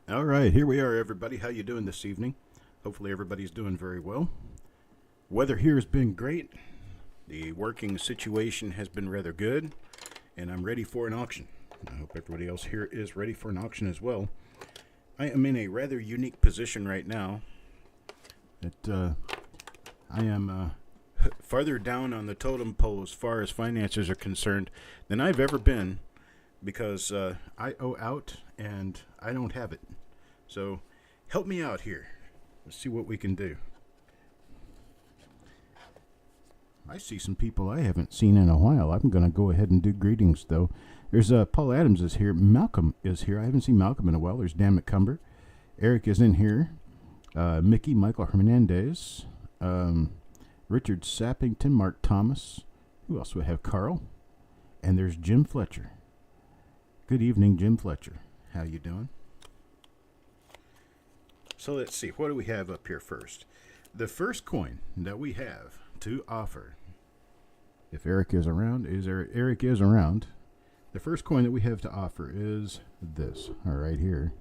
All right, here we are, everybody. How you doing this evening? Hopefully, everybody's doing very well. Weather here has been great. The working situation has been rather good, and I'm ready for an auction. I hope everybody else here is ready for an auction as well. I am in a rather unique position right now. That I am farther down on the totem pole as far as finances are concerned than I've ever been, because I owe out and I don't have it. So help me out here. Let's see what we can do. I see some people I haven't seen in a while. I'm going to go ahead and do greetings, though. There's Paul Adams is here. Malcolm is here. I haven't seen Malcolm in a while. There's Dan McCumber. Eric is in here. Mickey, Michael Hernandez. Richard Sappington, Mark Thomas. Who else do we have? Carl. And there's Jim Fletcher. Good evening, Jim Fletcher. How you doing? So let's see. What do we have up here first? The first coin that we have to offer, if Eric is around, Eric is around. The first coin that we have to offer is this, right here.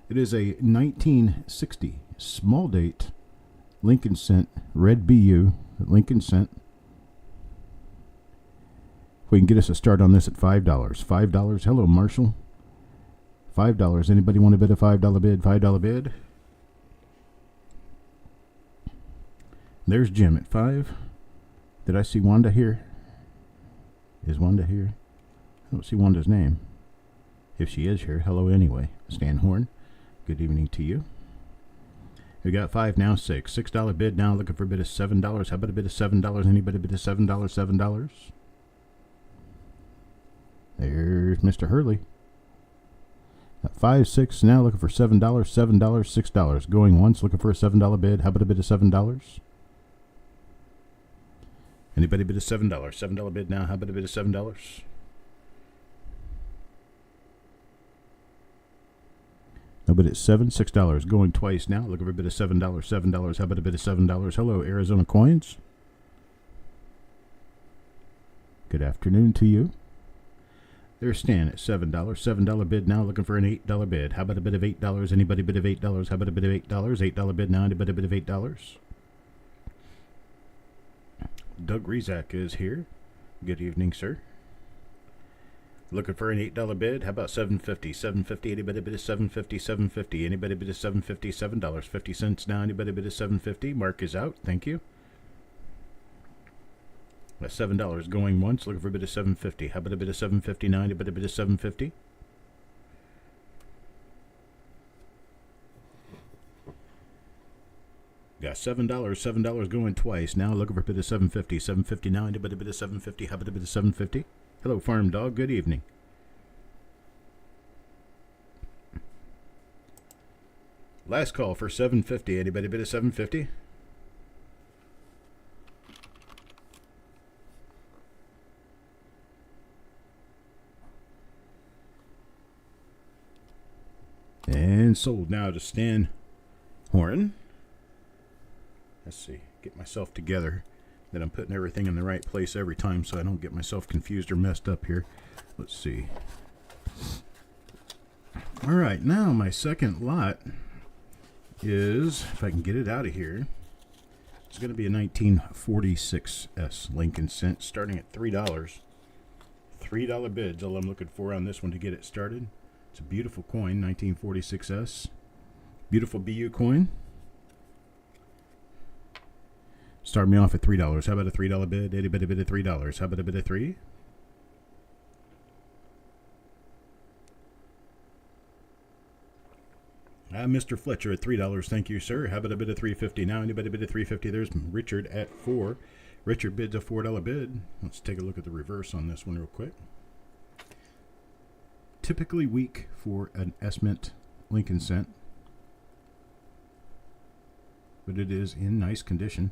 It is a 1960 small date Lincoln cent red BU Lincoln cent. We can get us a start on this at $5. $5. Hello, Marshall. $5. Anybody want to bid a $5 bid? $5 bid. There's Jim at 5. Did I see Wanda here? Is Wanda here? I don't see Wanda's name. If she is here, hello anyway. Stan Horn, good evening to you. We got 5 now, 6. $6 bid now, looking for a bid of $7. How about a bid of $7? Anybody bid of $7? $7. There's Mr. Hurley. Got 5, 6 now, looking for $7. $7, $6. Going once, looking for a $7 bid. How about a bid of $7? Anybody bid a $7? $7 bid now. How about a bid of $7? No bid at $7. $6. Going twice now. Looking for a bid of $7. $7. How about a bid of $7? Hello, Arizona Coins. Good afternoon to you. There's Stan at $7. $7 bid now. Looking for an $8 bid. How about a bid of $8? Anybody bid of $8? How about a bid of $8? $8 bid now. Anybody bid of $8? Doug Rezak is here. Good evening, sir. Looking for an $8 bid. How about $7.50? $7.50. Anybody bid of $7.50? $7.50. Anybody bid of $7.50? $7.50 now. Anybody bid of $7.50? Mark is out. Thank you. That's $7 going once. Looking for a bid of $7.50. How about a bid of $7.50 now? Anybody bid of $7.50? Got $7 going twice. Now looking for a bid of $7.50. $7.50 now. Anybody bid of $7.50? How about a bid of $7.50? Hello, Farm Dog. Good evening. Last call for $7.50. Anybody bid of $7.50? And sold now to Stan Horn. Let's see, get myself together, that I'm putting everything in the right place every time so I don't get myself confused or messed up here. Let's see. All right, now my second lot is, if I can get it out of here, it's going to be a 1946S Lincoln cent starting at $3. $3 bids, all I'm looking for on this one to get it started. It's a beautiful coin, 1946S. Beautiful BU coin. Start me off at $3. How about a $3 bid? Anybody bid of $3? How about a bid of $3? Mr. Fletcher at $3. Thank you, sir. How about a bid of $3.50 now? Anybody bid of $3.50? There's Richard at $4. Richard bids a $4 bid. Let's take a look at the reverse on this one real quick. Typically weak for an S-Mint Lincoln cent, but it is in nice condition.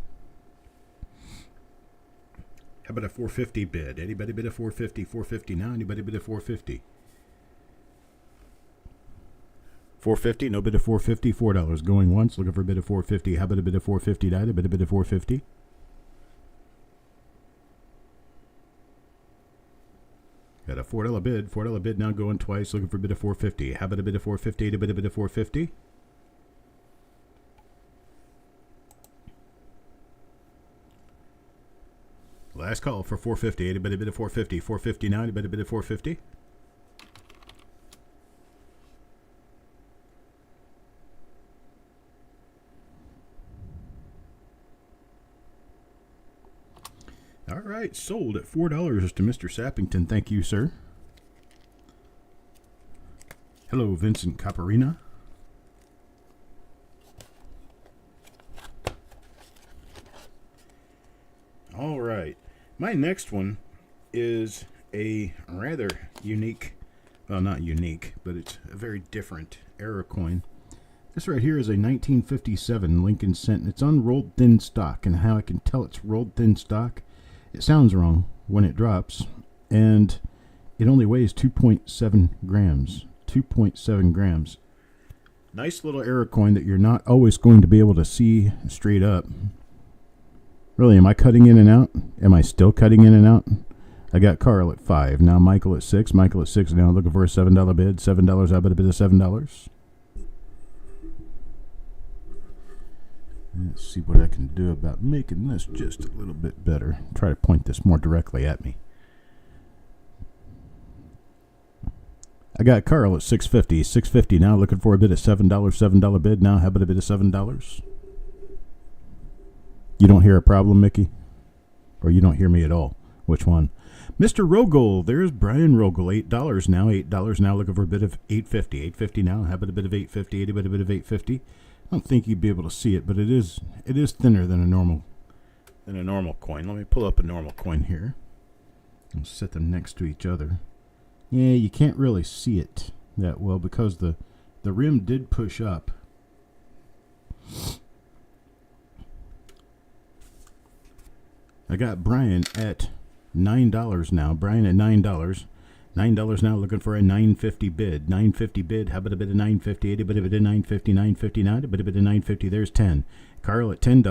How about a $4.50 bid? Anybody bid a $4.50? $4.50 now. Anybody bid a $4.50? $4.50. No bid of $4.50. $4 going once. Looking for a bid of $4.50. How about a bid of $4.50? Died. A bid of $4.50. Got a $4 bid. $4 bid now going twice. Looking for a bid of 450. How about a bid of 450? A bid of 450. Last call for 450. A bid of 450. 450 now. A bid of 450. All right, sold at $4 to Mr. Sappington. Thank you, sir. Hello, Vincent Caparina. All right, my next one is a rather unique, well, not unique, but it's a very different era coin. This right here is a 1957 Lincoln cent. It's on rolled thin stock, and how I can tell it's rolled thin stock, it sounds wrong when it drops, and it only weighs 2.7 grams. 2.7 grams. Nice little era coin that you're not always going to be able to see straight up. Really, am I cutting in and out? Am I still cutting in and out? I got Carl at 5. Now Michael at 6. Michael at 6 now, looking for a $7 bid. $7, how about a bid of $7? Let's see what I can do about making this just a little bit better. Try to point this more directly at me. I got Carl at 650. 650 now, looking for a bid of $7. $7 bid now. How about a bid of $7? You don't hear a problem, Mickey? Or you don't hear me at all? Which one? Mr. Rogel. There's Brian Rogel. $8 now. $8 now, looking for a bid of $8.50. $8.50 now. How about a bid of $8.50? A bid of $8.50. I don't think you'd be able to see it, but it is thinner than a normal coin. Let me pull up a normal coin here and set them next to each other. Yeah, you can't really see it that well because the rim did push up. I got Brian at $9 now. Brian at $9. $9 now, looking for a $9.50 bid. $9.50 bid. How about a bid of $9.50? A bit of $9.50. $9.50 now. A bit of $9.50. There's 10. Carl at $10.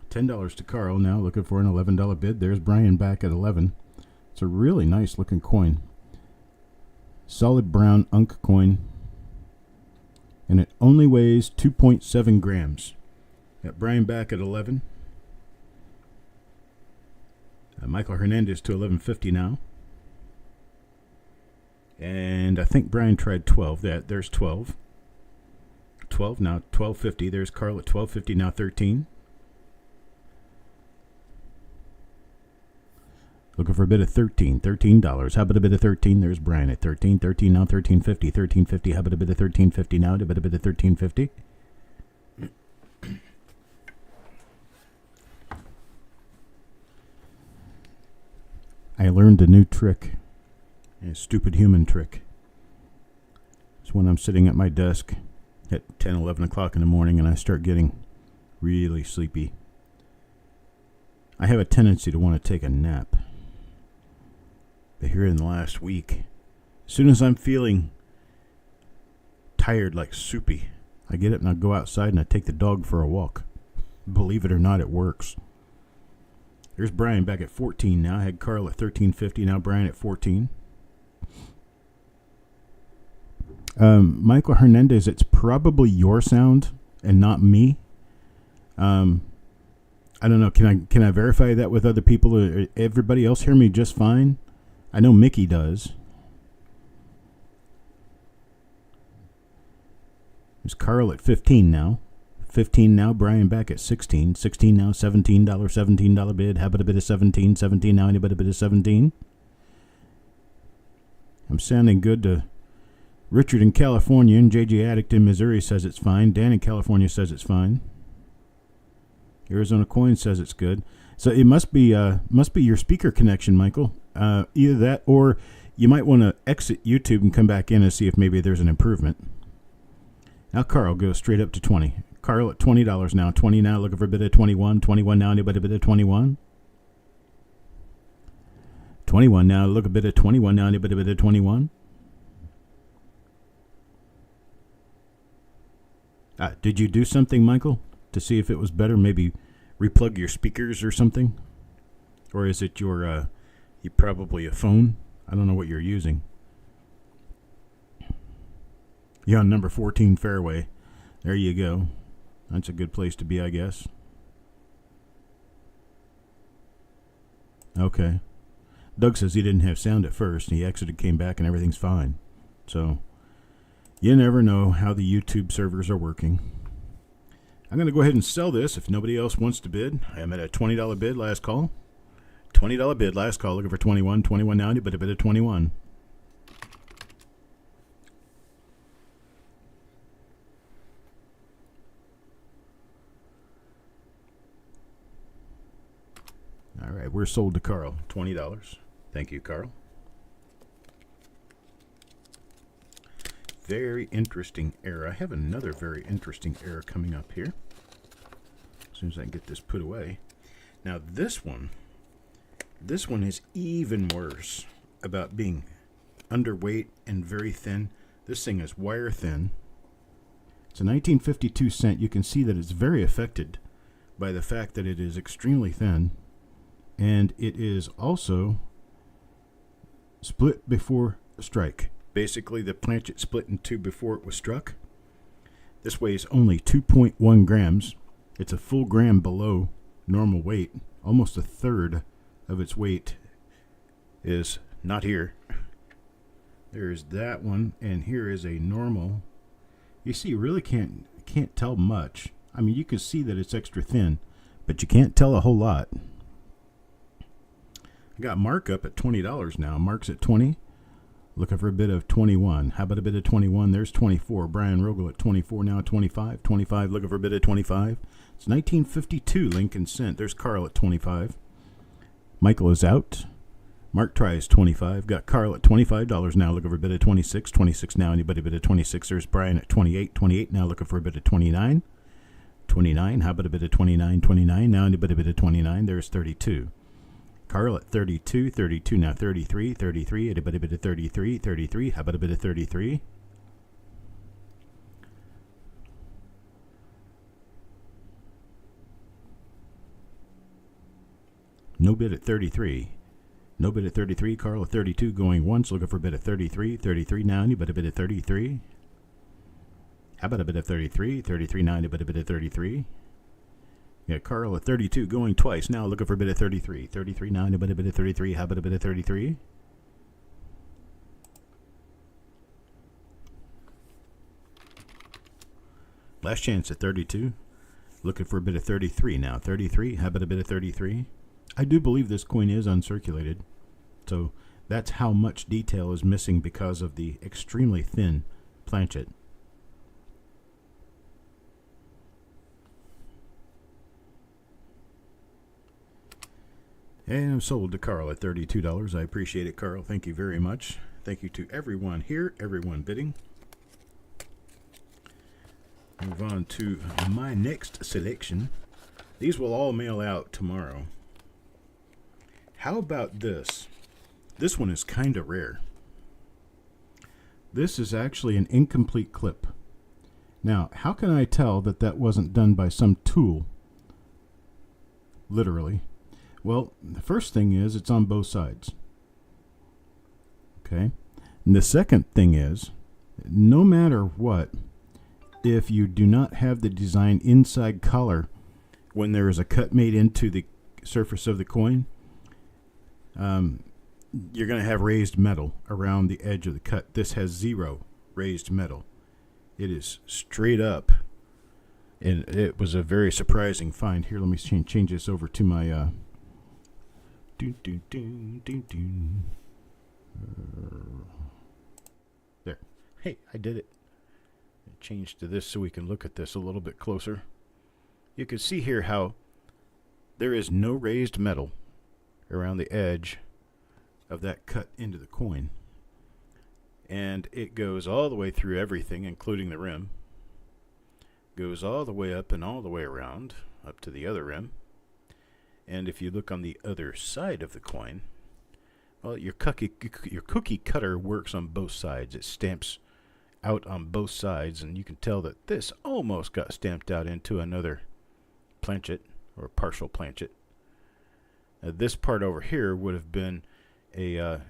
$10 to Carl now, looking for an $11 bid. There's Brian back at 11. It's a really nice looking coin. Solid brown unk coin. And it only weighs 2.7 grams. Got Brian back at 11. Michael Hernandez to $11.50 now. And I think Brian tried 12. There's 12. 12 now, $12.50. There's Carl at $12.50 now, 13. Looking for a bit of $13. How about a bit of 13? There's Brian at 13. 13 now, $13.50. $13.50. How about a bit of $13.50 now? A bit of $13.50. I learned a new trick. A stupid human trick. It's when I'm sitting at my desk at 10, 11 o'clock in the morning and I start getting really sleepy. I have a tendency to want to take a nap. But here in the last week, as soon as I'm feeling tired like soupy, I get up and I go outside and I take the dog for a walk. Believe it or not, it works. There's Brian back at 14 now. I had Carl at 13.50. Now Brian at 14. Michael Hernandez, it's probably your sound and not me. I don't know. Can I verify that with other people? Or everybody else hear me just fine? I know Mickey does. There's Carl at 15 now. 15 now. Brian back at 16. 16 now. $17. $17 bid. How about a bit of 17? 17 now. Anybody a bit of 17? I'm sounding good to Richard in California, and JJ Addict in Missouri says it's fine. Dan in California says it's fine. Arizona Coin says it's good. So it must be your speaker connection, Michael. Either that, or you might want to exit YouTube and come back in and see if maybe there's an improvement. Now Carl goes straight up to 20. Carl at $20 now. 20 now, looking for a bit of 21. 21 now, anybody a bit of 21? 21 now, look a bit of 21 now, anybody a bit of 21? Did you do something, Michael, to see if it was better? Maybe replug your speakers or something? Or is it you probably a phone? I don't know what you're using. You're on number 14 fairway. There you go. That's a good place to be, I guess. Okay. Doug says he didn't have sound at first. He exited, came back, and everything's fine. So, you never know how the YouTube servers are working. I'm going to go ahead and sell this if nobody else wants to bid. I am at a $20 bid, last call. $20 bid, last call. Looking for 21, 21.90, but a bid of 21. All right, we're sold to Carl. $20. Thank you, Carl. Very interesting error. I have another very interesting error coming up here. As soon as I can get this put away. Now this one is even worse about being underweight and very thin. This thing is wire thin. It's a 1952 cent. You can see that it's very affected by the fact that it is extremely thin. And it is also split before strike. Basically, the planchet split in two before it was struck. This weighs only 2.1 grams. It's a full gram below normal weight. Almost a third of its weight is not here. There's that one, and here is a normal. You see, you really can't tell much. I mean, you can see that it's extra thin, but you can't tell a whole lot. I got Mark up at $20 now. Mark's at 20. Looking for a bid of 21. How about a bid of 21? There's 24. Brian Rogel at 24, now 25. 25, looking for a bid of 25. It's 1952 Lincoln cent. There's Carl at 25. Michael is out. Mark tries 25. Got Carl at $25 now, looking for a bid of 26. 26 now. Anybody bid of 26? There's Brian at 28. 28 now, looking for a bid of 29. 29. How about a bid of 29? 29 now. Anybody bid of 29? There's 32. Carl at 32, 32 now 33, 33, anybody bid of 33, 33, how about a bit of 33? No bid at 33. No bid at 33, Carl at 32 going once, looking for a bid of 33, 33 now, anybody bid of 33? How about a bit of 33, 33 now, anybody bid of 33? Yeah, Carl at 32 going twice. Now looking for a bit of 33. 33 now, anybody a bit of 33? How about a bit of 33? Last chance at 32. Looking for a bit of 33 now. 33, how about a bit of 33? I do believe this coin is uncirculated. So that's how much detail is missing because of the extremely thin planchet. And I'm sold to Carl at $32. I appreciate it, Carl. Thank you very much. Thank you to everyone here, everyone bidding. Move on to my next selection. These will all mail out tomorrow. How about this? This one is kind of rare. This is actually an incomplete clip. Now, how can I tell that that wasn't done by some tool? Literally. Well, the first thing is it's on both sides. Okay? And the second thing is, no matter what, if you do not have the design inside collar when there is a cut made into the surface of the coin, you're going to have raised metal around the edge of the cut. This has zero raised metal. It is straight up. And it was a very surprising find. Here, let me change this over to my... There. Hey, I did it. Change to this so we can look at this a little bit closer. You can see here how there is no raised metal around the edge of that cut into the coin. And it goes all the way through everything, including the rim. Goes all the way up and all the way around, up to the other rim. And if you look on the other side of the coin, well, your cookie cutter works on both sides. It stamps out on both sides, and you can tell that this almost got stamped out into another planchet, or partial planchet. This part over here would have been a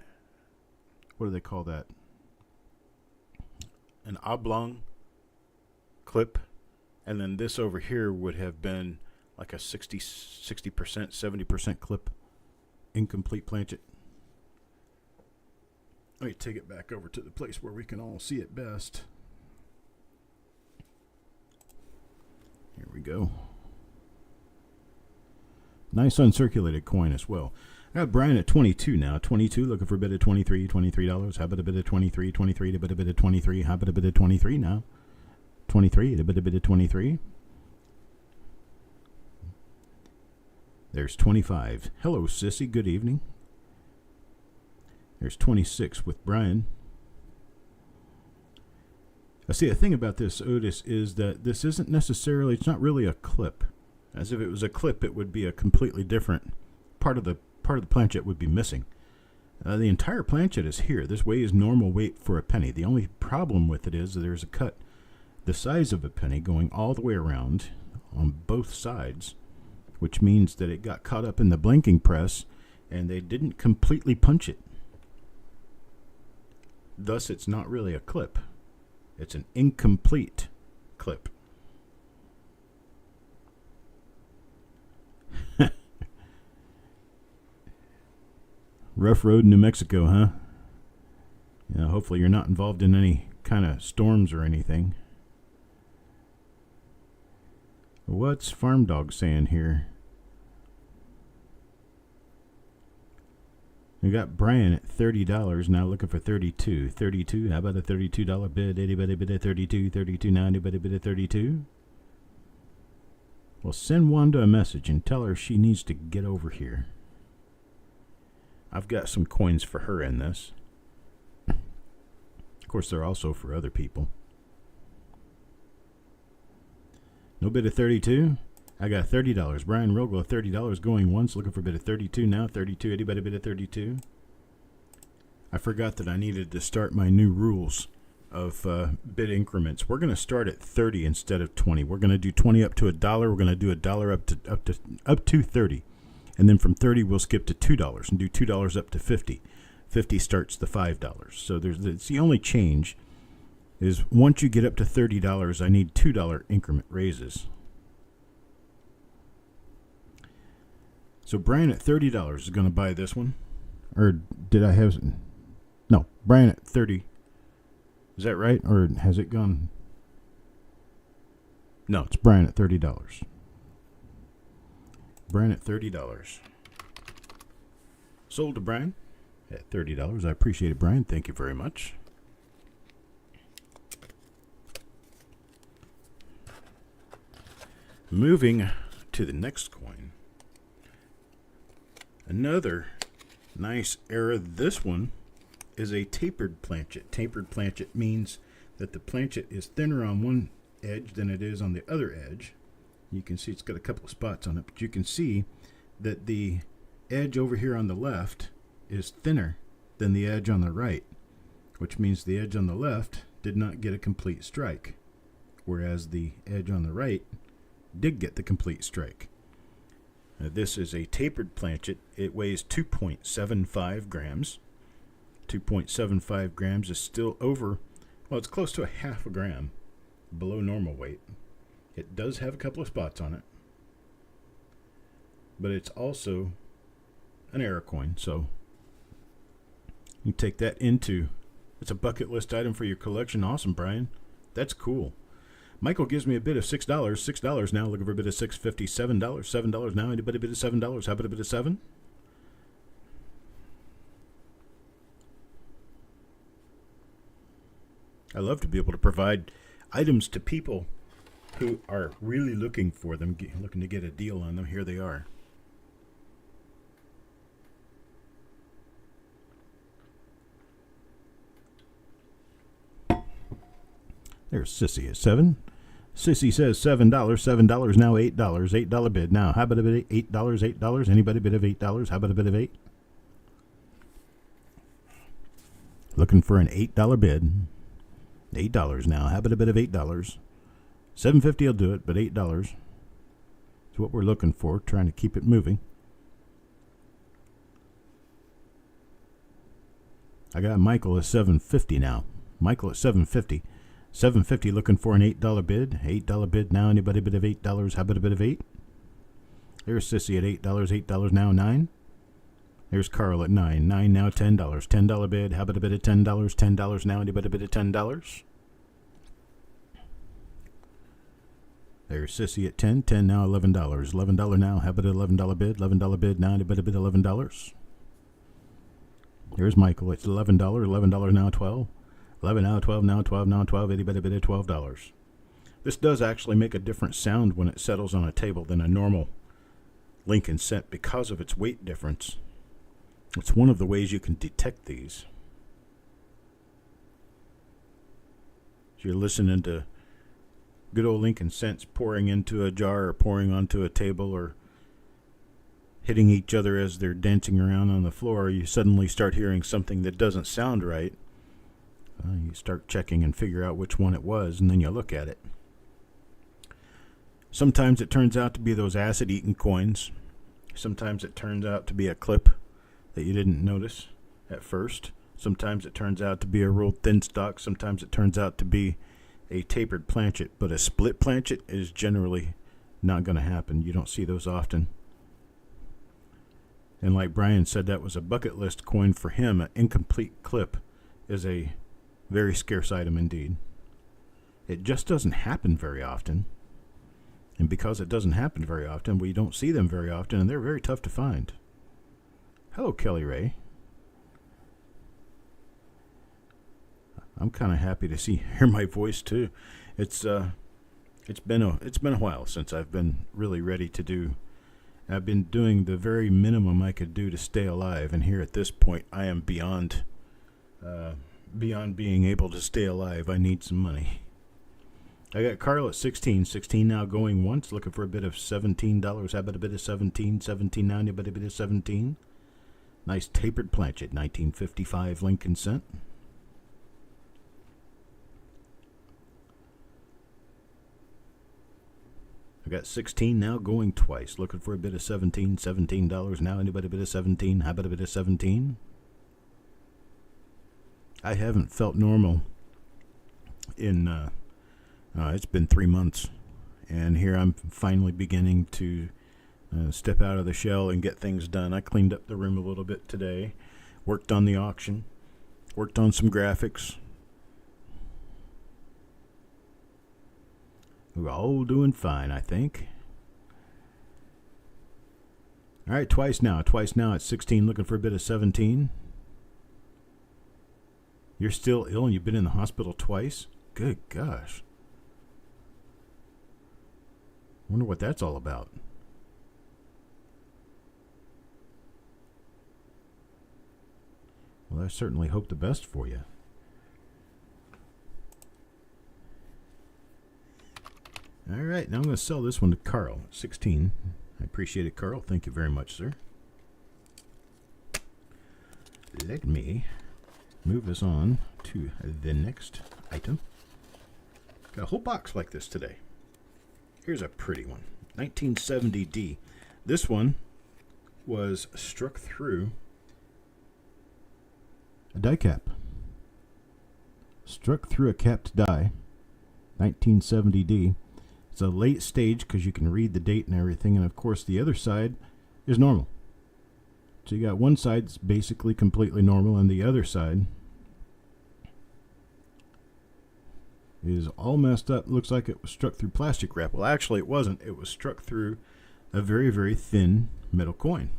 what do they call that? An oblong clip. And then this over here would have been like a 60%, 70% clip. Incomplete planchet. Let me take it back over to the place where we can all see it best. Here we go. Nice uncirculated coin as well. I got Brian at 22 now. 22, looking for a bid of $23, $23. How about a bid of 23, 23, a bit of 23. How about a bid of 23 now? 23, a bit of 23. There's 25. Hello, Sissy. Good evening. There's 26 with Brian. I see a thing about this, Otis, is that this isn't necessarily, it's not really a clip. As if it was a clip, it would be a completely different part of the planchet would be missing. The entire planchet is here. This weighs normal weight for a penny. The only problem with it is that there's a cut the size of a penny going all the way around on both sides, which means that it got caught up in the blanking press and they didn't completely punch it. Thus, it's not really a clip. It's an incomplete clip. Rough road in New Mexico, huh? Yeah, hopefully you're not involved in any kind of storms or anything. What's Farm Dog saying here? We got Brian at $30 now, looking for 32. 32. How about a $32 bid? Anybody bid at 32? 32 now. Anybody bid at 32? Well, send Wanda a message and tell her she needs to get over here. I've got some coins for her in this. Of course, they're also for other people. No bid of 32. I got $30. Brian Rogel at $30 going once, looking for a bid of 32 now. 32. Anybody bid at 32? I forgot that I needed to start my new rules of bid increments. We're going to start at 30 instead of 20. We're going to do 20 up to $1. We're going to do $1 up to 30. And then from 30 we'll skip to $2 and do $2 up to 50. 50 starts the $5. So it's the only change is once you get up to $30, I need $2 increment raises. So Brian at $30 is going to buy this one. Or did I have... No, Brian at 30. Is that right? Or has it gone... No, it's Brian at $30. Brian at $30. Sold to Brian at $30. I appreciate it, Brian. Thank you very much. Moving to the next coin. Another nice era. This one is a tapered planchet. Tapered planchet means that the planchet is thinner on one edge than it is on the other edge. You can see it's got a couple of spots on it, but you can see that the edge over here on the left is thinner than the edge on the right, which means the edge on the left did not get a complete strike, whereas the edge on the right did get the complete strike. This is a tapered planchet. It weighs 2.75 grams. 2.75 grams is still over, well, it's close to a half a gram below normal weight. It does have a couple of spots on it, but it's also an era coin, so you take that into, it's a bucket list item for your collection. Awesome, Brian. That's cool. Michael gives me a bid of $6. $6 now, looking for a bid of $6.50. $7. $7 now. Anybody bid of $7? How about a bid of $7? I love to be able to provide items to people who are really looking for them, looking to get a deal on them. Here they are. There's Sissy at 7. Sissy says $7. $7 now. $8. $8 bid now. How about a bid of $8? $8. Anybody bid of $8? How about a bid of $8? Looking for an $8 bid. $8 now. How about a bid of $8? $7.50 will do it, but $8 is what we're looking for, trying to keep it moving. I got Michael at 750 now. Michael at 750. 750 looking for an $8 bid. $8 bid now. Anybody bid of $8? How about a bit of 8? There's Sissy at $8. $8 now, 9. There's Carl at 9. 9 now, $10. $10 bid. How about a bit of $10? $10 now. Anybody bid of $10? There's Sissy at 10. 10 now, $11. $11 now. How about an $11 bid? $11 bid now. Anybody bid $11? There's Michael. It's $11. $11 now, 12. 11 now, 12 now, 12 now, 12. Anybody bid at $12? This does actually make a different sound when it settles on a table than a normal Lincoln cent because of its weight difference. It's one of the ways you can detect these. If you're listening to good old Lincoln cents pouring into a jar or pouring onto a table or hitting each other as they're dancing around on the floor, you suddenly start hearing something that doesn't sound right. You start checking and figure out which one it was, and then you look at it. Sometimes it turns out to be those acid-eaten coins. Sometimes it turns out to be a clip that you didn't notice at first. Sometimes it turns out to be a rolled thin stock. Sometimes it turns out to be a tapered planchet. But a split planchet is generally not going to happen. You don't see those often. And like Brian said, that was a bucket list coin for him. An incomplete clip is a very scarce item indeed. It just doesn't happen very often. And because it doesn't happen very often, we don't see them very often, and they're very tough to find. Hello, Kelly Ray. I'm kind of happy to hear my voice too. It's been a while since I've been really ready to do. I've been doing the very minimum I could do to stay alive, and here at this point, I am beyond being able to stay alive. I need some money. I got Carl at 16. 16 now going once, looking for a bit of $17. How about a bit of 17? 17 now, anybody a bit of 17? Nice tapered planchet, 1955 Lincoln cent. I got 16 now going twice, looking for a bit of 17. $17 now, anybody a bit of 17? How about a bit of 17? I haven't felt normal in it's been 3 months, and here I'm finally beginning to step out of the shell and get things done. I cleaned up the room a little bit today, worked on the auction, worked on some graphics. We're all doing fine, I think. All right, twice now at 16, looking for a bit of 17. You're still ill and you've been in the hospital twice? Good gosh. Wonder what that's all about. Well, I certainly hope the best for you. All right, now I'm going to sell this one to Carl, 16. I appreciate it, Carl. Thank you very much, sir. Let me move us on to the next item. Got a whole box like this today. Here's a pretty one, 1970D. This one was struck through a die cap. Struck through a capped die, 1970D. It's a late stage because you can read the date and everything, and of course the other side is normal. So you got one side that's basically completely normal, and the other side is all messed up. Looks like it was struck through plastic wrap. Well, actually it wasn't. It was struck through a very, very thin metal coin.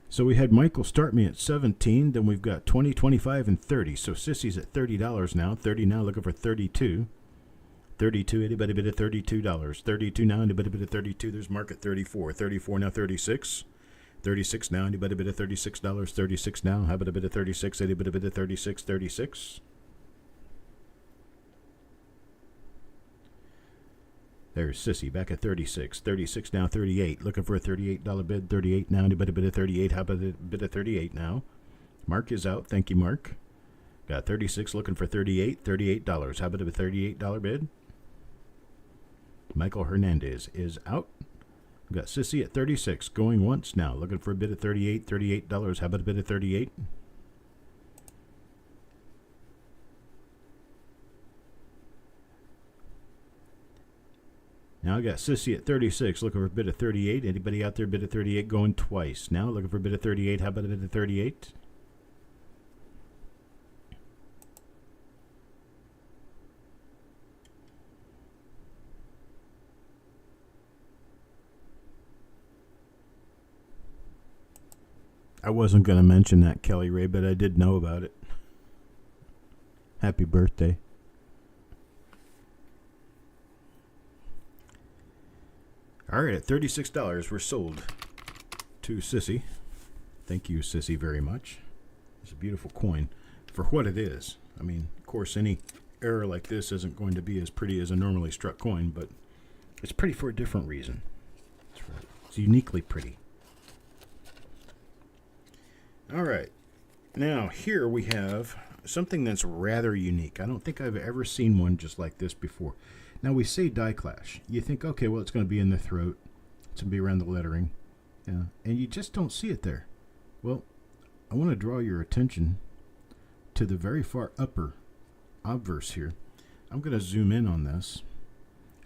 So we had Michael start me at 17. Then we've got 20, 25, and 30. So Sissy's at $30 now. 30 now, looking for 32. 32, anybody bid at $32. 32 now, anybody bid at 32. There's Mark at 34. 34 now, 36. 36 now, anybody bid at $36. 36 now, how about a bit of 36? Anybody bid at 36? 36. There's Sissy back at 36. 36 now, 38. Looking for a $38 bid. 38 now. Anybody bid at 38? How about a bid at 38 now? Mark is out. Thank you, Mark. Got 36 looking for 38. $38. How about a $38 bid? Michael Hernandez is out. Got Sissy at 36. Going once now. Looking for a bid at 38. $38. How about a bid at 38? Now I got Sissy at 36, looking for a bid of 38. Anybody out there bid of 38 going twice? Now looking for a bid of 38. How about a bid of 38? I wasn't going to mention that, Kelly Ray, but I did know about it. Happy birthday. All right, at $36, we're sold to Sissy. Thank you, Sissy, very much. It's a beautiful coin for what it is. I mean, of course, any error like this isn't going to be as pretty as a normally struck coin, but it's pretty for a different reason. It's uniquely pretty. All right, now here we have something that's rather unique. I don't think I've ever seen one just like this before. Now we say die clash. You think, okay, well, it's going to be in the throat. It's going to be around the lettering. Yeah, and you just don't see it there. Well, I want to draw your attention to the very far upper obverse here. I'm going to zoom in on this.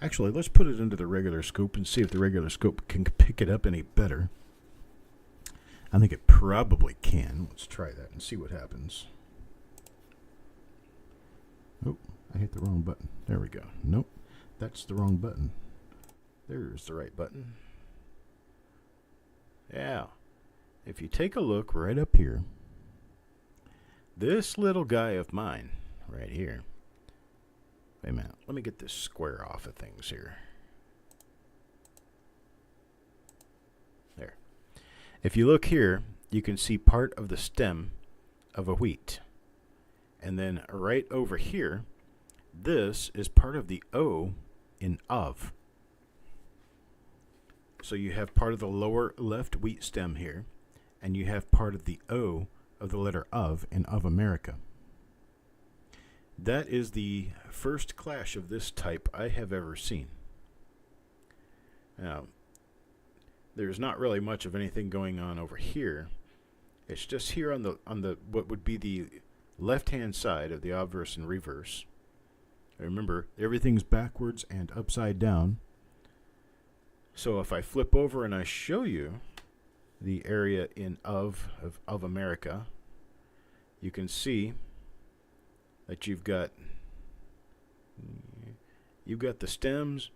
Actually, let's put it into the regular scope and see if the regular scope can pick it up any better. I think it probably can. Let's try that and see what happens. Oh, I hit the wrong button. There we go. Nope, that's the wrong button. There's the right button. Yeah. If you take a look right up here, this little guy of mine right here. Wait a minute. Let me get this square off of things here. There. If you look here, you can see part of the stem of a wheat. And then right over here, this is part of the O in of. So you have part of the lower left wheat stem here, and you have part of the O of the letter of in of America. That is the first clash of this type I have ever seen. Now, there's not really much of anything going on over here. It's just here on the what would be the left-hand side of the obverse and reverse. Remember, everything's backwards and upside down. So if I flip over and I show you the area in of America, you can see that you've got the stems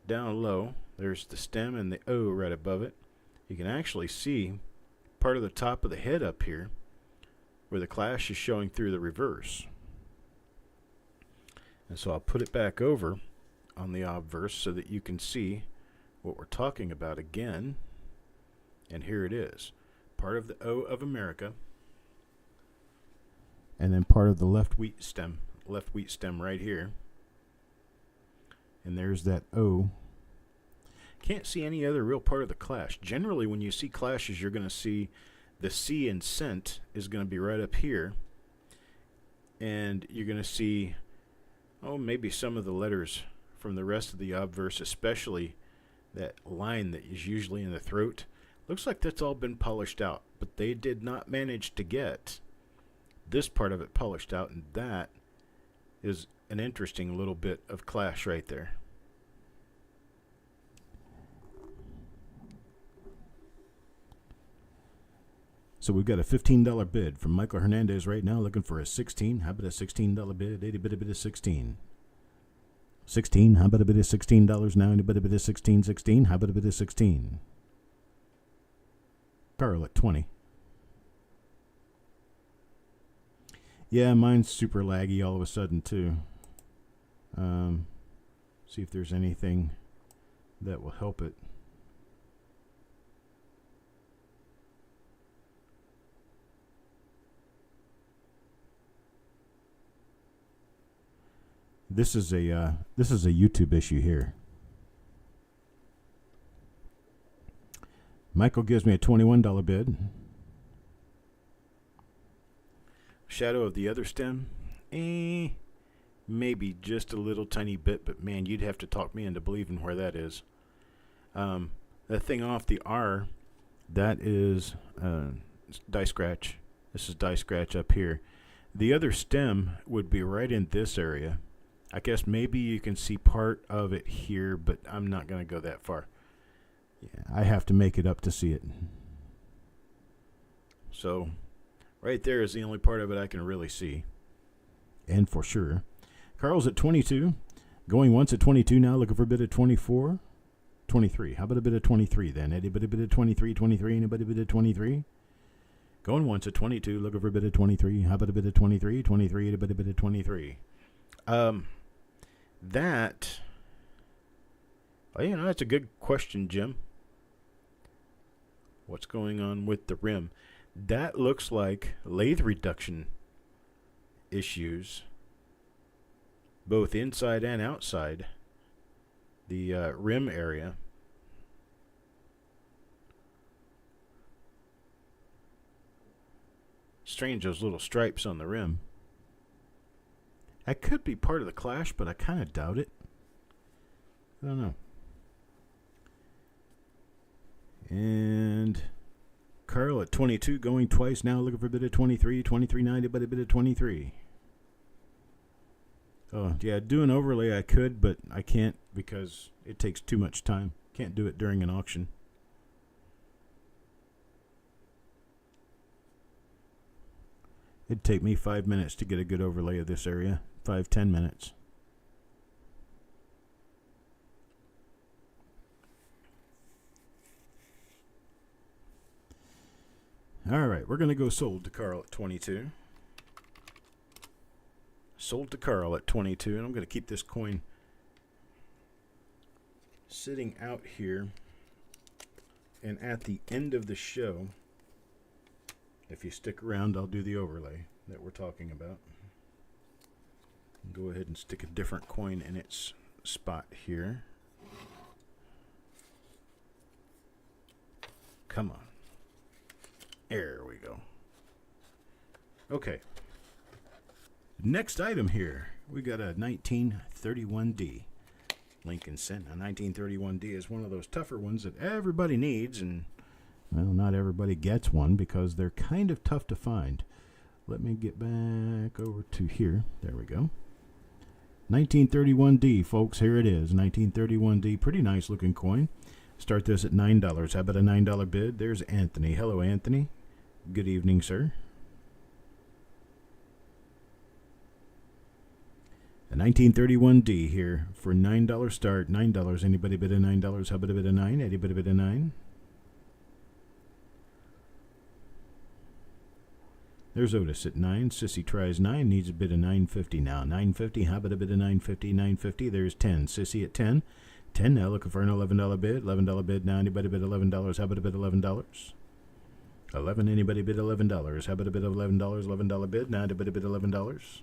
down low. There's the stem and the O right above it. You can actually see part of the top of the head up here where the clash is showing through the reverse. And so I'll put it back over on the obverse so that you can see what we're talking about again. And here it is. Part of the O of America. And then part of the left wheat stem right here. And there's that O. Can't see any other real part of the clash. Generally, when you see clashes, you're going to see the C in cent is going to be right up here. And you're going to see, oh, maybe some of the letters from the rest of the obverse, especially that line that is usually in the throat. Looks like that's all been polished out, but they did not manage to get this part of it polished out, and that is an interesting little bit of clash right there. So we've got a $15 bid from Michael Hernandez right now, looking for a 16. How about a $16 bid? 80 bid of 16. 16. How about a bid of $16 now? Any bid of 16, 16. How about a bid of 16? Carl at 20. Yeah, mine's super laggy all of a sudden too. See if there's anything that will help it. This is a YouTube issue here. Michael gives me a $21 bid. Shadow of the other stem, maybe just a little tiny bit, but man, you'd have to talk me into believing where that is. That thing off the R, that is die scratch. This is die scratch up here. The other stem would be right in this area. I guess maybe you can see part of it here, but I'm not going to go that far. Yeah, I have to make it up to see it. So, right there is the only part of it I can really see. And for sure. Carl's at 22. Going once at 22 now, looking for a bit of 24. 23. How about a bit of 23 then? Anybody bit of 23, 23? Anybody bit of 23? Going once at 22, looking for a bit of 23. How about a bit of 23, 23? Anybody bit of 23? That, well, that's a good question, Jim. What's going on with the rim? That looks like lathe reduction issues, both inside and outside the rim area. Strange, those little stripes on the rim. That could be part of the clash, but I kind of doubt it. I don't know. And Carl at 22, going twice now, looking for a bit of 23, 23.90, but a bit of 23. Oh, yeah, do an overlay I could, but I can't because it takes too much time. Can't do it during an auction. It'd take me 5 minutes to get a good overlay of this area. 5-10 minutes. All right, we're going to go sold to Carl at 22. Sold to Carl at 22, and I'm going to keep this coin sitting out here. And at the end of the show, if you stick around, I'll do the overlay that we're talking about. Go ahead and stick a different coin in its spot here. Come on. There we go. Okay. Next item here. We got a 1931D. Lincoln Cent. A 1931D is one of those tougher ones that everybody needs, and well, not everybody gets one because they're kind of tough to find. Let me get back over to here. There we go. 1931D, folks. Here it is. 1931D. Pretty nice looking coin. Start this at $9. How about a $9 bid? There's Anthony. Hello, Anthony. Good evening, sir. A 1931D here for $9 start. $9. Anybody bid a $9? How about a bid of 9? Anybody bid a 9? There's Otis at 9. Sissy tries 9. Needs a bid of $9.50 now. $9.50. How about a bid of $9.50? $9.50. There's 10. Sissy at 10. 10 now. Looking for an $11 bid. $11 bid now. Anybody bid $11? How about a bid $11? 11. Anybody bid $11? How about a bid of $11? $11 bid. Now anybody bid $11?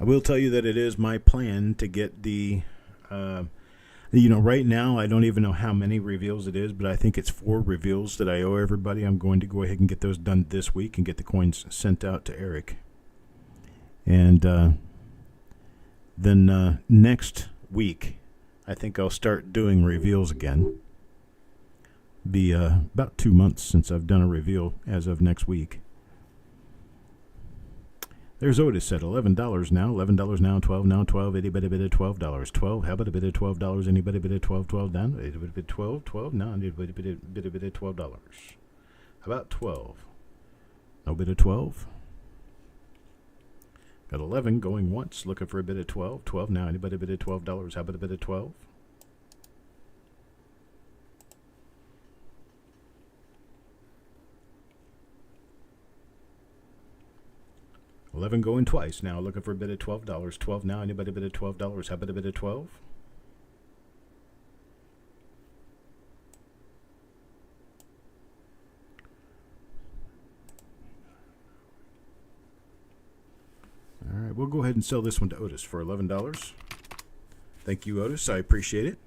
I will tell you that it is my plan to get the, right now I don't even know how many reveals it is, but I think it's 4 reveals that I owe everybody. I'm going to go ahead and get those done this week and get the coins sent out to Eric. And then next week, I think I'll start doing reveals again. Be about 2 months since I've done a reveal as of next week. There's Otis at $11 now. $11 now. 12 now. 12. Anybody bid at $12? 12. How about a bid at $12? Anybody bid at 12? 12 down. Anybody bid 12? 12 now. Anybody bid at $12? How about 12? No bid at 12. Got 11 going once. Looking for a bid at 12. 12 now. Anybody bid at $12? How about a bid at 12? $11 going twice now. Looking for a bid at $12. 12 now. Anybody bid at $12? How about a bid at 12? All right, we'll go ahead and sell this one to Otis for $11. Thank you, Otis. I appreciate it.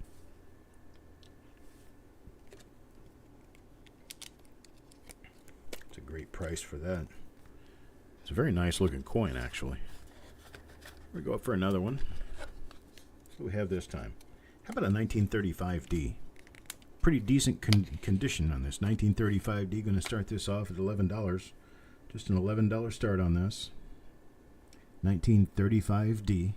It's a great price for that. It's a very nice looking coin, actually. We'll go up for another one. What do we have this time? How about a 1935D? Pretty decent condition on this. 1935D. Going to start this off at $11. Just an $11 start on this. 1935D.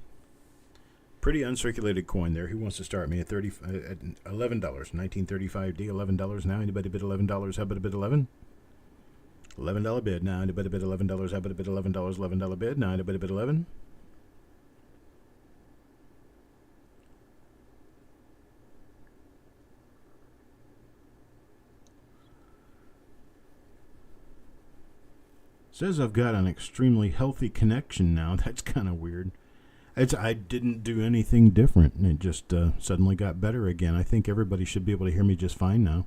Pretty uncirculated coin there. Who wants to start me at $11? 1935D, $11 now. Anybody bid $11? How about a bid 11? $11 bid now. Anybody bid $11? How about a bid $11? $11 bid now. Anybody bid 11? Says I've got an extremely healthy connection now. That's kind of weird. I didn't do anything different, and it just suddenly got better again. I think everybody should be able to hear me just fine now.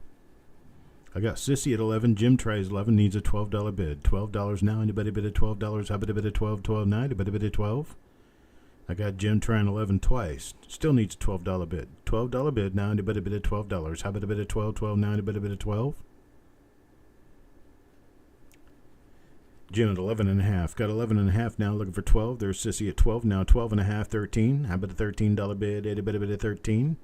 I got Sissy at 11. Jim tries 11, needs a $12 bid. $12 now. Anybody bid at $12? How about a bid at 12? 12 now. Anybody bid at 12? I got Jim trying 11 twice. Still needs a $12 bid. $12 bid now. Anybody bid at $12? How about a bid at 12? 12 now. Anybody bid at 12? Jim at 11.5. Got 11.5 now, looking for 12. There's Sissy at 12 now. 12.5, 13. How about a $13 bid? Anybody bid at 13?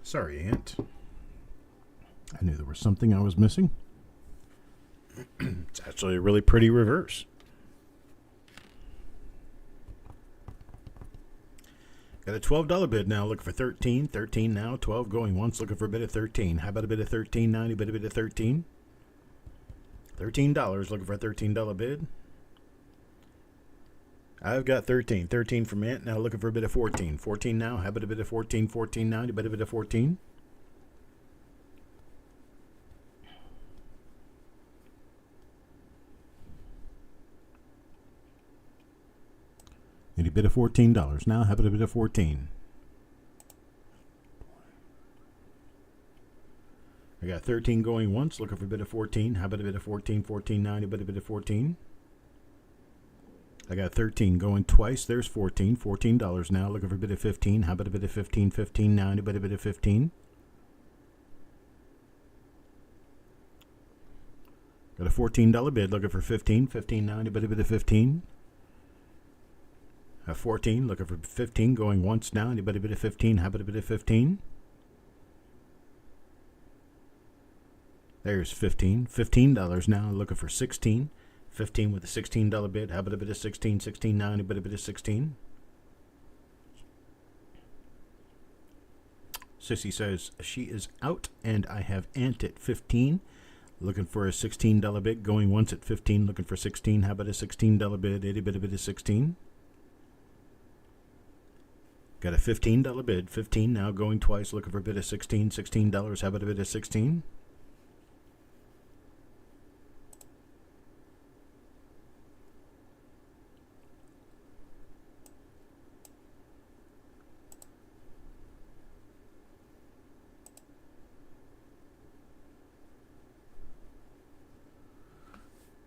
Sorry, Aunt. I knew there was something I was missing. It's actually a really pretty reverse. Got a $12 bid now, looking for 13. 13 now. 12 going once, looking for a bid of 13. How about a bid of 13 now? Anybody bid of 13? $13, looking for a $13 bid. I've got 13. 13 from Aunt, now looking for a bid of 14. 14 now. How about a bid of 14? 14 now. Anybody bid of 14? And a bid of $14 now. How about a bid of 14? I got 13 going once, looking for a bid of 14. How about a bid of 14? 14 now. Anybody bid of 14? I got 13 going twice. There's 14. $14 now, looking for a bid of 15. How about a bid of 15? 15 now. Anybody bid of 15? Got a $14 bid, looking for 15. 15 now. Anybody bid of 15? 14, looking for 15, going once now. Anybody bid of 15? How about a bid of 15? There's 15. $15 now, looking for 16. 15 with a $16 bid. How about a bid of 16? 16 now. Anybody bid of 16? Sissy says she is out, and I have Aunt at 15. Looking for a $16 bid, going once at 15, looking for 16. How about a $16 bid? Anybody bid of 16? Got a $15 bid. 15 now, going twice, looking for a bid of 16. $16. How about a bid of 16?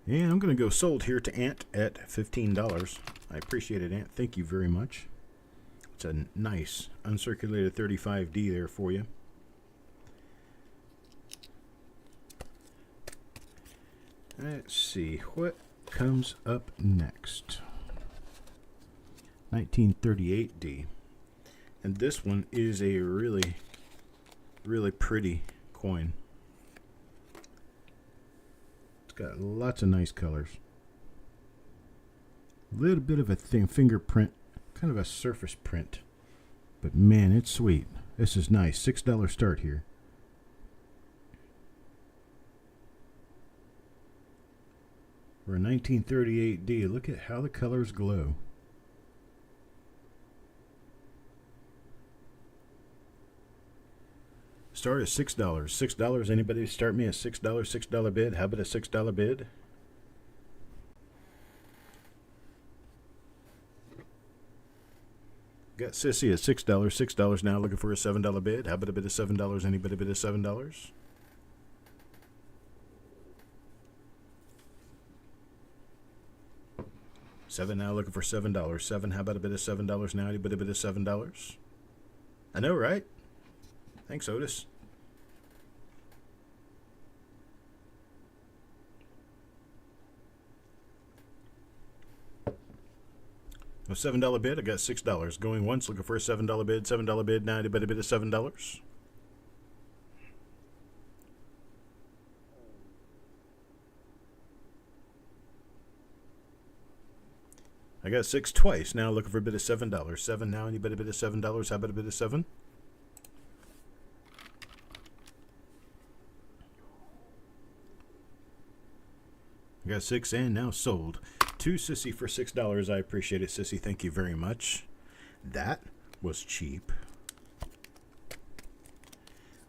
And I'm going to go sold here to Aunt at $15. I appreciate it, Aunt. Thank you very much. It's a nice uncirculated 35D there for you. Let's see what comes up next. 1938D. And this one is a really, really pretty coin. It's got lots of nice colors. A little bit of a fingerprint. Kind of a surface print, but man, it's sweet. This is nice. $6 start here. For a 1938D, look at how the colors glow. Start at $6. $6. Anybody start me at $6? $6 bid. How about a $6 bid? Got Sissy at $6. $6 now, looking for a $7 bid. How about a bid of $7? Anybody bid of $7? $7 now, looking for $7. $7. How about a bid of $7 now? Anybody bid of $7? I know, right? Thanks, Otis. A $7 bid. I got $6 going once. Looking for a $7 bid. $7 bid. Now anybody bid a $7? I got 6 twice. Now looking for a bid of $7. 7 now. Anybody bid a $7? How about a bid of 7? I got 6 and now sold. To Sissy for $6. I appreciate it, Sissy. Thank you very much. That was cheap.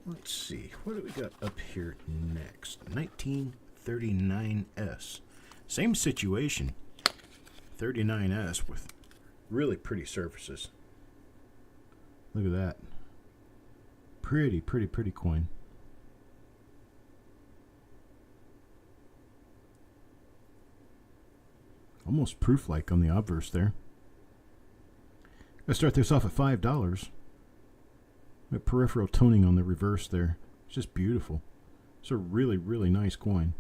Let's see. What do we got up here next? 1939S. Same situation. 39S with really pretty surfaces. Look at that. Pretty coin. Almost proof-like on the obverse there. I'm going to start this off at $5. That peripheral toning on the reverse there. It's just beautiful. It's a really nice coin.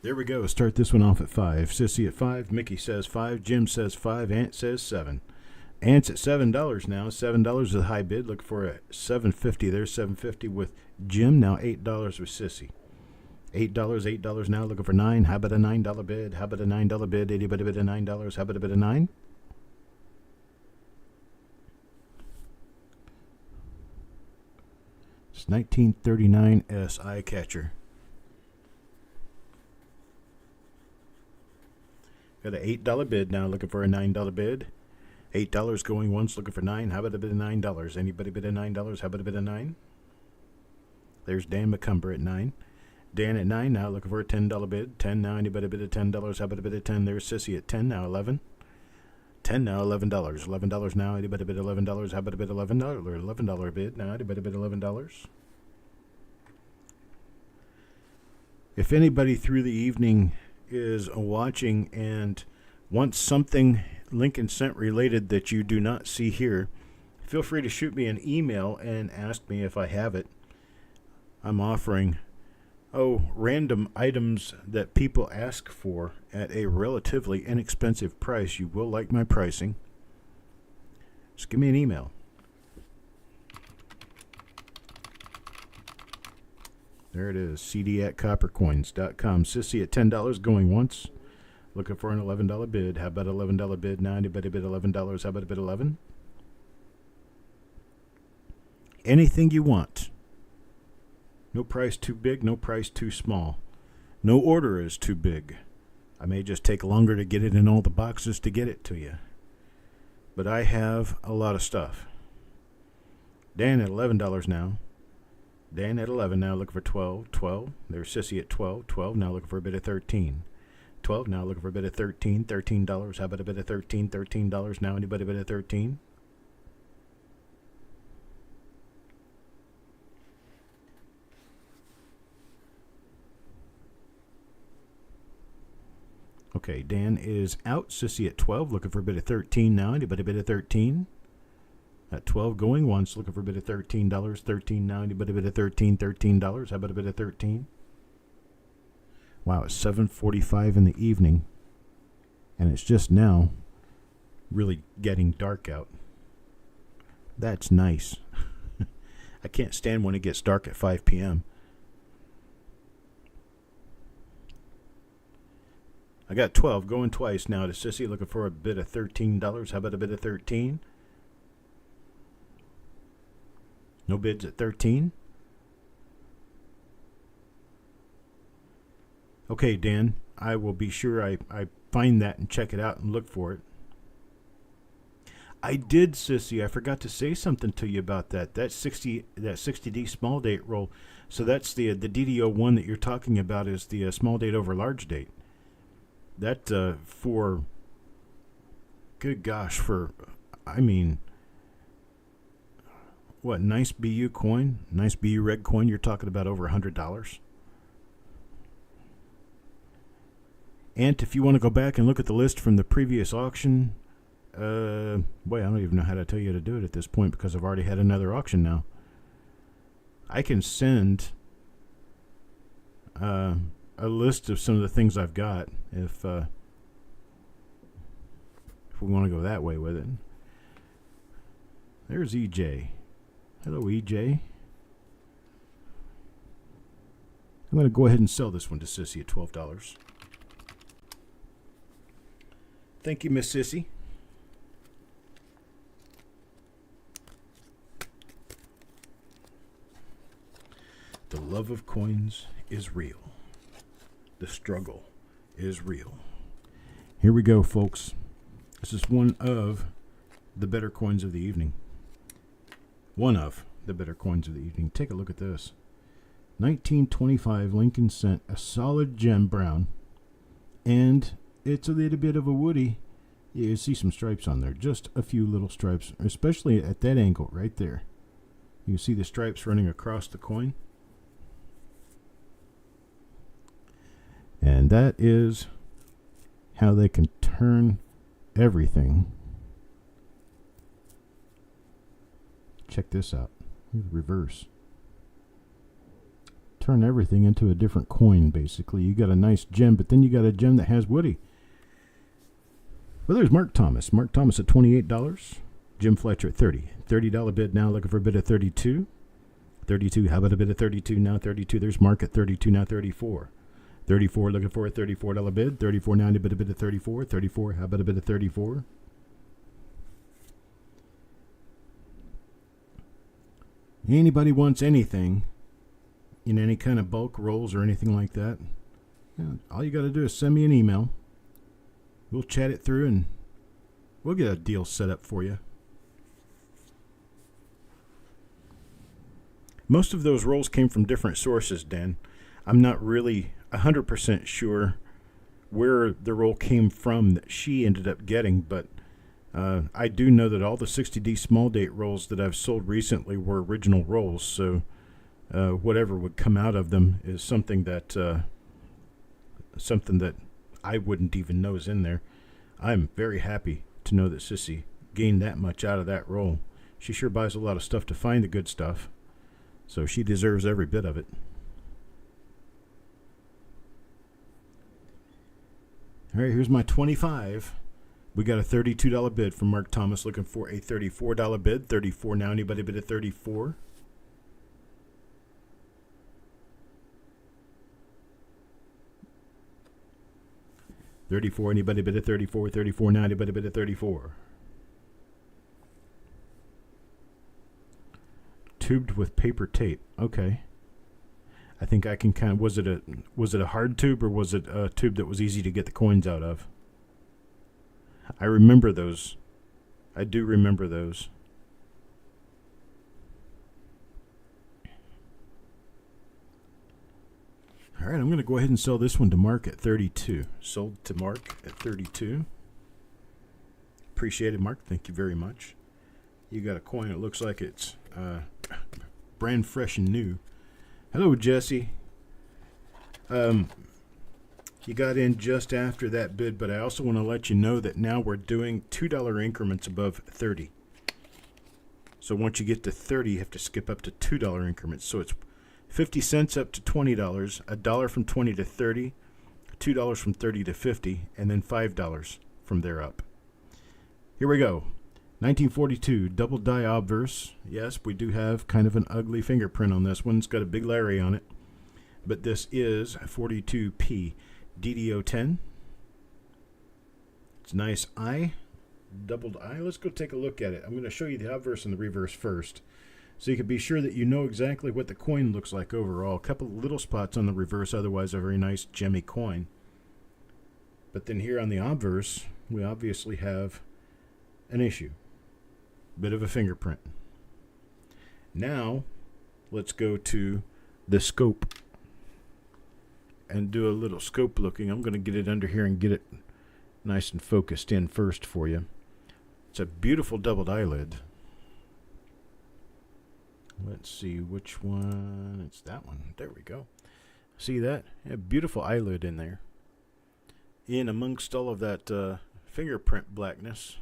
There we go. Start this one off at 5. Sissy at 5. Mickey says 5. Jim says 5. Ant says 7. Ant's at $7 now. $7 is a high bid. Look for a $7.50. There's $7.50 with Jim. Now $8 with Sissy. $8 now. Looking for 9. How about a $9 bid? How about a $9 bid? Anybody bid a $9? How about a bid of 9? It's 1939S eye catcher. Got an $8 bid now, looking for a $9 bid. $8 going once, looking for 9. How about a bid of $9? Anybody bid a $9? How about a bid of 9? There's Dan McCumber at 9. Dan at 9 now, looking for a $10 bid. 10 now, anybody bid a $10? How about a bid of 10? There's Sissy at 10 now, 11. 10 now, $11. $11 now, anybody bid $11? How about a bid $11? $11 bid now, anybody bid $11? If anybody through the evening is watching and wants something Lincoln Cent related that you do not see here, feel free to shoot me an email and ask me if I have it. I'm offering random items that people ask for at a relatively inexpensive price. You will like my pricing. Just give me an email. There it is, CD at coppercoins.com. Sissy at $10 going once. Looking for an $11 bid. How about $11 bid? Now anybody bid $11? How about a bid 11? Anything you want. No price too big, no price too small. No order is too big. I may just take longer to get it in all the boxes to get it to you. But I have a lot of stuff. Dan at $11 now. Dan at 11 now, looking for 12. 12. There's Sissy at 12. 12 now, looking for a bid of 13. 12 now, looking for a bid of 13. $13. How about a bid of 13? $13 now. Anybody bid of 13? Okay, Dan is out. Sissy at 12, looking for a bid of 13 now. Anybody bid of 13? At 12 going once, looking for a bid of $13. 13 now. Anybody bid of 13? $13. How about a bid of 13? Wow, it's 7:45 in the evening, and it's just now really getting dark out. That's nice. I can't stand when it gets dark at 5 p.m. I got 12 going twice now to Sissy, looking for a bid of $13. How about a bid of 13? No bids at 13? Okay, Dan, I will be sure I find that and check it out and look for it. I did, Sissy. I forgot to say something to you about that. That 60D small date roll. So that's the DDO1 that you're talking about is the small date over large date. That for, good gosh, for, I mean, what, nice BU coin, nice BU red coin, you're talking about over $100. And if you want to go back and look at the list from the previous auction, boy, I don't even know how to tell you to do it at this point because I've already had another auction now. I can send a a list of some of the things I've got if we want to go that way with it. There's EJ. Hello, EJ. I'm going to go ahead and sell this one to Sissy at $12. Thank you, Miss Sissy. The love of coins is real. The struggle is real. Here we go, folks. This is one of the better coins of the evening. One of the better coins of the evening. Take a look at this. 1925 Lincoln cent, a solid gem brown, and it's a little bit of a woody. You see some stripes on there, just a few little stripes, especially at that angle right there. You see the stripes running across the coin. And that is how they can turn everything. Check this out. Reverse. Turn everything into a different coin, basically. You got a nice gem, but then you got a gem that has woody. Well, there's Mark Thomas. Mark Thomas at $28. Jim Fletcher at $30. $30 bid now, looking for a bid of $32. $32, how about a bid of $32 now? $32, there's Mark at $32 now, $34. $34, looking for a $34 bid. $34.90, a bid of $34. $34, how about a bid of $34? Anybody wants anything in any kind of bulk rolls or anything like that, all you got to do is send me an email. We'll chat it through and we'll get a deal set up for you. Most of those rolls came from different sources, Dan. I'm not really 100% sure where the roll came from that she ended up getting, but I do know that all the 60D small date rolls that I've sold recently were original rolls, so whatever would come out of them is something that I wouldn't even know is in there. I'm very happy to know that Sissy gained that much out of that roll. She sure buys a lot of stuff to find the good stuff, so she deserves every bit of it. All right, here's my 25. We got a $32 bid from Mark Thomas, looking for a $34 bid. $34 now. Anybody bid at $34? $34. Anybody bid at $34? $34 now. Anybody bid at $34? Tubed with paper tape. Okay. I think I can kind of. Was it a hard tube or was it a tube that was easy to get the coins out of? I remember those. I do remember those. All right, I'm going to go ahead and sell this one to Mark at 32. Sold to Mark at 32. Appreciate it, Mark. Thank you very much. You got a coin that looks like it's brand fresh and new. Hello, Jesse. You got in just after that bid, but I also want to let you know that now we're doing $2 increments above 30. So once you get to 30, you have to skip up to $2 increments. So it's 50 cents up to $20, $1 from 20 to 30, $2 from 30 to 50, and then $5 from there up. Here we go. 1942 double die obverse. Yes, we do have kind of an ugly fingerprint on this one. It's got a big Larry on it. But this is 42P DDO10. It's a nice eye, doubled eye. Let's go take a look at it. I'm going to show you the obverse and the reverse first, so you can be sure that you know exactly what the coin looks like overall. A couple of little spots on the reverse, otherwise a very nice gemmy coin. But then here on the obverse, we obviously have an issue. Bit of a fingerprint. Now, let's go to the scope and do a little scope looking. I'm going to get it under here and get it nice and focused in first for you. It's a beautiful doubled eyelid. Let's see which one. It's that one. There we go. See that? A beautiful eyelid in there. In amongst all of that fingerprint blackness.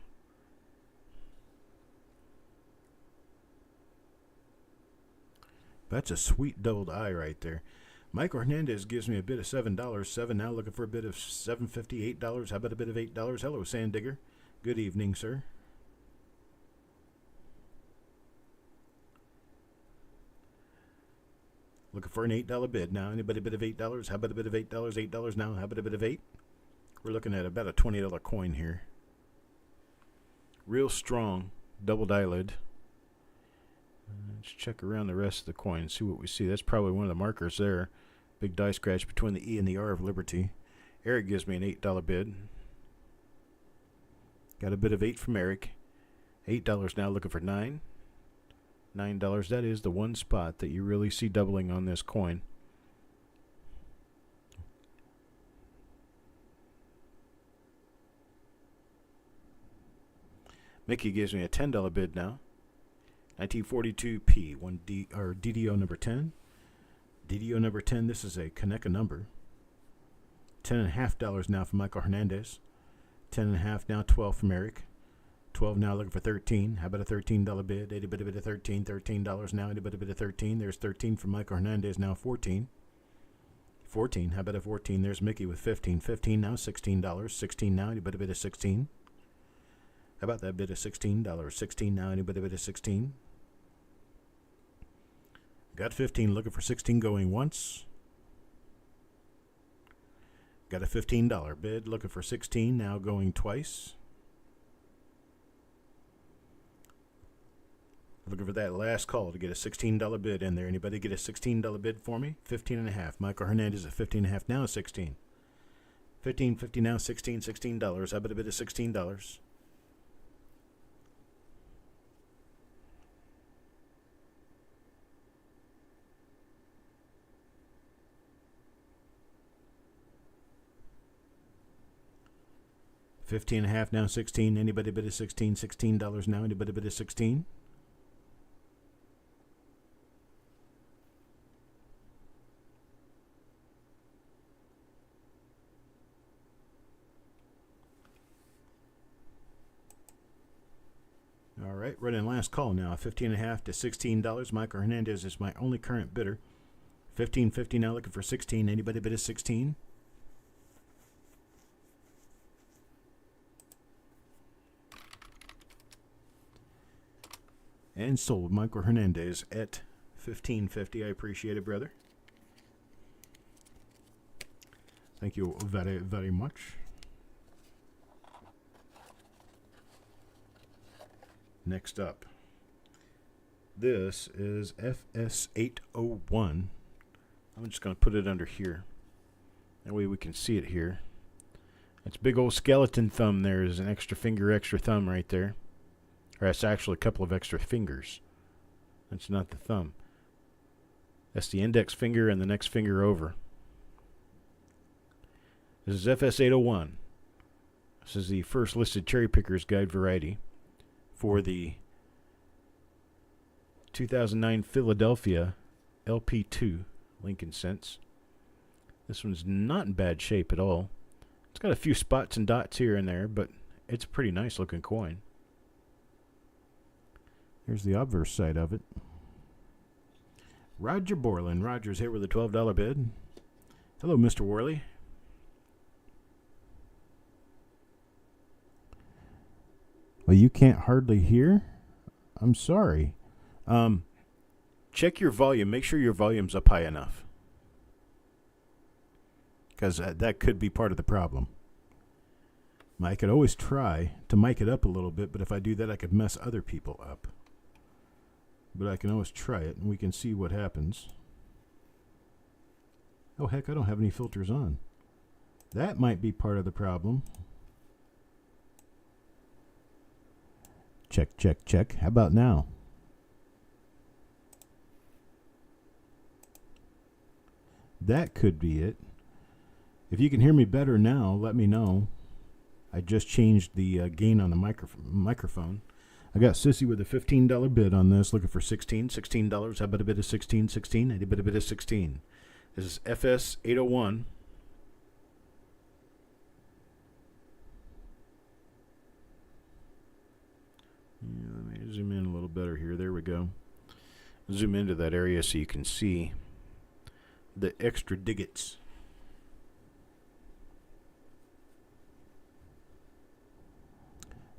That's a sweet doubled eye right there. Michael Hernandez gives me a bid of $7. 7 now, looking for a bid of $7.50, $8. How about a bid of $8? Hello, Sand Digger. Good evening, sir. Looking for an $8 bid now. Anybody bid of $8? How about a bid of $8? $8 now. How about a bid of 8? We're looking at about a $20 coin here. Real strong doubled eyelid. Let's check around the rest of the coin, see what we see. That's probably one of the markers there. Big die scratch between the E and the R of Liberty. Eric gives me an $8 bid. Got a bid of 8 from Eric. $8 now, looking for 9. $9. That is the one spot that you really see doubling on this coin. Mickey gives me a $10 bid now. 1942P, DDO number 10. DDO number 10, this is a Kaneka number. $10.50 now for Michael Hernandez. $10.50 now, 12 from Eric. 12 now, looking for 13. How about a $13 bid? A bit of 13. $13 now, a bit of 13. There's 13 from Michael Hernandez, now 14. 14, how about a 14? There's Mickey with 15. 15 now, $16. 16 now, a bit of 16. How about that bid of $16? 16 now, a bit of 16. Got 15, looking for 16 going once. Got a $15 bid, looking for 16, now going twice. Looking for that last call to get a $16 bid in there. Anybody get a $16 bid for me? 15.5. Michael Hernandez at 15.5 now, 16. 15.50 now, 16. $16. How about a bid of $16? $15.5 now, 16. Anybody bid a 16? $16 now. Anybody bid a 16? All right, running last call now. $15.5 to $16. Michael Hernandez is my only current bidder. $15.50 now, looking for 16. Anybody bid a 16? And sold Michael Hernandez at $15.50. I appreciate it, brother. Thank you very, very much. Next up, this is FS801. I'm just going to put it under here. That way we can see it here. That's big old skeleton thumb there. Is an extra finger, extra thumb right there. Or that's actually a couple of extra fingers. That's not the thumb. That's the index finger and the next finger over. This is FS801. This is the first listed cherry pickers guide variety for the 2009 Philadelphia LP2 Lincoln Cents. This one's not in bad shape at all. It's got a few spots and dots here and there, but it's a pretty nice looking coin. Here's the obverse side of it. Roger Borland. Roger's here with a $12 bid. Hello, Mr. Worley. Well, you can't hardly hear? I'm sorry. Check your volume. Make sure your volume's up high enough. Because that could be part of the problem. I could always try to mic it up a little bit, but if I do that, I could mess other people up. But I can always try it, and we can see what happens. Oh, heck, I don't have any filters on. That might be part of the problem. Check, check, check. How about now? That could be it. If you can hear me better now, let me know. I just changed the gain on the microphone. I got Sissy with a $15 bid on this, looking for 16. $16. How about a bid of 16? 16. A bit of 16. This is FS801. Yeah, let me zoom in a little better here. There we go. Zoom into that area so you can see the extra digits.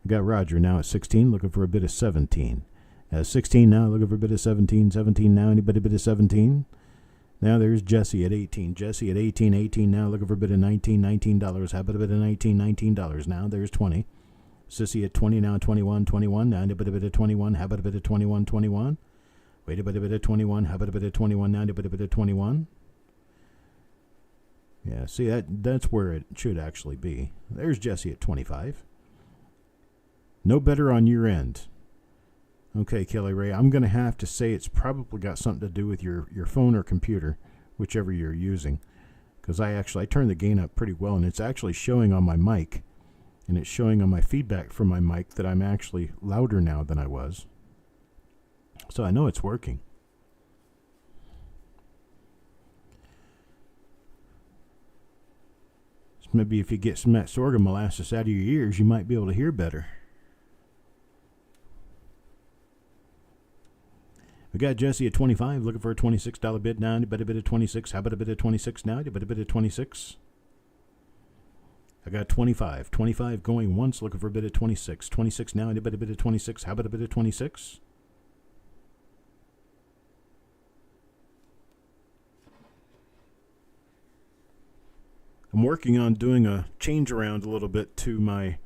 Got Roger now at 16, looking for a bit of 17. 16 now, looking for a bit of 17. 17 now, anybody bit of 17? Now there's Jesse at 18. Jesse at 18. 18 now, looking for a bit of 19. $19. How about a bit of 19? $19 now. There's 20. Sissy at 20 now. 21. 21 now. A bit of 21. How about a bit of 21? 21. Wait a bit of 21. How about a bit of 21 now? A bit of 21. Yeah, see, that's where it should actually be. There's Jesse at 25. No better on your end. Okay, Kelly Ray, I'm going to have to say it's probably got something to do with your phone or computer, whichever you're using. Because I turned the gain up pretty well, and it's actually showing on my mic, and it's showing on my feedback from my mic that I'm actually louder now than I was. So I know it's working. So maybe if you get some of that sorghum molasses out of your ears, you might be able to hear better. We got Jesse at 25, looking for a $26 bid now. Anybody bid of 26? How about a bit of 26 now? Anybody bid of 26? I got 25. 25 going once, looking for a bit of 26. 26 now. Anybody bid of 26? How about a bit of 26? I'm working on doing a change around a little bit to my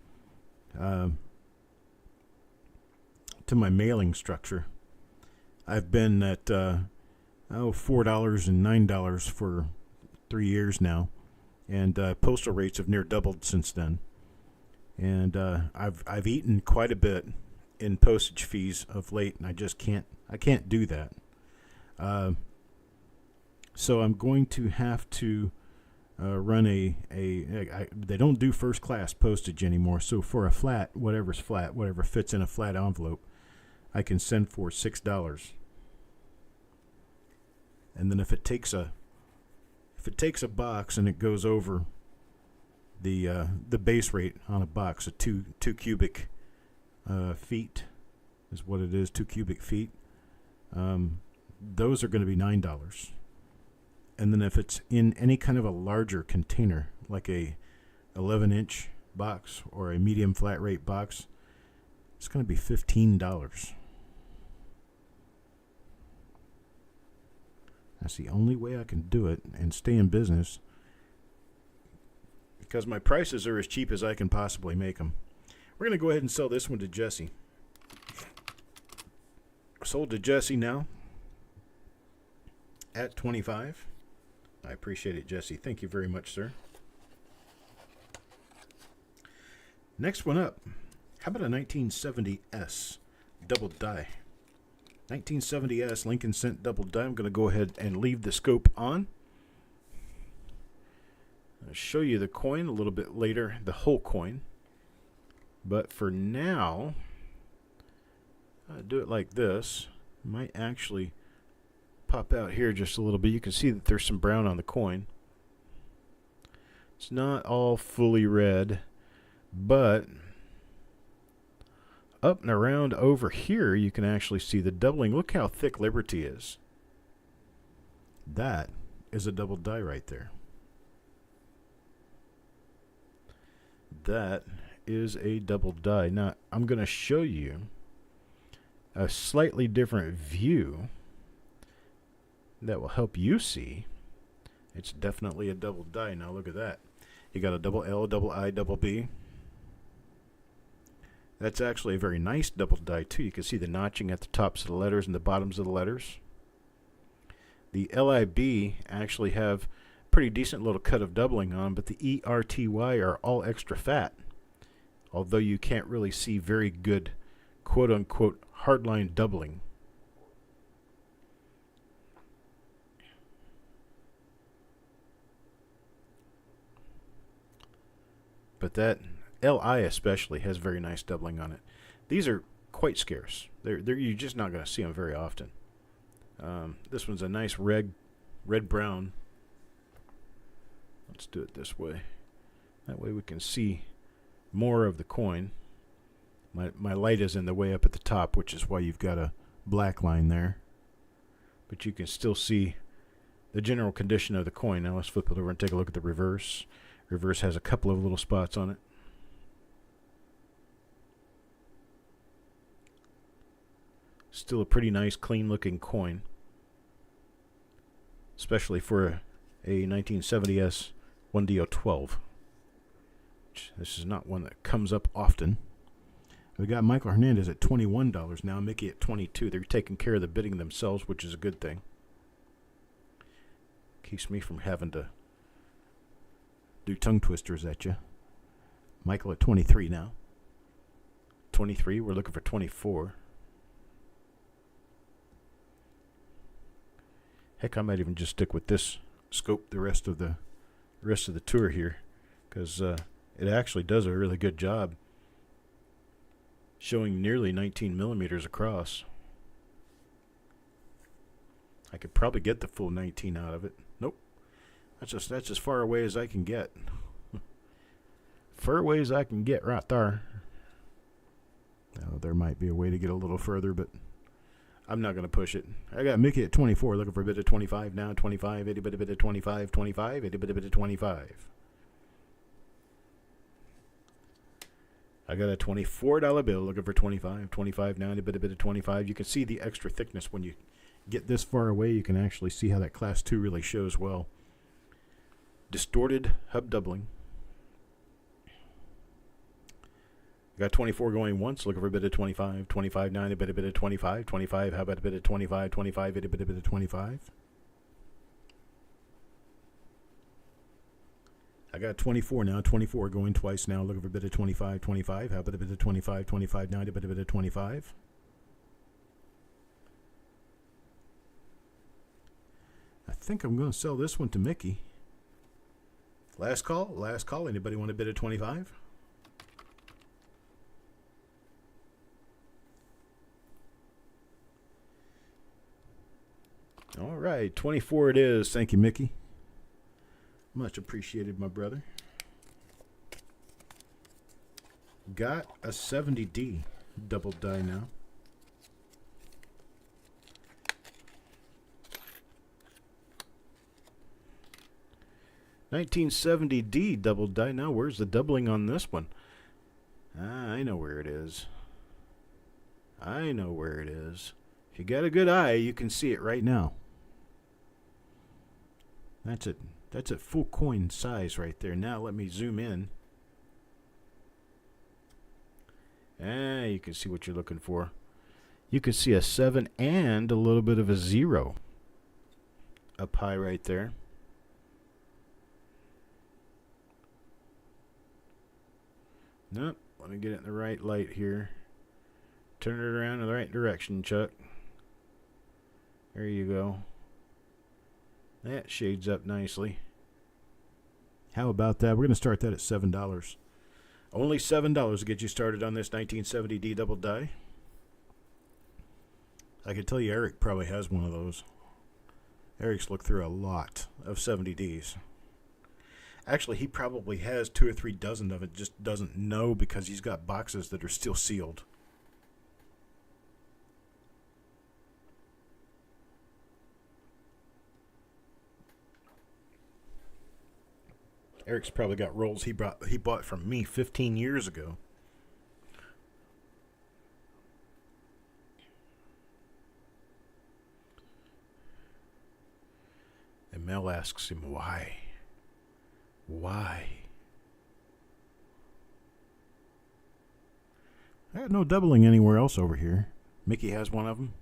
mailing structure. I've been at $4 and $9 for 3 years now, and postal rates have near doubled since then. And I've eaten quite a bit in postage fees of late, and I can't do that. So I'm going to have to run they don't do first class postage anymore. So for a flat, whatever fits in a flat envelope, I can send for $6. And then if it takes a box and it goes over the base rate on a box of two cubic feet is what it is, 2 cubic feet. Those are going to be $9. And then if it's in any kind of a larger container, like a 11-inch box or a medium flat rate box, it's going to be $15. That's the only way I can do it and stay in business, because my prices are as cheap as I can possibly make them. We're going to go ahead and sell this one to Jesse. Sold to Jesse now at 25. I appreciate it, Jesse. Thank you very much, sir. Next one up. How about a 1970S double die? 1970S Lincoln Cent double die. I'm going to go ahead and leave the scope on. I'll show you the coin a little bit later, the whole coin. But for now, I'll do it like this. Might actually pop out here just a little bit. You can see that there's some brown on the coin. It's not all fully red, but up and around over here, you can actually see the doubling. Look how thick Liberty is. That is a double die right there. That is a double die. Now, I'm going to show you a slightly different view that will help you see it's definitely a double die. Now, look at that. You got a double L, double I, double B. That's actually a very nice double die, too. You can see the notching at the tops of the letters and the bottoms of the letters. The LIB actually have pretty decent little cut of doubling on, but the ERTY are all extra fat, although you can't really see very good quote-unquote hardline doubling. But that LI especially has very nice doubling on it. These are quite scarce. You're just not going to see them very often. This one's a nice red-brown. Let's do it this way. That way we can see more of the coin. My light is in the way up at the top, which is why you've got a black line there. But you can still see the general condition of the coin. Now let's flip it over and take a look at the reverse. Reverse has a couple of little spots on it. Still a pretty nice, clean-looking coin, especially for a 1970s 1DO12. This is not one that comes up often. We got Michael Hernandez at $21 now, Mickey at $22. They're taking care of the bidding themselves, which is a good thing. Keeps me from having to do tongue twisters at you. Michael at 23 now. 23, we're looking for 24. Heck, I might even just stick with this scope the rest of the tour here, because it actually does a really good job showing nearly 19 millimeters across. I could probably get the full 19 out of it. Nope. That's as far away as I can get. Far away as I can get right there. Now, there might be a way to get a little further, but I'm not going to push it. I got Mickey at 24, looking for a bid of 25 now. 25, itty bit of 25, 25, itty bit of 25. I got a $24 bill, looking for 25, 25 now, itty bit of 25. You can see the extra thickness when you get this far away. You can actually see how that class 2 really shows well. Distorted hub doubling. Got 24 going once, looking for a bit of 25, 25 now, a bit of 25, 25, how about a bit of 25, 25, a bit of 25. I got 24 now, 24 going twice now, looking for a bit of 25, 25, how about a bit of 25, 25 now, a bit of 25. I think I'm going to sell this one to Mickey. Last call, anybody want a bit of 25? All right, 24 it is. Thank you, Mickey. Much appreciated, my brother. Got a 70D double die now. $1970D double die. Now, where's the doubling on this one? I know where it is. I know where it is. If you got a good eye, you can see it right now. That's it. That's at full coin size right there. Now let me zoom in. You can see what you're looking for. You can see a 7 and a little bit of a 0 up high right there. Nope. Let me get it in the right light here. Turn it around in the right direction, Chuck. There you go. That shades up nicely. How about that? We're going to start that at $7. Only $7 to get you started on this 1970D double die. I can tell you Eric probably has one of those. Eric's looked through a lot of 70Ds. Actually, he probably has 2 or 3 dozen of it, just doesn't know because he's got boxes that are still sealed. Eric's probably got rolls he bought from me 15 years ago. And Mel asks him why. Why? I got no doubling anywhere else over here. Mickey has one of them.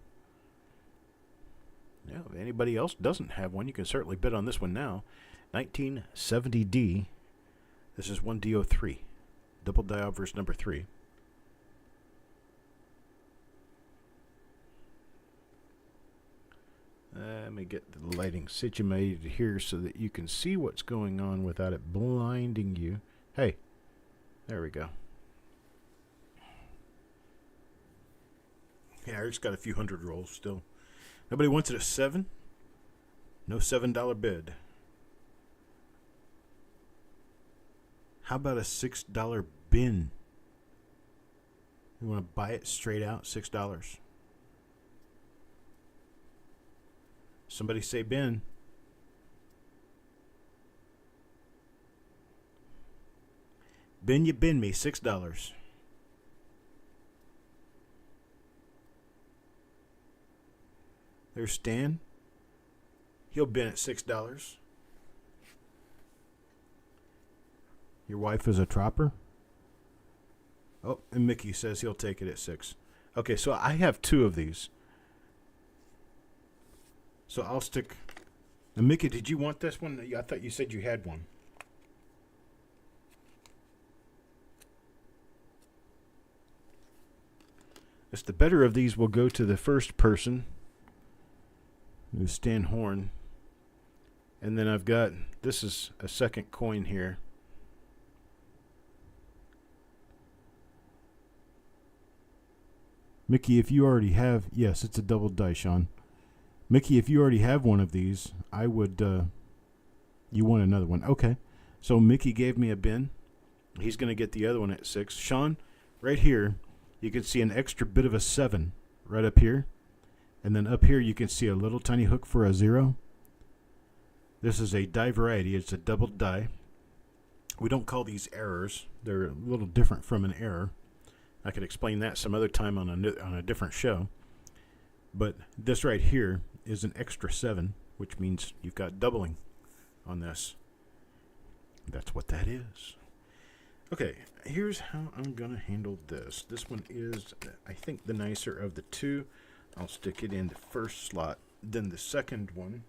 Yeah, if anybody else doesn't have one, you can certainly bid on this one now. 1970D. This is 1DO3. Double die obverse number 3. Let me get the lighting situated here so that you can see what's going on without it blinding you. Hey, there we go. Yeah, Eric's got a few hundred rolls still. Nobody wants it at 7? No $7 bid. How about a $6 bin? You want to buy it straight out? $6. Somebody say bin. Ben, you bend me $6. There's Stan. He'll bend at $6. Your wife is a tropper? Oh, and Mickey says he'll take it at 6. Okay, so I have 2 of these. So I'll stick... And Mickey, did you want this one? I thought you said you had one. Yes, the better of these will go to the first person, who's Stan Horn. And then I've got, this is a second coin here. Mickey, if you already have, yes, it's a double die, Sean. Mickey, if you already have one of these, I would, you want another one. Okay. So Mickey gave me a bin. He's going to get the other one at 6. Sean, right here, you can see an extra bit of a 7 right up here. And then up here you can see a little tiny hook for a 0. This is a die variety. It's a double die. We don't call these errors. They're a little different from an error. I could explain that some other time on a different show. But this right here is an extra 7, which means you've got doubling on this. That's what that is. Okay, here's how I'm going to handle this. This one is, I think, the nicer of the 2. I'll stick it in the first slot. Then the second one.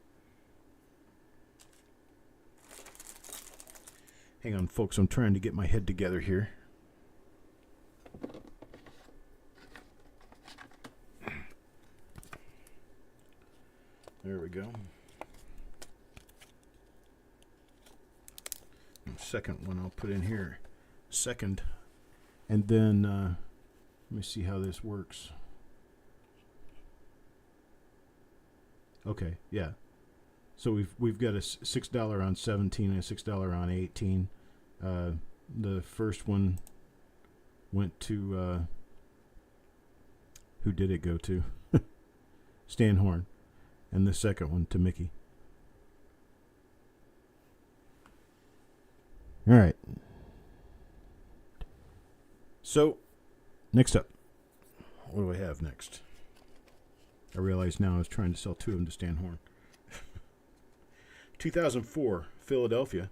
Hang on, folks. I'm trying to get my head together here. There we go. And the second one I'll put in here. Second. And then, let me see how this works. Okay, yeah. So we've got a $6 on 17 and a $6 on 18. The first one went to, who did it go to? Stan Horn. And the second one to Mickey. All right. So, next up. What do we have next? I realize now I was trying to sell 2 of them to Stan Horn. 2004, Philadelphia.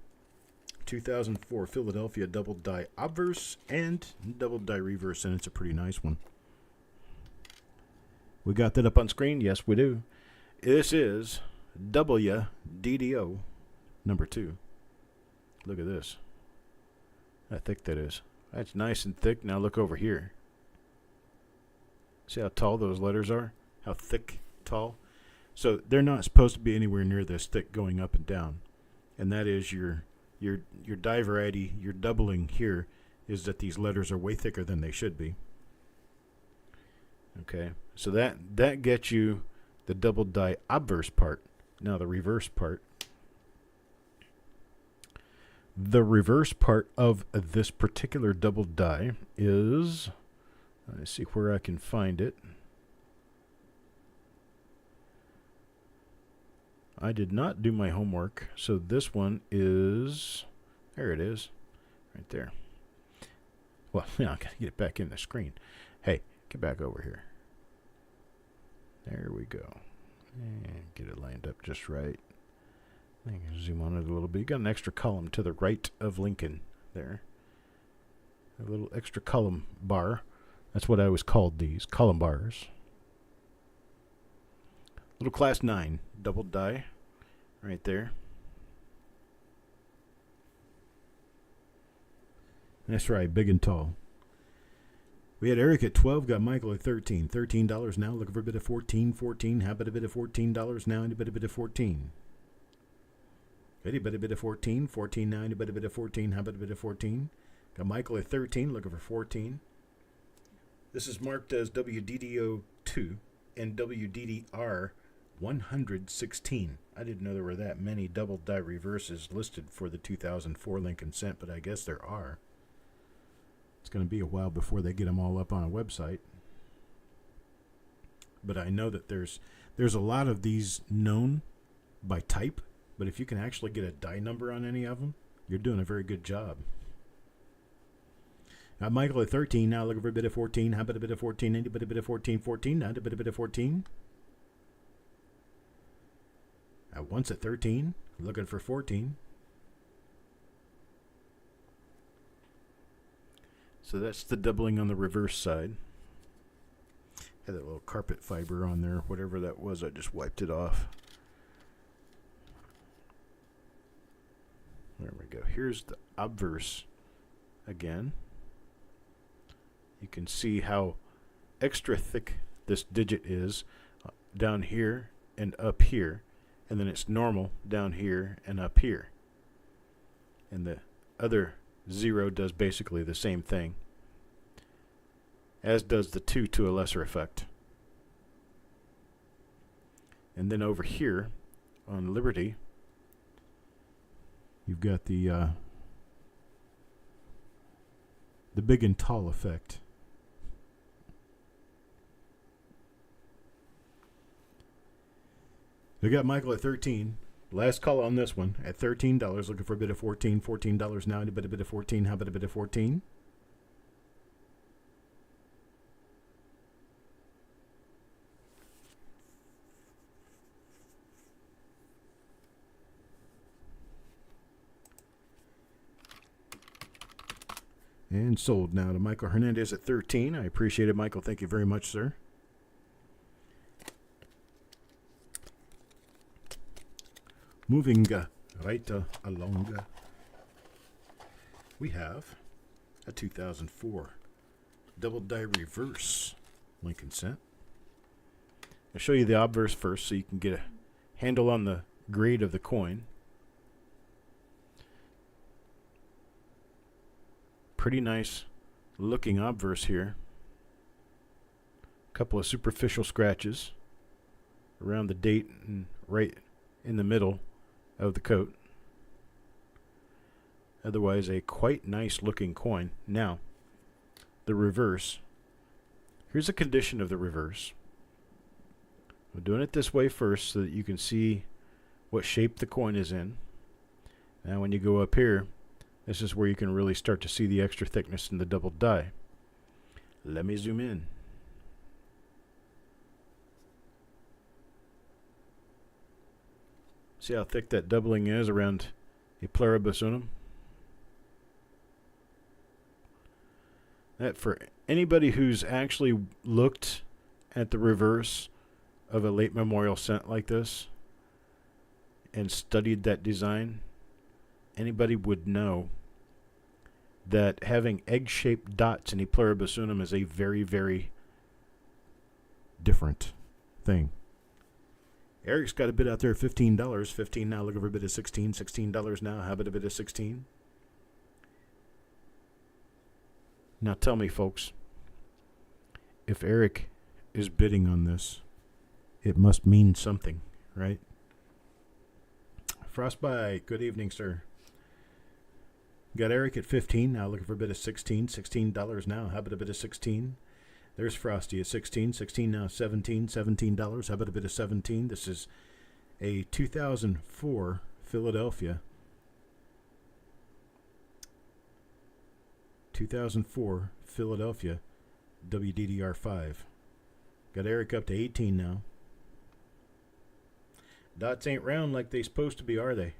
2004, Philadelphia double die obverse and double die reverse, and it's a pretty nice one. We got that up on screen? Yes, we do. This is WDDO number 2. Look at this. How thick that is. That's nice and thick. Now look over here. See how tall those letters are? How thick, tall? So they're not supposed to be anywhere near this thick going up and down. And that is your die variety, your doubling here is that these letters are way thicker than they should be. Okay. So that gets you the double die obverse part. Now the reverse part. The reverse part of this particular double die is, let's see where I can find it. I did not do my homework, so this one is, there it is, right there. Well, now I gotta get it back in the screen. Hey, get back over here. There we go. And get it lined up just right. I can zoom on it a little bit. You got an extra column to the right of Lincoln there. A little extra column bar. That's what I always called these, column bars. Little class 9 double die right there. That's right, big and tall. We had Eric at 12, got Michael at 13. $13 now, looking for a bit of 14. 14, how about a bit of $14 now, and a bit of 14. Good, a bit of 14. 14 now, and a bit of 14, how about a bit of 14? Got Michael at 13, looking for 14. This is marked as WDDO2 and WDDR 116. I didn't know there were that many double die reverses listed for the 2004 Lincoln Cent, but I guess there are. It's going to be a while before they get them all up on a website. But I know that there's a lot of these known by type, but if you can actually get a die number on any of them, you're doing a very good job. Got Michael at 13 now, looking for a bit of 14. How about a bit of 14? Anybody bit of 14? 14. Now a bit of 14. At once at 13, looking for 14. So that's the doubling on the reverse side. Had that little carpet fiber on there, whatever that was, I just wiped it off. There we go. Here's the obverse again. You can see how extra thick this digit is down here and up here, and then it's normal down here and up here. And the other 0 does basically the same thing, as does the 2 to a lesser effect. And then over here on Liberty, you've got the big and tall effect. We got Michael at 13. Last call on this one at $13. Looking for a bit of 14. $14 now. A bit of 14. How about a bit of 14? And sold now to Michael Hernandez at 13. I appreciate it, Michael. Thank you very much, sir. Moving right along, we have a 2004 double die reverse Lincoln cent. I'll show you the obverse first so you can get a handle on the grade of the coin. Pretty nice looking obverse here. A couple of superficial scratches around the date and right in the middle of the coat. Otherwise a quite nice looking coin. Now, the reverse. Here's a condition of the reverse. We're doing it this way first so that you can see what shape the coin is in. Now when you go up here, this is where you can really start to see the extra thickness in the double die. Let me zoom in. See how thick that doubling is around a pluribus unum? That, for anybody who's actually looked at the reverse of a late memorial cent like this and studied that design, anybody would know that having egg-shaped dots in a pluribus unum is a very, very different thing. Eric's got a bid out there at $15. 15 now, looking for a bid of 16. $16 now. How about a bid of 16? Now tell me, folks, if Eric is bidding on this, it must mean something, right? Frostbite, good evening, sir. Got Eric at 15 now, looking for a bid of 16. $16 now. How about a bid of 16? There's Frosty at 16. 16 now, 17. $17. How about a bit of 17? This is a 2004 Philadelphia. 2004 Philadelphia WDDR5. Got Eric up to 18 now. Dots ain't round like they supposed to be, are they?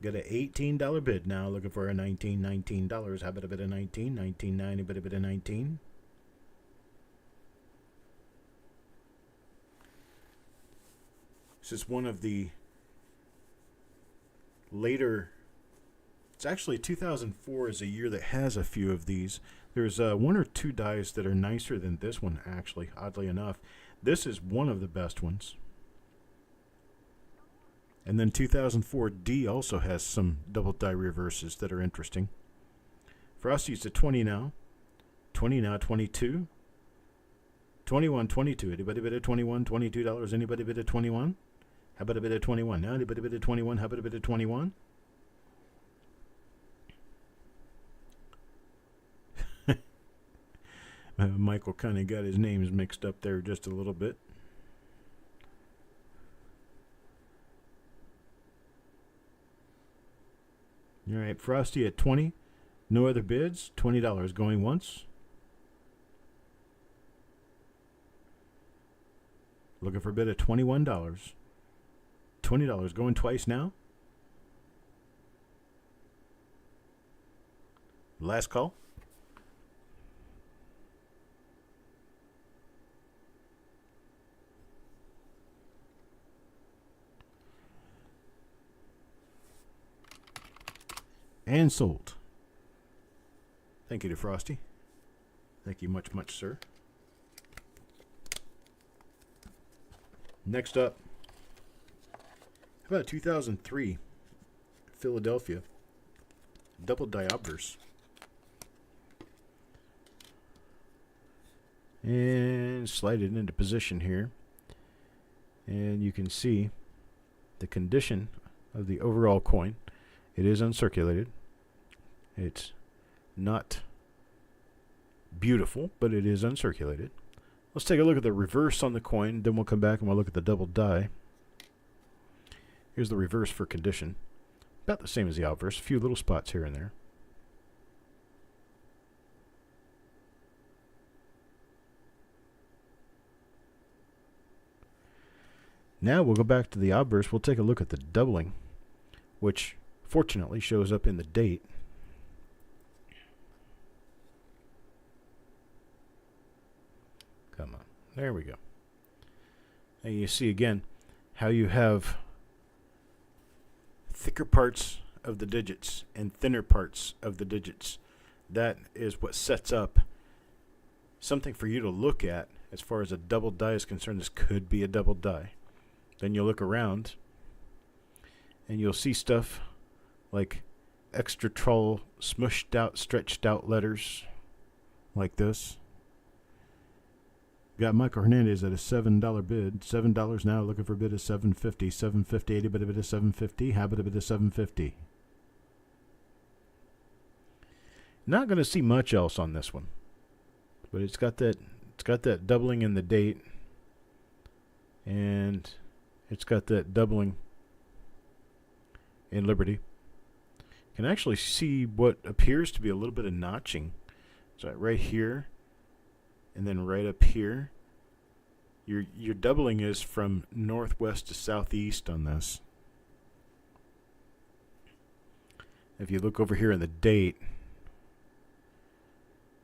Got an $18 bid now, looking for a $19. How about a bit of 19? 19.9, a bit of 19. This is one of the later, it's actually 2004 is a year that has a few of these. There's one or two dies that are nicer than this one, actually, oddly enough. This is one of the best ones. And then 2004 D also has some double die reverses that are interesting. Frosty's at 20 now. 20 now, 22. 21, 22. Anybody bid at 21? $22. Anybody bid at 21? How about a bit of 21? Now, anybody bid at 21? How about a bit of 21? Michael kind of got his names mixed up there just a little bit. All right, Frosty at 20. No other bids. $20 going once. Looking for a bid of $21. $20 going twice now. Last call. And sold. Thank you to Frosty. Thank you much, much, sir. Next up, how about 2003 Philadelphia double die obverse. And slide it into position here. And you can see the condition of the overall coin. It is uncirculated. It's not beautiful, but it is uncirculated. Let's take a look at the reverse on the coin, then we'll come back and we'll look at the double die. Here's the reverse for condition. About the same as the obverse, a few little spots here and there. Now we'll go back to the obverse. We'll take a look at the doubling, which fortunately shows up in the date. Come on. There we go. And you see again how you have thicker parts of the digits and thinner parts of the digits. That is what sets up something for you to look at as far as a double die is concerned. This could be a double die. Then you'll look around and you'll see stuff like extra tall, smushed out, stretched out letters like this. Got Michael Hernandez at a $7 bid. $7 now, looking for a bid of $7.50. $7.50, 80 bid of $7.50. How about a bid of $7.50? Not going to see much else on this one, but it's got that doubling in the date, and it's got that doubling in Liberty. You can actually see what appears to be a little bit of notching. So right here, and then right up here. Your doubling is from northwest to southeast on this. If you look over here in the date,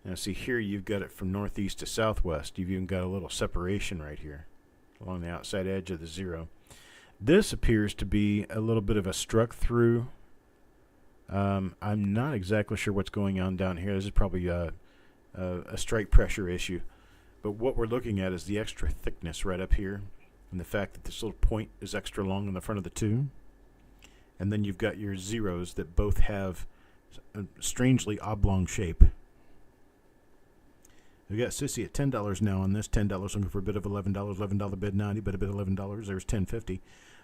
now see here you've got it from northeast to southwest. You've even got a little separation right here along the outside edge of the zero. This appears to be a little bit of a struck through. I'm not exactly sure what's going on down here. This is probably a strike pressure issue. But what we're looking at is the extra thickness right up here, and the fact that this little point is extra long in the front of the two. And then you've got your zeros that both have a strangely oblong shape. We've got Sissy at $10 now on this. $10 looking for a bid of $11. $11 bid 90, but a bid of $11. There's $10.50.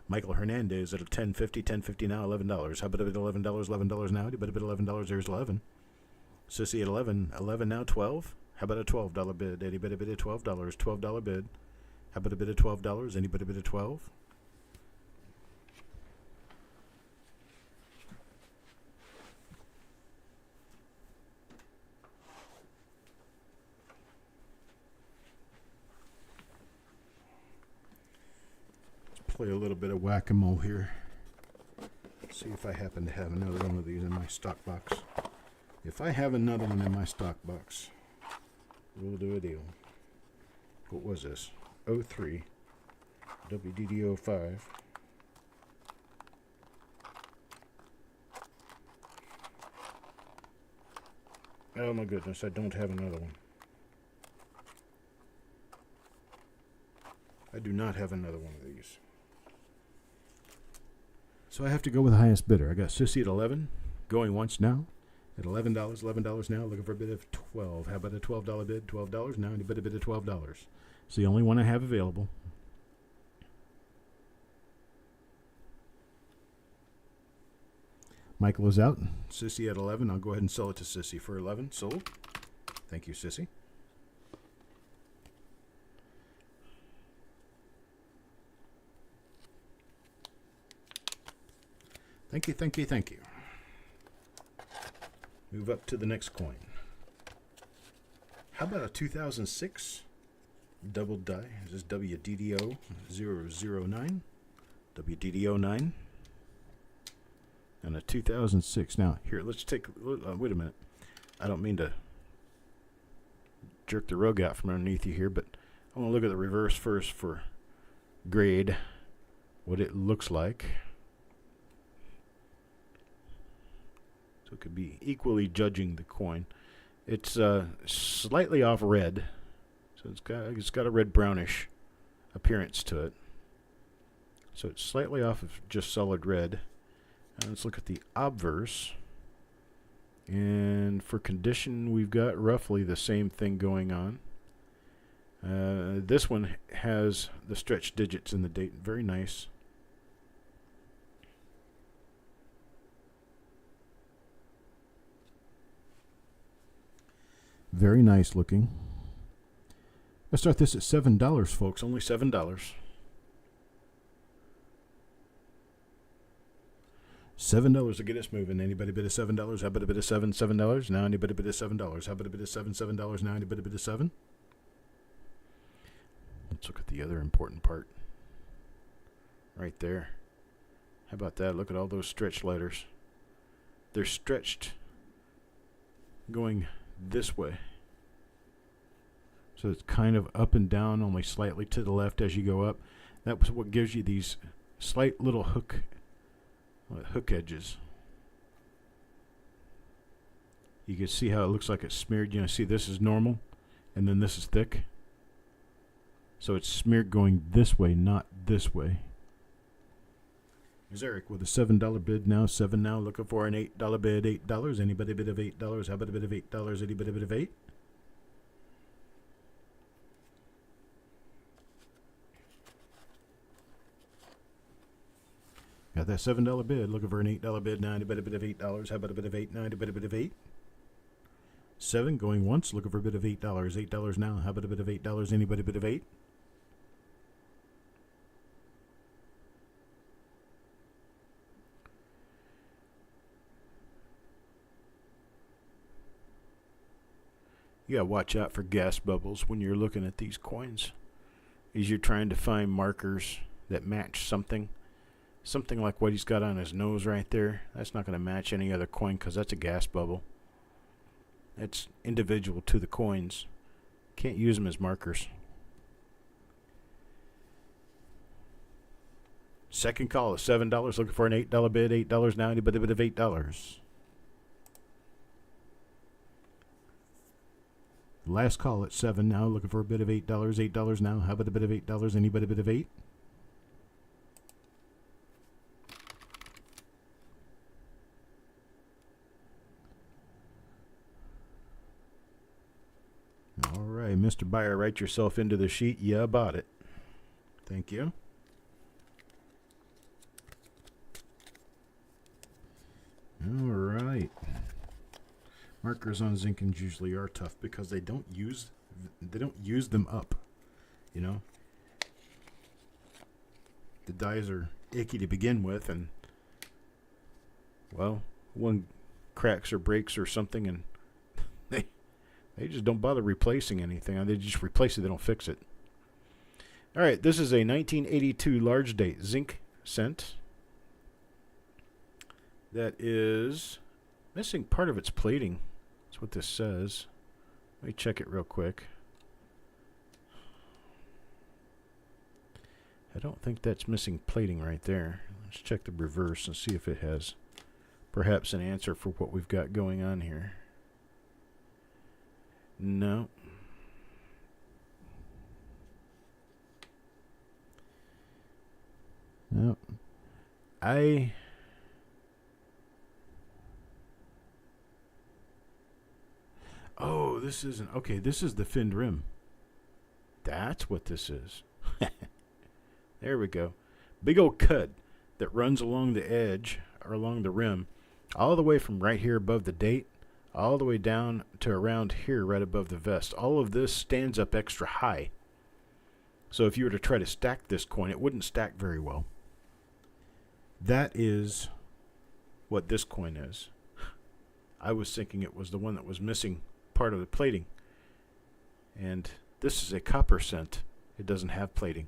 Michael Hernandez at a $10.50. $10.50 now, $11. How about a bid $11? $11 now, but a bid $11. There's 11. Sissy at 11. 11 now, 12. How about a $12 bid? Anybody bid of $12? $12 bid. How about a bid of $12? Anybody bid of 12? Let's play a little bit of whack-a-mole here. See if I happen to have another one of these in my stock box. If I have another one in my stock box, we'll do a deal. What was this? 03 WDD05. Oh my goodness, I don't have another one. I do not have another one of these. So I have to go with the highest bidder. I got Sissy at 11, going once now. At $11, $11 now, looking for a bid of $12. How about a $12 bid? $12 now, and you bid a bid of $12. It's the only one I have available. Michael is out. Sissy at 11. I'll go ahead and sell it to Sissy for 11. Sold. Thank you, Sissy. Thank you, thank you, thank you. Move up to the next coin. How about a 2006 double die? This is WDDO 009. WDDO 9. And a 2006. Now, here, let's take... wait a minute. I don't mean to jerk the rug out from underneath you here, but I want to look at the reverse first for grade, what it looks like. So it could be equally judging the coin. It's slightly off red, so it's got a red brownish appearance to it. So it's slightly off of just solid red. And let's look at the obverse. And for condition, we've got roughly the same thing going on. This one has the stretched digits in the date. Very nice. Very nice looking. Let's start this at $7, folks. Only $7. $7 to get us moving. Anybody bid a $7? How about a bid of $7? Now anybody bid a $7? How about a bid of $7? Now anybody bid a $7? Let's look at the other important part. Right there. How about that? Look at all those stretched letters. They're stretched going this way. So it's kind of up and down, only slightly to the left as you go up. That's what gives you these slight little hook edges. You can see how it looks like it's smeared. You know, see this is normal, and then this is thick. So it's smeared going this way, not this way. There's Eric with a $7 bid now. 7 now, looking for an $8 bid. $8. Anybody bid of $8? How about a bid of $8? Anybody bid of $8? Got that $7 bid. Looking for an $8 bid now. Anybody bid of $8? How about a bid of $8 now? Anybody bid of $8? 7 going once. Looking for a bid of $8. $8 now. How about a bid of $8? Anybody bid of $8? You gotta watch out for gas bubbles when you're looking at these coins. As you're trying to find markers that match something. Something like what he's got on his nose right there. That's not going to match any other coin because that's a gas bubble. It's individual to the coins. Can't use them as markers. Second call is $7. Looking for an $8 bid. $8 now. Anybody bid of $8? Last call at 7 now. Looking for a bid of $8. $8 now. How about a bid of $8? Anybody bid of $8? All right, Mr. Buyer, write yourself into the sheet. Yeah, bought it. Thank you. All right. Markers on Zinkins usually are tough because they don't use them up. You know, the dies are icky to begin with, and well, one cracks or breaks or something, and they just don't bother replacing anything. They just replace it. They don't fix it. All right, this is a 1982 large date zinc cent that is missing part of its plating. That's what this says. Let me check it real quick. I don't think that's missing plating right there. Let's check the reverse and see if it has perhaps an answer for what we've got going on here. No. No. Oh, this isn't... Okay, this is the finned rim. That's what this is. There we go. Big old cut that runs along the edge, or along the rim, all the way from right here above the date, all the way down to around here right above the vest. All of this stands up extra high. So if you were to try to stack this coin, it wouldn't stack very well. That is what this coin is. I was thinking it was the one that was missing part of the plating. And this is a copper cent. It doesn't have plating.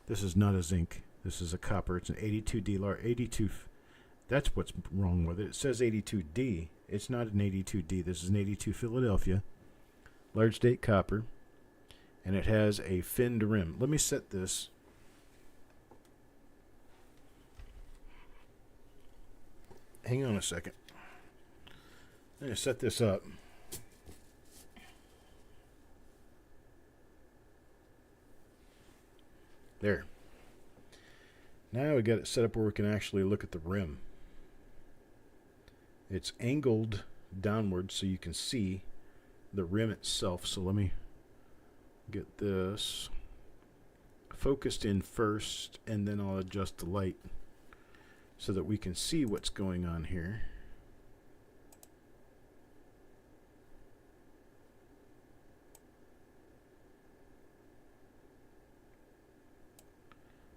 This is not a zinc. This is a copper. It's an 82D. 82. That's what's wrong with it. It says 82D. It's not an 82D. This is an 82 Philadelphia. Large date copper. And it has a finned rim. Let me set this. Hang on a second. I'm going to set this up. There. Now we got it set up where we can actually look at the rim. It's angled downward so you can see the rim itself. So let me get this focused in first, and then I'll adjust the light so that we can see what's going on here.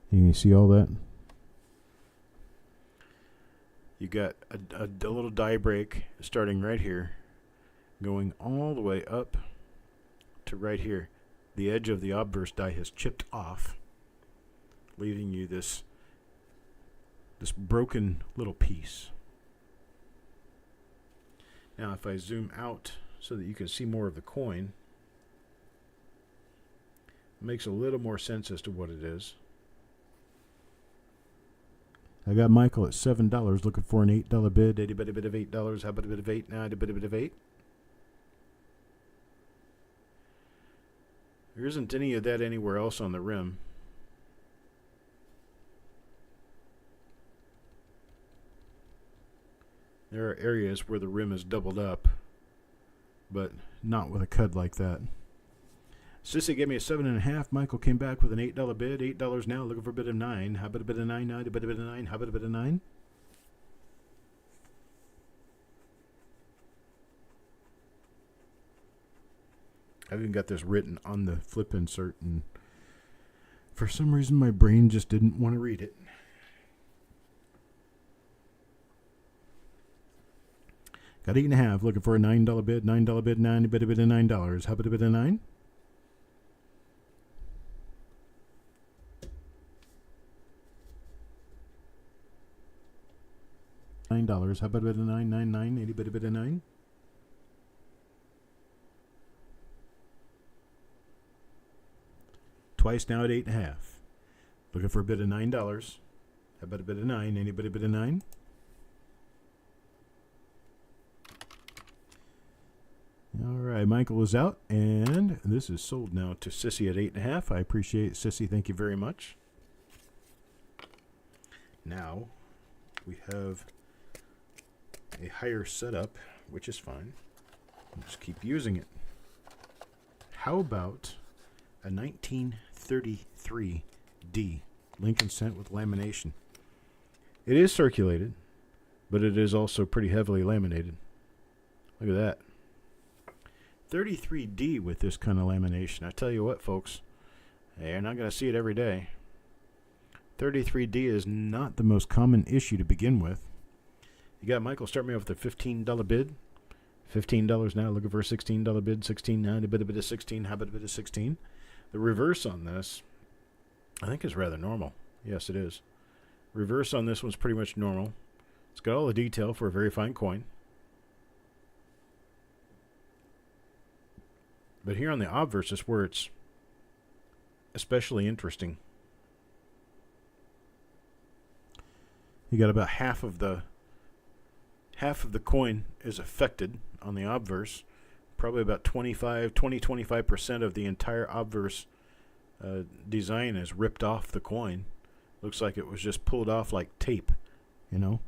You can see all that. You got a little die break starting right here, going all the way up to right here. The edge of the obverse die has chipped off, leaving you this broken little piece. Now if I zoom out so that you can see more of the coin, it makes a little more sense as to what it is. I got Michael at $7 looking for an $8 bid. Anybody bid of $8? How about a bit of 8? Now a bit of 8. There isn't any of that anywhere else on the rim. There are areas where the rim is doubled up, but not with a cut like that. Sissy gave me a 7.5. Michael came back with an $8 bid. $8 now, looking for a bid of 9. How about a bid of 9 now? A bit of 9. How about a bid of 9? I've even got this written on the flip insert, and for some reason my brain just didn't want to read it. Got 8.5. Looking for a $9 bid. $9 bid. 9. A bit of $9. How about a bit of 9? $9. How about a bit of 9? 9. 9. Any bit of 9? Twice now at 8.5. Looking for a bid of $9. How about a bit of 9? Any bit of 9? All right, Michael is out, and this is sold now to Sissy at 8.5. I appreciate it, Sissy. Thank you very much. Now we have a higher setup, which is fine. We'll just keep using it. How about a 1933D Lincoln cent with lamination? It is circulated, but it is also pretty heavily laminated. Look at that. 33D with this kind of lamination. I tell you what, folks, you're not going to see it every day. 33D is not the most common issue to begin with. You got Michael, start me off with a $15 bid. $15 now, looking for a $16 bid. 16 now, a bit of 16. How about a bit of 16? The reverse on this, I think, is rather normal. Yes, it is. Reverse on this one's pretty much normal. It's got all the detail for a very fine coin. But here on the obverse is where it's especially interesting. You got about half of the coin is affected on the obverse. Probably about 25% of the entire obverse design is ripped off the coin. Looks like it was just pulled off like tape, you know.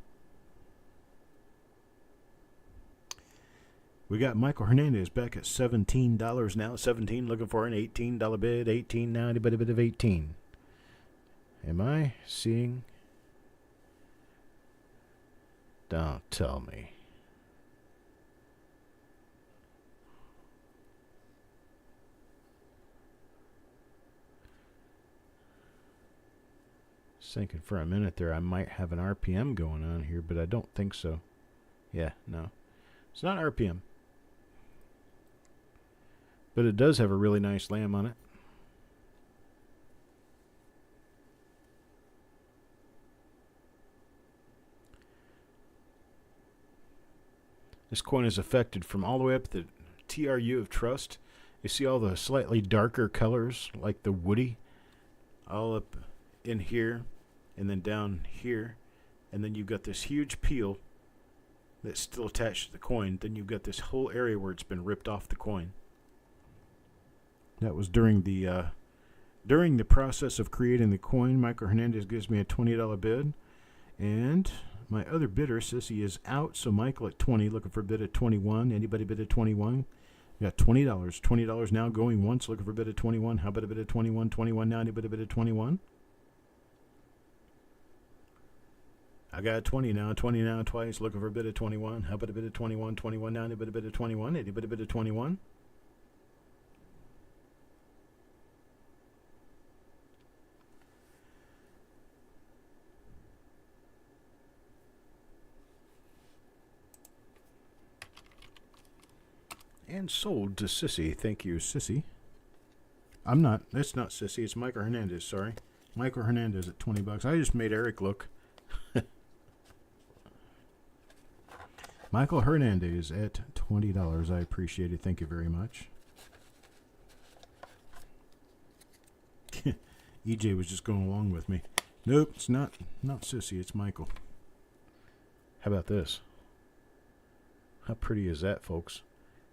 We got Michael Hernandez back at $17 now. 17, looking for an $18 bid. 18 now, a bit of 18. Am I seeing? Don't tell me. Thinking for a minute there I might have an RPM going on here, but I don't think so. Yeah, no. It's not RPM. But it does have a really nice lamb on it. This coin is affected from all the way up the TRU of trust. You see all the slightly darker colors, like the woody, all up in here, and then down here. And then you've got this huge peel that's still attached to the coin. Then you've got this whole area where it's been ripped off the coin. That was during the process of creating the coin. Michael Hernandez gives me a $20 bid. And my other bidder, Sissy, is out. So Michael at 20, looking for a bid at 21. Anybody bid at 21? We got $20. $20 now going once, looking for a bid at 21. How about a bid at 21? 21 now. Anybody bid at 21? I got 20 now. 20 now twice, looking for a bid at 21. How about a bid at 21? 21 now. Anybody bid at 21? Anybody bid at 21? And sold to Sissy. Thank you, Sissy. I'm not. That's not Sissy. It's Michael Hernandez. Sorry. Michael Hernandez at $20. I just made Eric look. Michael Hernandez at $20. I appreciate it. Thank you very much. EJ was just going along with me. Nope, it's not Sissy. It's Michael. How about this? How pretty is that, folks?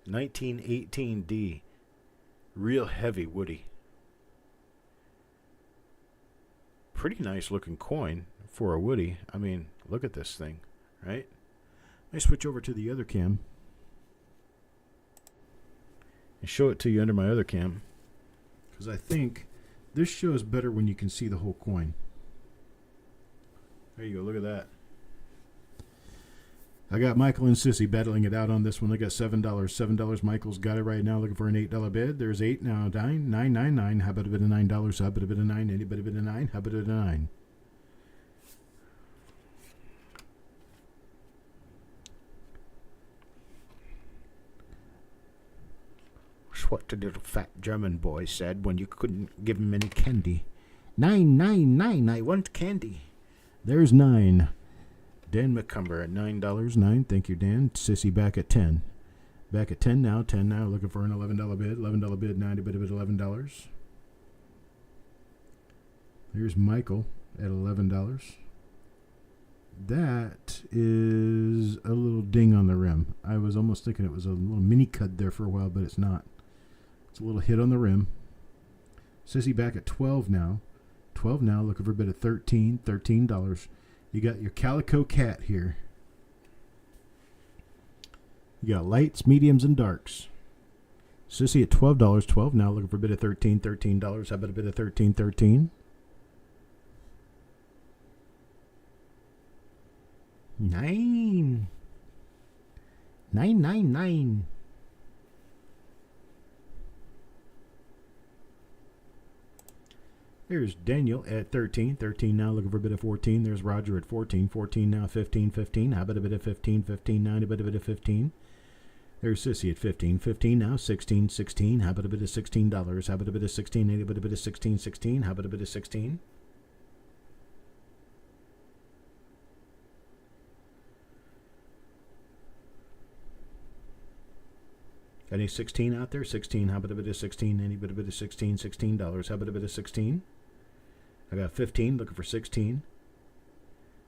1918D. Real heavy woody. Pretty nice looking coin for a woody. I mean, look at this thing, right? I switch over to the other cam and show it to you under my other cam, because I think this shows better when you can see the whole coin. There you go. Look at that. I got Michael and Sissy battling it out on this one. They got $7. $7. Michael's got it right now, looking for an $8 bid. There's 8 now. 9. How about a bit of $9? How about a bit of 9? Anybody bid a 9? How about a bit of 9? What the little fat German boy said when you couldn't give him any candy. 9. I want candy. There's 9. Dan McCumber at $9. 9. Thank you, Dan. Sissy back at 10. Back at 10 now. 10 now. Looking for an $11 bid. $11 bid. 90 bid of it. $11. There's Michael at $11. That is a little ding on the rim. I was almost thinking it was a little mini cut there for a while, but it's not. It's a little hit on the rim. Sissy back at 12 now. 12 now. Looking for a bid of 13. $13. You got your calico cat here. You got lights, mediums, and darks. Sissy at $12. 12 now. Looking for a bid of 13. $13. How about a bid of 13? 13. 9. 9. There's Daniel at 13. 13 now, looking for a bit of 14. There's Roger at 14. 14 now, 15. 15. How about a bit of 15? 15 now, a bit of 15. There's Sissy at 15. 15 now, 16. 16. How about a bit of $16? How about a bit of 16? A bit of 16. 16. How about a bit of 16? Got any 16 out there? 16. How about a bit of 16? Any bit of 16? $16. How about a bit of 16? I got 15. Looking for 16.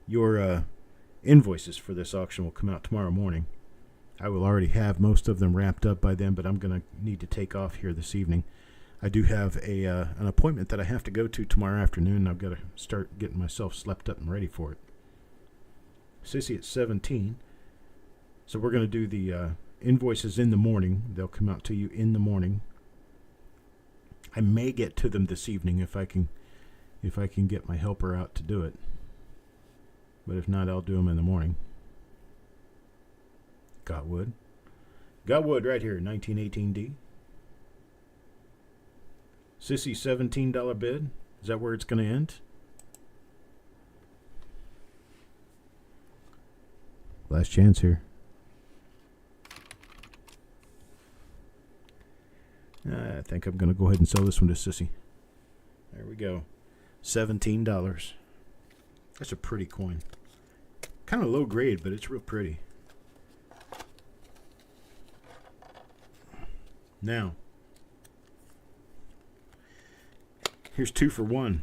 Your invoices for this auction will come out tomorrow morning. I will already have most of them wrapped up by then, but I'm going to need to take off here this evening. I do have an appointment that I have to go to tomorrow afternoon. I've got to start getting myself slept up and ready for it. Sissy at 17. So we're going to do the invoices in the morning. They'll come out to you in the morning. I may get to them this evening if I can get my helper out to do it. But if not, I'll do them in the morning. Got wood right here, 1918D. Sissy, $17 bid. Is that where it's going to end? Last chance here. I think I'm going to go ahead and sell this one to Sissy. There we go. $17. That's a pretty coin. Kind of low grade, but it's real pretty. Now, here's 2 for 1.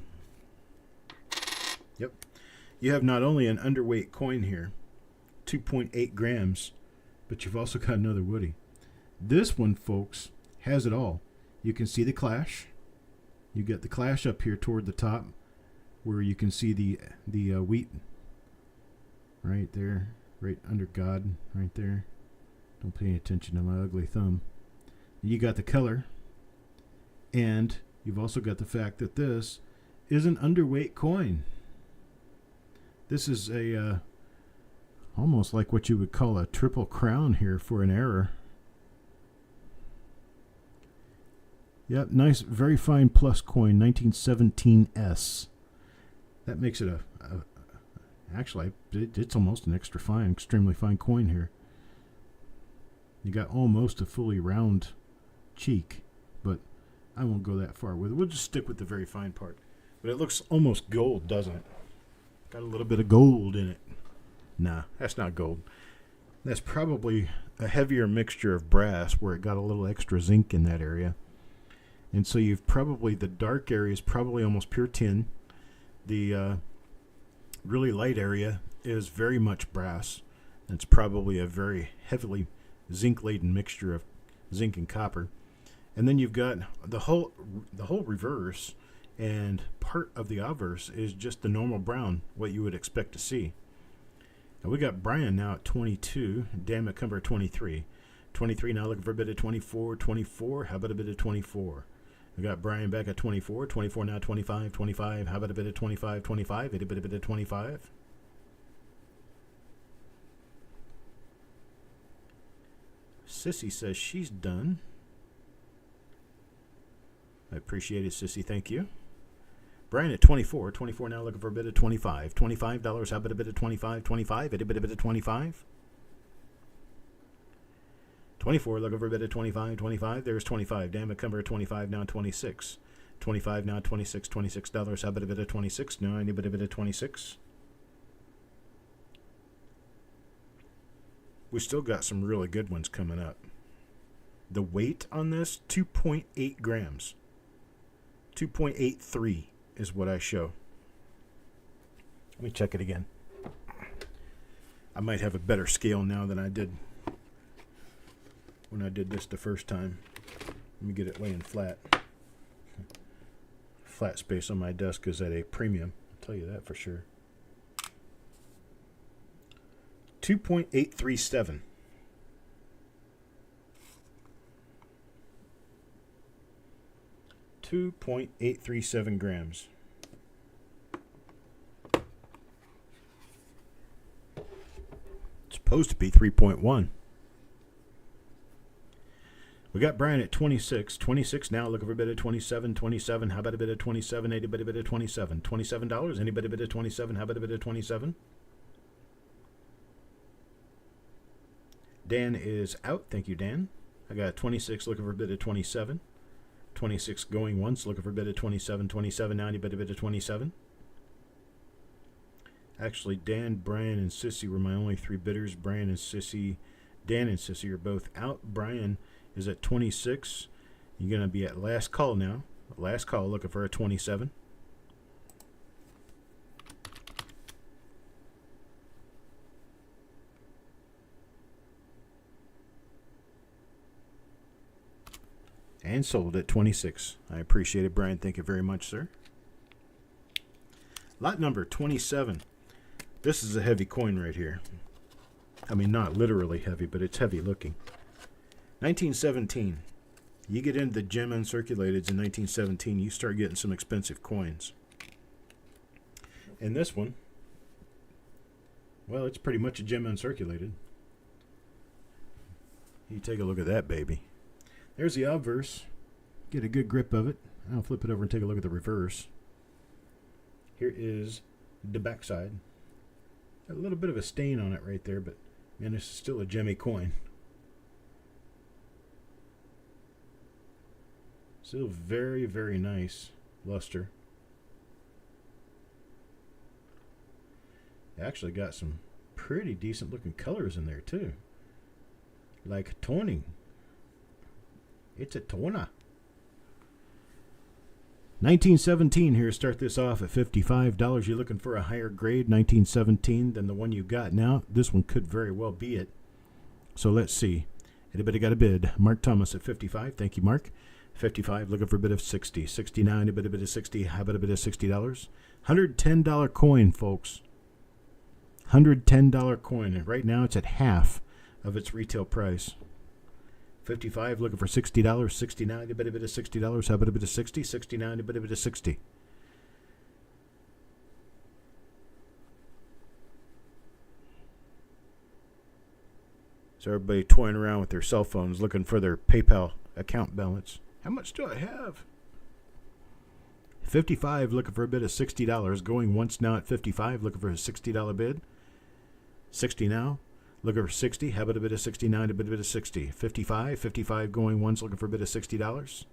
Yep. You have not only an underweight coin here, 2.8 grams, but you've also got another Woody. This one, folks, has it all. You can see the clash. You get the clash up here toward the top, where you can see the wheat right there, right under God, right there. Don't pay any attention to my ugly thumb. You got the color, and you've also got the fact that this is an underweight coin. This is a almost like what you would call a triple crown here for an error. Yep, nice, very fine plus coin, 1917S. That makes it actually, it's almost an extra fine, extremely fine coin here. You got almost a fully round cheek, but I won't go that far with it. We'll just stick with the very fine part. But it looks almost gold, doesn't it? Got a little bit of gold in it. Nah, that's not gold. That's probably a heavier mixture of brass where it got a little extra zinc in that area. And so you've probably, the dark area is probably almost pure tin. The really light area is very much brass. It's probably a very heavily zinc-laden mixture of zinc and copper. And then you've got the whole reverse, and part of the obverse is just the normal brown, what you would expect to see. Now we got Brian now at 22, Dan McCumber at 23. 23 now looking for a bit of 24, 24, how about a bit of 24? We got Brian back at 24, 24 now 25, 25, how about a bit of 25, 25, a bit of 25? Sissy says she's done. I appreciate it, Sissy. Thank you. Brian at 24. 24 now looking for a bit of 25. $25. How about a bit of 25? 25. A bit of 25. 24 looking for a bit of 25. 25. There's 25. Dan McCumber at 25 now 26. 25 now 26. $26. How about a bit of 26? No, I need a bit of 26. We still got some really good ones coming up. The weight on this, 2.8 grams. 2.83 is what I show. Let me check it again. I might have a better scale now than I did when I did this the first time. Let me get it laying flat. Flat space on my desk is at a premium. I'll tell you that for sure. 2.837. .837 grams. It's supposed to be 3.1. We got Brian at 26. 26 now looking for a bit of 27. 27. How about a bit of 27? Anybody bit of 27? $27. Anybody bit of 27? How about a bit of 27? Dan is out. Thank you, Dan. I got 26 looking for a bit of 27. 26 going once, looking for a bit of 27. 27 now, anybody bit of 27? Actually, Dan, Brian, and Sissy were my only three bidders. Brian and Sissy, Dan and Sissy are both out. Brian is at 26. You're going to be at last call now. Last call, looking for a 27. And sold at 26. I appreciate it, Brian. Thank you very much, sir. Lot number 27. This is a heavy coin right here. I mean, not literally heavy, but it's heavy looking. 1917. You get into the gem uncirculateds in 1917, you start getting some expensive coins. And this one, well, it's pretty much a gem uncirculated. You take a look at that baby. There's the obverse. Get a good grip of it. I'll flip it over and take a look at the reverse. Here is the backside. A little bit of a stain on it right there, but man, this is still a gemmy coin. Still very, very nice luster. Actually got some pretty decent looking colors in there too. Like toning. It's a toner. 1917 here. Start this off at $55. You're looking for a higher grade 1917 than the one you got now. This one could very well be it. So let's see. Anybody got a bid? Mark Thomas at 55. Thank you, Mark. 55, looking for a bid of 60. 69, a bid of 60. How about a bid of $60? $110 coin, folks. $110 coin. And right now it's at half of its retail price. 55, looking for $60. 69, a bid of $60. How about a bid of 60? 69, a bid of 60. So everybody toying around with their cell phones looking for their PayPal account balance. How much do I have? 55, looking for a bid of $60. Going once now at 55, looking for a $60 bid. 60 now. Looking for 60. How about a bid of 69? A bid of 60. 55. 55 going once, looking for a bid of $60.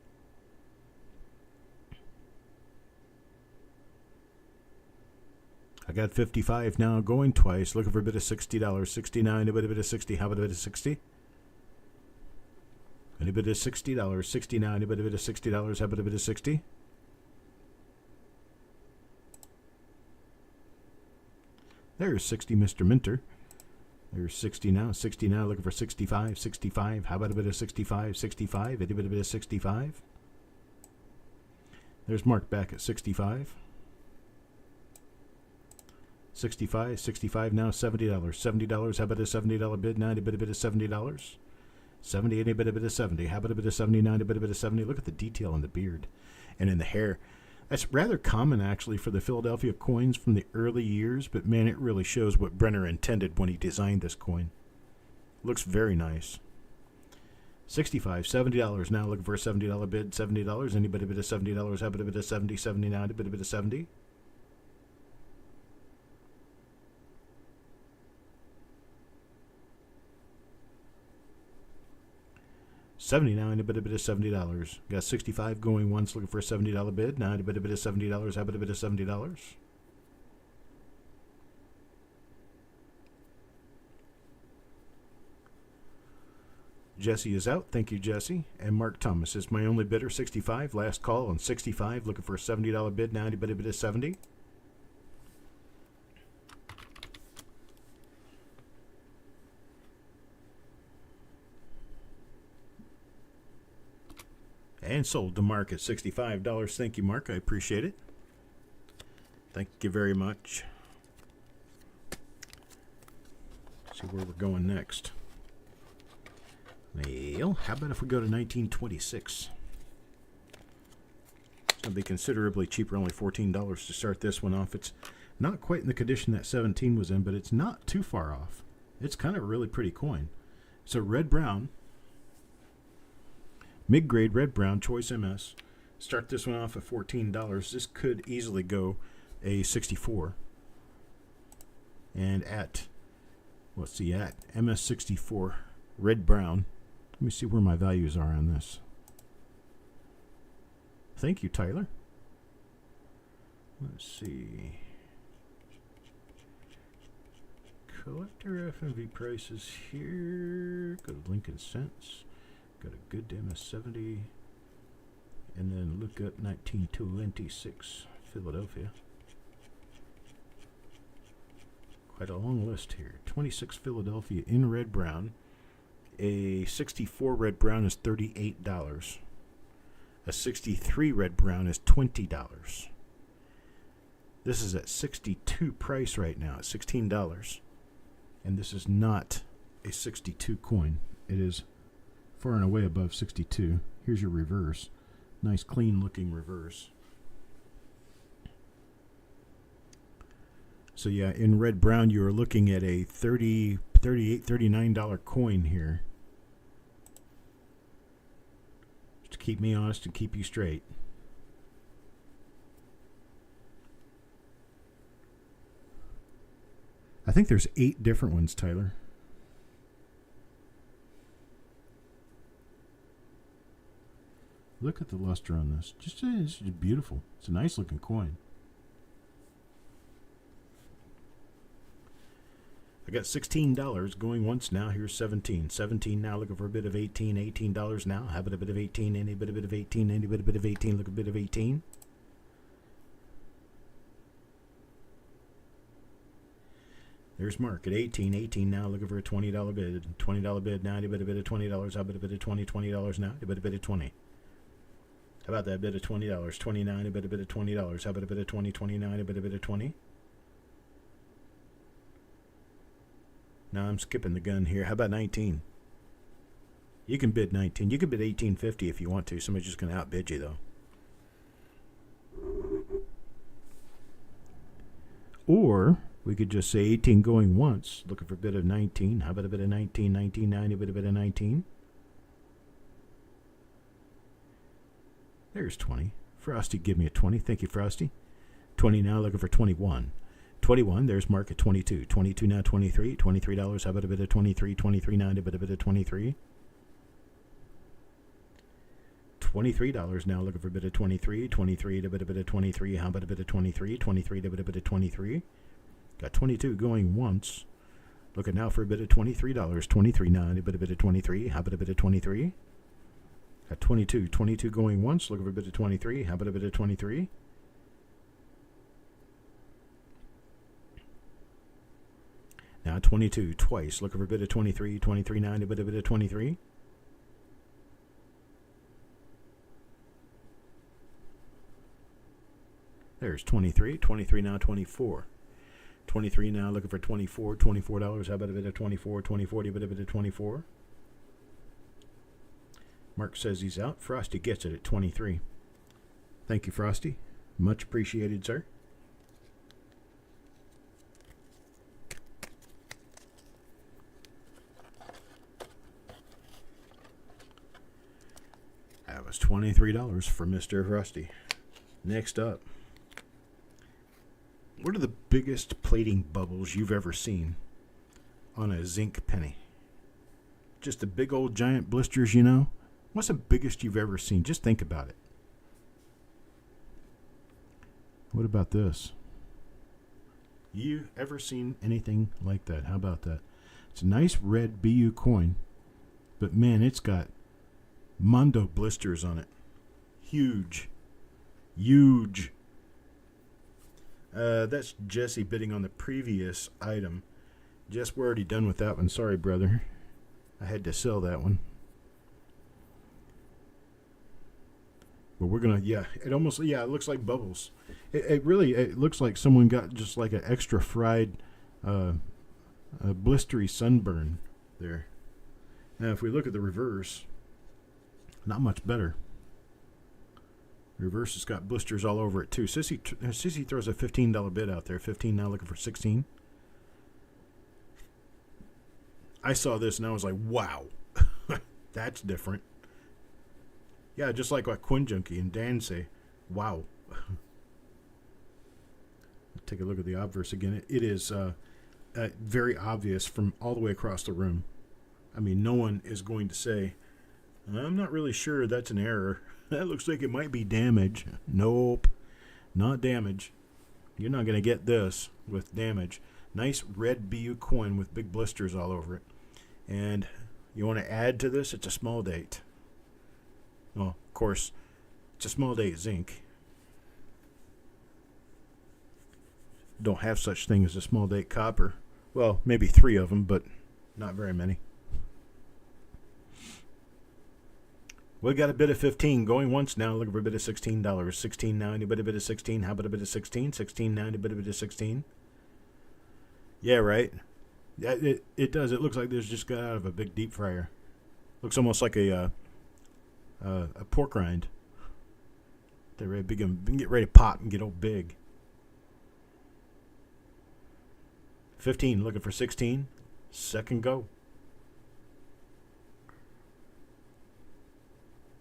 I got 55 now, going twice, looking for a bid of $60. 69, a bid of 60. How about a bid of 60? And a bid of $60. 69, a bid of $60. How about a bid of 60? There's 60, Mr. Minter. There's 60 now. 60 now, looking for 65. 65. How about a bit of 65? 65. A bit of 65. There's Mark back at 65. 65. 65 now. $70. $70. How about a $70 bid? Now a bit of $70. 70. And a bit of 70. How about a bit of 79? A bit of 70. Look at the detail in the beard and in the hair. That's rather common, actually, for the Philadelphia coins from the early years, but man, it really shows what Brenner intended when he designed this coin. Looks very nice. 65, $70 now, looking for a $70 bid. $70, anybody bid of $70? How about a bit of 70, 79, a bit of 70? $79, a bit of $70. Got 65 going once, looking for a $70 bid. Now a bit of $70. How about a bit of $70? Jesse is out. Thank you, Jesse. And Mark Thomas is my only bidder. 65, last call on 65, looking for a $70 bid. Now a bit of 70. And sold to Mark at $65. Thank you, Mark. I appreciate it. Thank you very much. See where we're going next. Well, how about if we go to 1926? It's going to be considerably cheaper, only $14 to start this one off. It's not quite in the condition that 17 was in, but it's not too far off. It's kind of a really pretty coin. It's a red-brown. Mid-grade red-brown Choice MS. Start this one off at $14. This could easily go a 64. And at, let's see, at MS64 red-brown. Let me see where my values are on this. Thank you, Tyler. Let's see. Collector FMV prices here. Go to Lincoln Cents. Got a good MS70. And then look up 1926 Philadelphia. Quite a long list here. 26 Philadelphia in red brown. A 64 red brown is $38. A 63 red brown is $20. This is at 62 price right now at $16. And this is not a 62 coin. It is far and away above 62. Here's your reverse. Nice clean looking reverse. So yeah, in red brown you are looking at a $38, $39 coin here. Just to keep me honest and keep you straight. I think there's 8 different ones, Tyler. Look at the luster on this. It's just beautiful. It's a nice looking coin. I got $16 going once now. Here's 17. 17 now, looking for a bit of 18. $18 now. How about a bit of 18? Any bit of 18? Any bit of 18? Look a bit of 18. There's Mark at 18. 18 now, looking for a $20 bid. $20 bid now. Any bit of $20. How about a bit of 20? $20 now. A bit of 20. How about that bit of $20? 29. A bit of $20. How about a bit of 20? 29. A bit of 20. Now I'm skipping the gun here. How about 19? You can bid 19. You can bid 18.50 if you want to. Somebody's just going to outbid you, though. Or we could just say 18 going once, looking for a bit of 19. How about a bit of 19? 19.90, a bit of 19. There's 20. Frosty, give me a 20. Thank you, Frosty. 20 now, looking for 21. 21, there's Mark at 22. 22 now, 23. $23. How about a bit of 23? 23.90, a bit of 23. $23 now, looking for a bit of 23. 23 to a bit of 23. How about a bit of 23? 23 to a bit of 23. Got 22 going once. Looking now for a bit of $23. 23.90, a bit of 23. How about a bit of 23? Got 22. 22 going once. Looking for a bit of 23. How about a bit of 23? Now 22 twice. Looking for a bit of 23. 23.90, a bit of 23. There's 23. 23 now, 24. 23 now, looking for 24. $24. How about a bit of 24? 24, a bit of 24. Mark says he's out. Frosty gets it at 23. Thank you, Frosty. Much appreciated, sir. That was $23 for Mr. Frosty. Next up. What are the biggest plating bubbles you've ever seen on a zinc penny? Just the big old giant blisters, you know? What's the biggest you've ever seen? Just think about it. What about this? You ever seen anything like that? How about that? It's a nice red BU coin, but man, it's got Mondo blisters on it. Huge. Huge. That's Jesse bidding on the previous item. Jess, we're already done with that one. Sorry, brother. I had to sell that one. But we're going to, it looks like bubbles. It looks like someone got just like an extra fried, blistery sunburn there. Now, if we look at the reverse, not much better. Reverse has got blisters all over it too. Sissy throws a $15 bid out there. 15 now, looking for 16. I saw this and I was like, wow, that's different. Yeah, just like what Quinn Junkie and Dan say, wow. Take a look at the obverse again. It is very obvious from all the way across the room. I mean, no one is going to say, I'm not really sure that's an error. That looks like it might be damage. Nope, not damage. You're not going to get this with damage. Nice red BU coin with big blisters all over it. And you want to add to this, it's a small date. Well, of course, it's a small date zinc. Don't have such thing as a small date copper. Well, maybe 3 of them, but not very many. We got a bit of 15 going once now. Looking for a bit of $16. $16.90, but a bit of 16. How about a bit of 16? $16.90, but a bit of 16. Yeah, right. Yeah, it does. It looks like this just got out of a big deep fryer. Looks almost like a pork rind. They're ready big and get ready to pop and get old big. 15. Looking for 16. Second go.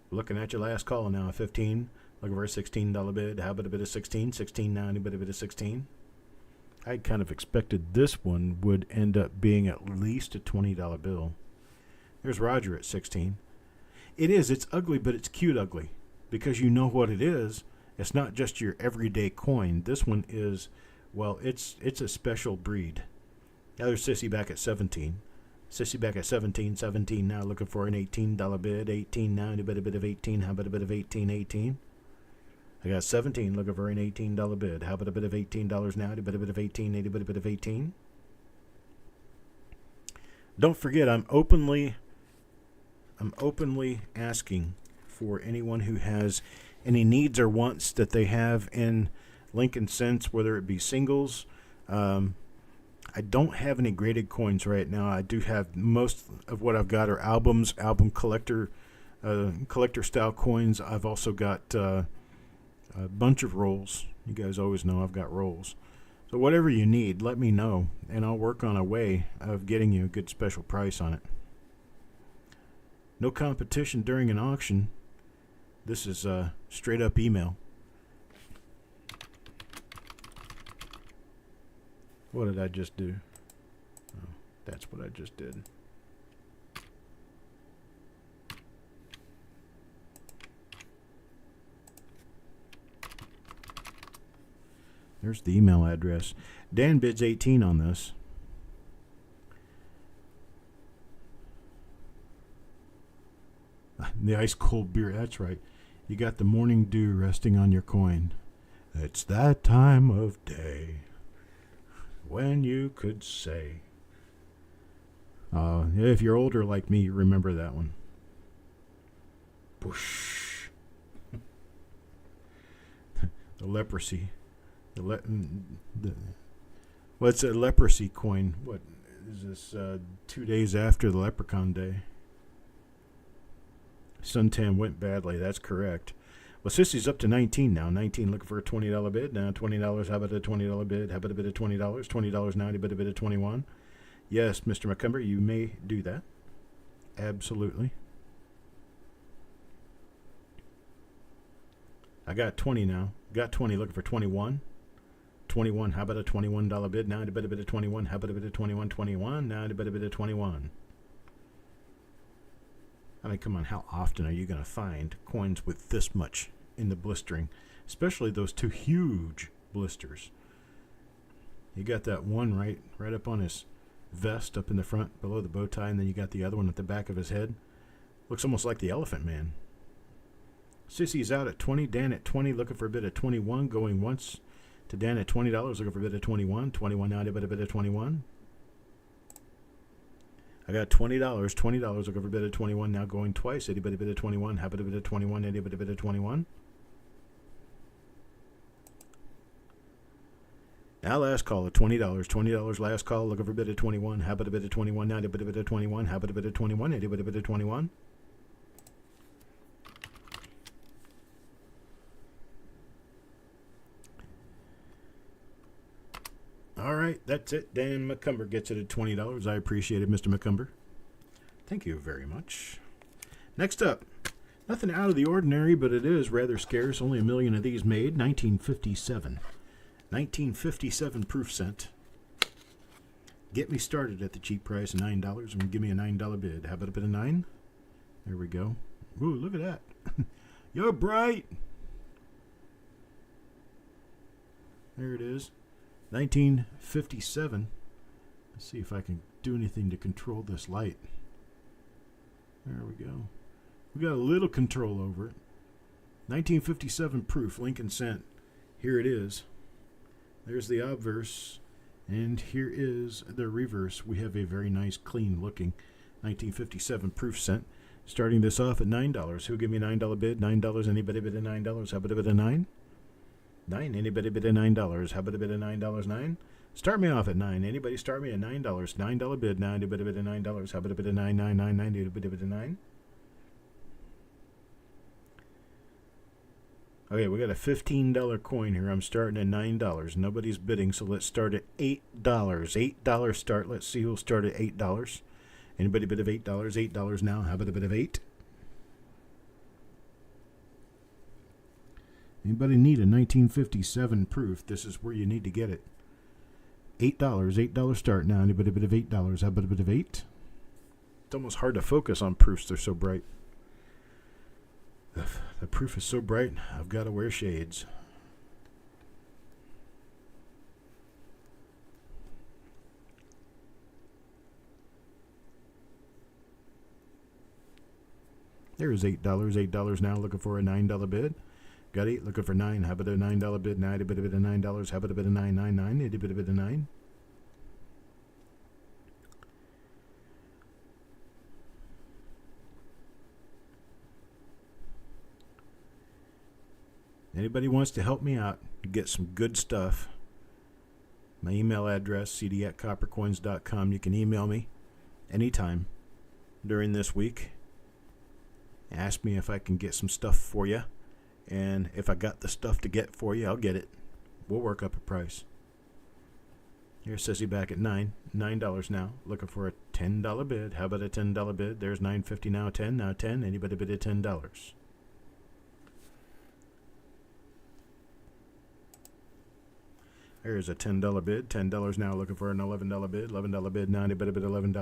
Looking at your last call now, 15. Looking for a $16 bid. How about a bit of 16? $16.90, but a bit of 16. I kind of expected this one would end up being at least a $20 bill. There's Roger at 16. It is. It's ugly, but it's cute ugly. because you know what it is. It's not just your everyday coin. This one is, well, it's a special breed. Now there's Sissy back at 17. Sissy back at 17, 17 now looking for an $18 bid. 18 now, a bit of 18. How about a bit of 18, 18? I got 17 looking for an $18 bid. How about a bit of $18 now, a bit of 18, a bit of 18? Don't forget, I'm openly asking for anyone who has any needs or wants that they have in Lincoln Cents, whether it be singles. I don't have any graded coins right now. I do have most of what I've got are album collector style coins. I've also got a bunch of rolls. You guys always know I've got rolls. So whatever you need, let me know, and I'll work on a way of getting you a good special price on it. No competition during an auction. This is straight up email. What did I just do? Oh, that's what I just did. There's the email address. Dan bids 18 on this. The ice cold beer, that's right. You got the morning dew resting on your coin. It's that time of day when you could say. If you're older like me, you remember that one. Push. The leprosy. What's a leprosy coin? What is this? 2 days after the Leprechaun Day. Suntan went badly. That's correct. Well, Sissy's up to 19 now. 19 looking for a $20 bid. Now $20. How about a $20 bid? How about a bid of $20? $20 now. A bit of 21. Yes, Mr. McCumber, you may do that. Absolutely. I got 20 now. Got 20 looking for 21. 21. How about a $21 bid? Now a bit of 21. How about a bit of 21? 21. Now a bit of 21. I mean, come on, how often are you going to find coins with this much in the blistering? Especially those two huge blisters. You got that one right up on his vest, up in the front, below the bow tie, and then you got the other one at the back of his head. Looks almost like the Elephant Man. Sissy's out at 20, Dan at 20, looking for a bit of 21, going once to Dan at $20, looking for a bit of 21. 21 now, a bit of 21. I got $20, looking for a bit of 21, now going twice, a bit of 21, how about a bit of 21, a bit of 21. Now last call at $20 last call, looking for a bit of 21, how about a bit of 21, now a bit of 21, how about a bit of 21, a bit of 21. All right, that's it. Dan McCumber gets it at $20. I appreciate it, Mr. McCumber. Thank you very much. Next up, nothing out of the ordinary, but it is rather scarce. Only 1 million of these made. 1957. 1957 proof cent. Get me started at the cheap price of $9 and give me a $9 bid. How about a bit of 9? There we go. Ooh, look at that. You're bright. There it is. 1957. Let's see if I can do anything to control this light. There we go. We got a little control over it. 1957 proof, Lincoln Cent. Here it is. There's the obverse, and here is the reverse. We have a very nice, clean looking 1957 proof cent. Starting this off at $9. Who'll give me a $9 bid? $9. Anybody bid a $9? How about a bit of 9? 9. Anybody bid a $9? How about a bit of $9? 9. Start me off at 9. Anybody start me at $9? $9 bid. Now a bit of $9. How about a bit of 9? 9. 9. 9. A bit of 9. Okay, we got a $15 coin here. I'm starting at $9. Nobody's bidding, so let's start at $8. $8 start. Let's see who'll start at $8. Anybody bid of $8? $8 now. How about a bit of 8? Anybody need a 1957 proof? This is where you need to get it. $8. $8 start now. Anybody bid of $8? How about a bit of 8? It's almost hard to focus on proofs. They're so bright. The proof is so bright, I've got to wear shades. There's $8. $8 now, looking for a $9 bid. Got 8, looking for 9. How about a $9 bid? Now, a bit of $9. How about a bit of 999? A bit of 9. Anybody wants to help me out, get some good stuff. My email address, cd@coppercoins.com. You can email me anytime during this week. Ask me if I can get some stuff for you. And if I got the stuff to get for you, I'll get it. We'll work up a price. Here's Sissy back at $9 now. Looking for a $10 bid. How about a $10 bid? There's $9.50 now, 10 now, 10. Anybody bid at $10? There's a $10 bid. $10 now, looking for an $11 bid. $11 bid now. Anybody bid $11?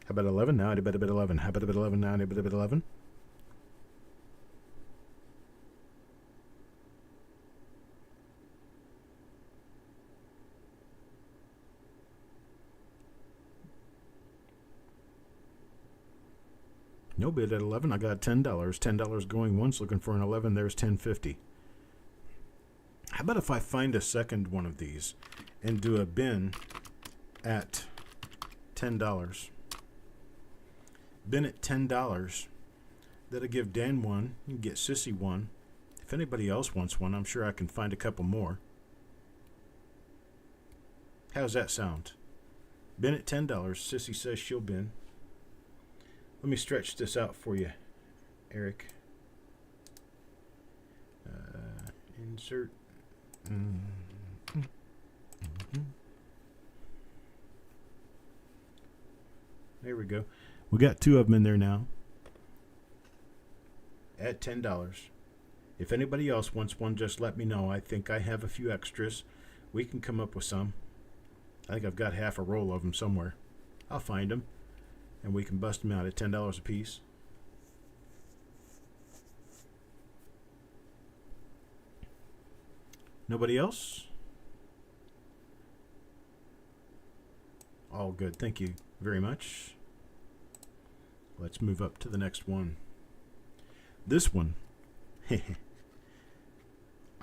How about 11 now? Anybody bid 11? How about a bid 11 now? Anybody bid 11? No bid at 11. I got $10. $10 going once, looking for an 11. There's $10.50. How about if I find a second one of these and do a bin at $10? Bin at $10. That'll give Dan one. You can get Sissy one. If anybody else wants one, I'm sure I can find a couple more. How's that sound? Bin at $10. Sissy says she'll bin. Let me stretch this out for you, Eric. Insert. There we go. We got 2 of them in there now at $10. If anybody else wants one, just let me know. I think I have a few extras. We can come up with some. I think I've got half a roll of them somewhere. I'll find them, and we can bust them out at $10 a piece. Nobody else? All good. Thank you very much. Let's move up to the next one. This one. I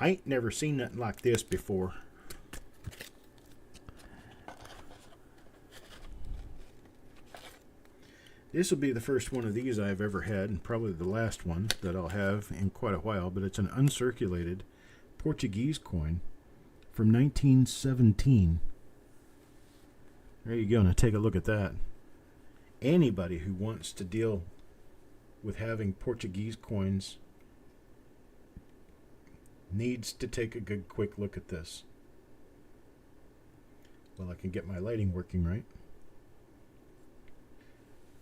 ain't never seen nothing like this before. This will be the first one of these I've ever had, and probably the last one that I'll have in quite a while, but it's an uncirculated Portuguese coin from 1917. There you go. Now take a look at that. Anybody who wants to deal with having Portuguese coins needs to take a good quick look at this. Well, I can get my lighting working right.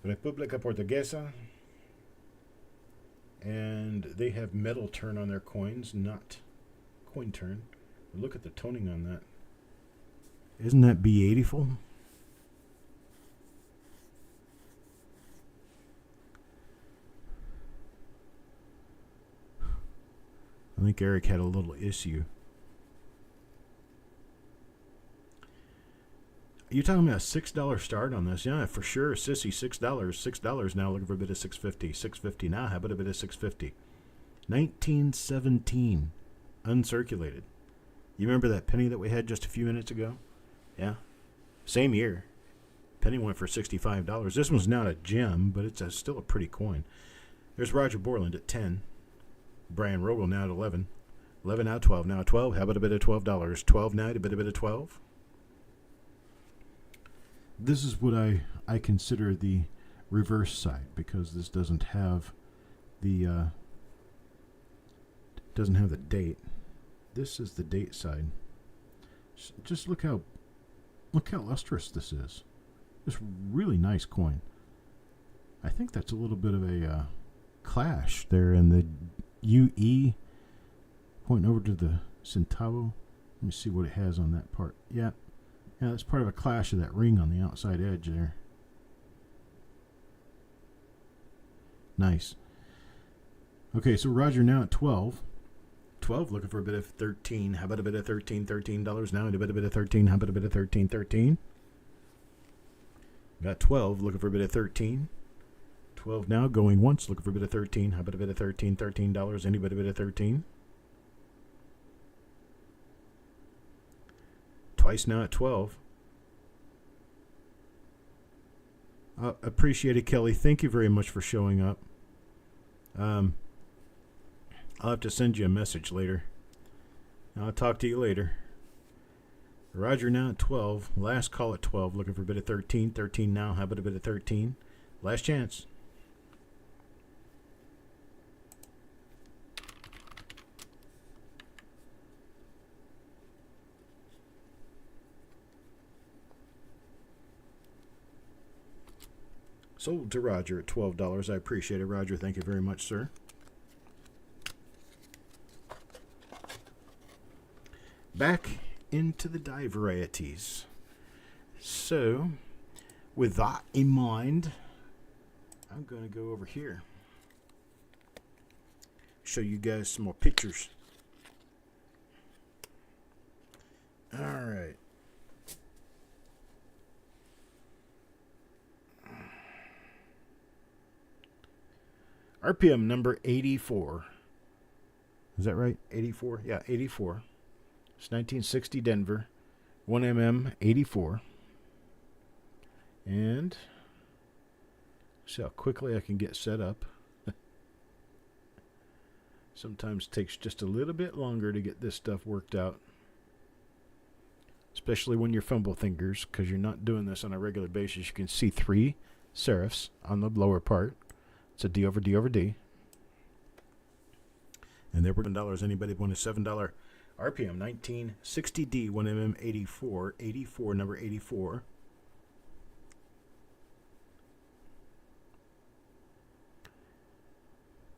República Portuguesa, and they have metal turn on their coins, not coin turn. Look at the toning on that. Isn't that beautiful? I think Eric had a little issue. You're talking about a $6 start on this? Yeah, for sure. Sissy, $6. $6 now. Looking for a bit of $6.50. $6.50 now. How about a bit of $6.50? 1917. Uncirculated. You remember that penny that we had just a few minutes ago? Yeah. Same year. Penny went for $65. This one's not a gem, but it's still a pretty coin. There's Roger Borland at 10. Brian Rogel now at 11. 11 now, 12 now, 12. How about a bit of $12? 12 now, a bit of 12. This is what I consider the reverse side, because this doesn't have the date. This is the date side. Just look how lustrous this is. This really nice coin. I think that's a little bit of a clash there in the UE pointing over to the centavo. Let me see what it has on that part. Yeah, that's part of a clash of that ring on the outside edge there. Nice. Okay, so Roger now at 12. 12, looking for a bit of 13. How about a bit of 13? $13 now. And a bit of 13. How about a bit of 13? 13. Got 12, looking for a bit of 13. 12 now, going once, looking for a bit of 13. How about a bit of 13? $13. Anybody a bit of 13? Twice now at 12. Appreciate it, Kelly. Thank you very much for showing up. I'll have to send you a message later. I'll talk to you later. Roger now at 12. Last call at 12. Looking for a bit of 13. 13 now. How about a bit of 13? Last chance. Sold to Roger at $12. I appreciate it, Roger. Thank you very much, sir. Back into the die varieties. So, with that in mind, I'm going to go over here. Show you guys some more pictures. All right. RPM number 84. Is that right? 84? Yeah, 84. It's 1960 Denver. 1mm 84. And see how quickly I can get set up. Sometimes takes just a little bit longer to get this stuff worked out. Especially when you're fumble fingers, because you're not doing this on a regular basis. You can see 3 serifs on the lower part. It's a D over D over D. And there were $7. Anybody want a $7 RPM 1960D 1mm 84. 84, number 84.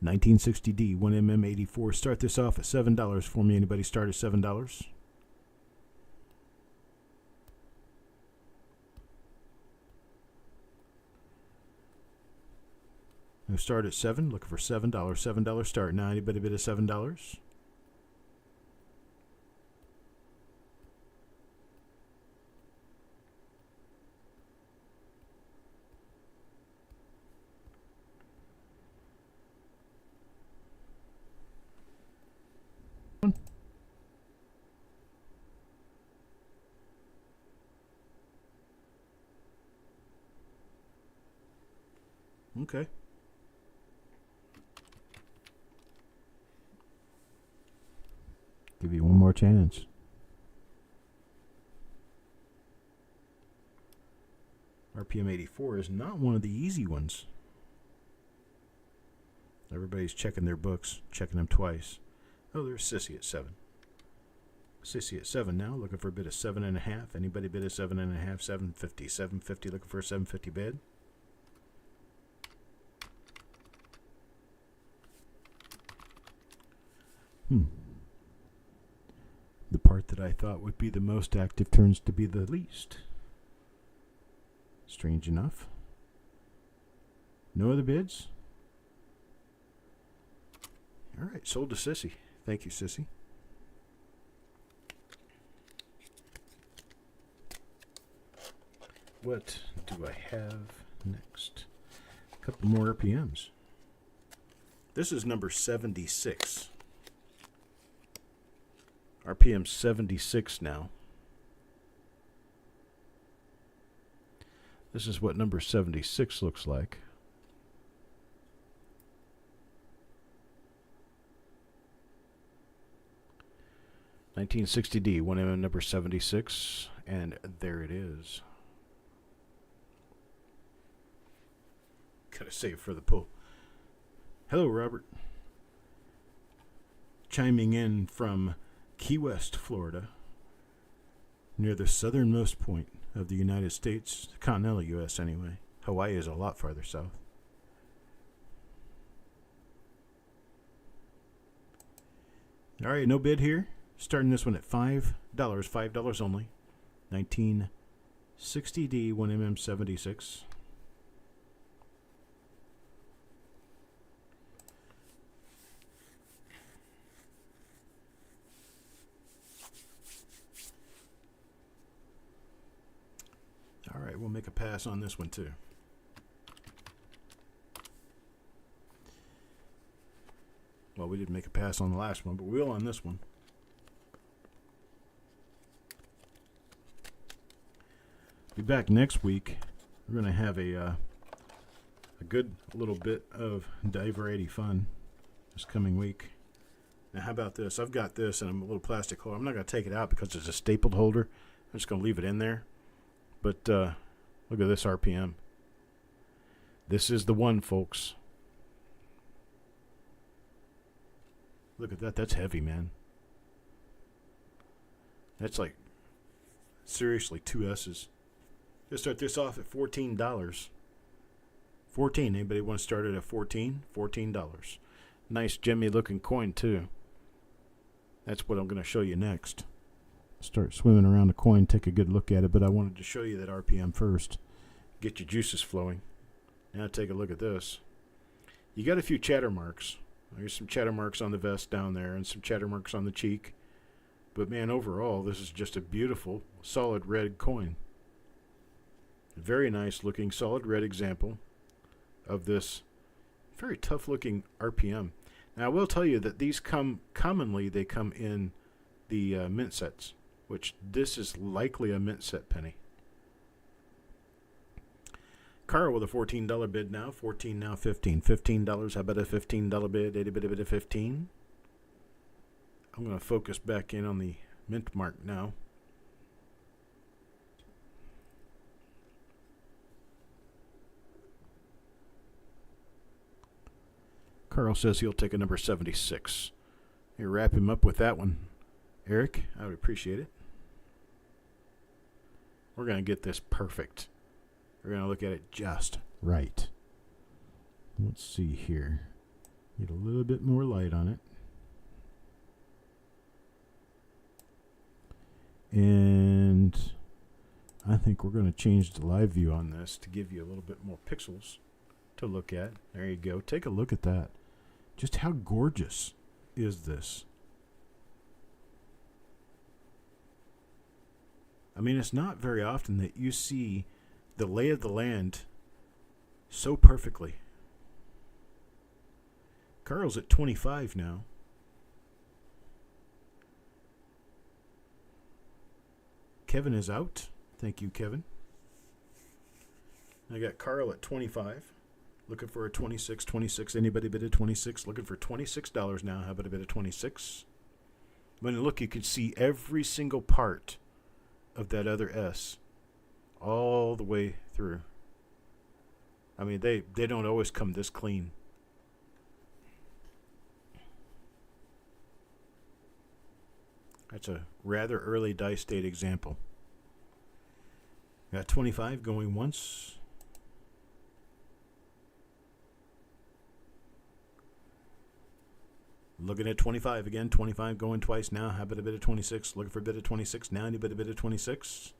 $1960D 1mm 84. Start this off at $7 for me. Anybody start at $7? We start at 7, looking for $7. $7 start. Now, anybody bid at $7? Okay. Give you one more chance. RPM 84 is not one of the easy ones. Everybody's checking their books, checking them twice. Oh, there's Sissy at 7. Sissy at 7 now, looking for a bid of 7.5. Anybody bid of 7.5? 750. 750, looking for a 750 bid. The part that I thought would be the most active turns to be the least. Strange enough. No other bids? All right, sold to Sissy. Thank you, Sissy. What do I have next? A couple more RPMs. This is number 76. RPM 76 now. This is what number 76 looks like. $1960D, 1mm number 76, and there it is. Gotta save for the pull. Hello, Robert. Chiming in from Key West, Florida, near the southernmost point of the United States, continental U.S. anyway. Hawaii is a lot farther south. All right, no bid here. Starting this one at $5, $5 only. 1960D 1mm 76. right, we'll make a pass on this one too. Well, we didn't make a pass on the last one, but we will on this one. Be back next week. We're going to have a good little bit of variety fun this coming week. Now, how about this? I've got this in a little plastic holder. I'm not going to take it out because it's a stapled holder. I'm just going to leave it in there. But look at this RPM. This is the one, folks. Look at that. That's heavy, man. That's like, seriously, 2 S's. Let's start this off at $14. 14. Anybody want to start it at 14? $14. Nice gemmy looking coin too. That's what I'm going to show you next. Start swimming around the coin, take a good look at it, but I wanted to show you that RPM first. Get your juices flowing. Now take a look at this. You got a few chatter marks. There's some chatter marks on the vest down there and some chatter marks on the cheek. But man, overall, this is just a beautiful, solid red coin. Very nice looking solid red example of this very tough looking RPM. Now I will tell you that these commonly they come in the mint sets, which this is likely a mint set penny. Carl with a $14 bid now. 14 now, 15. $15. How about a $15 bid? 80 bid of 15. I'm going to focus back in on the mint mark now. Carl says he'll take a number 76. You wrap him up with that one, Eric. I would appreciate it. We're going to get this perfect. We're going to look at it just right. Let's see here. Get a little bit more light on it. And I think we're going to change the live view on this to give you a little bit more pixels to look at. There you go. Take a look at that. Just how gorgeous is this? I mean, it's not very often that you see the lay of the land so perfectly. Carl's at 25 now. Kevin is out. Thank you, Kevin. I got Carl at 25. Looking for a 26. 26. Anybody bid a 26? Looking for $26 now. How about a bid of 26? When you look, you can see every single part of that other S all the way through. I mean, they don't always come this clean. That's a rather early dice date example. Got 25 going once. Looking at 25 again. 25 going twice now. How about a bit of 26? Looking for a bit of 26 now. Need a bit of 26.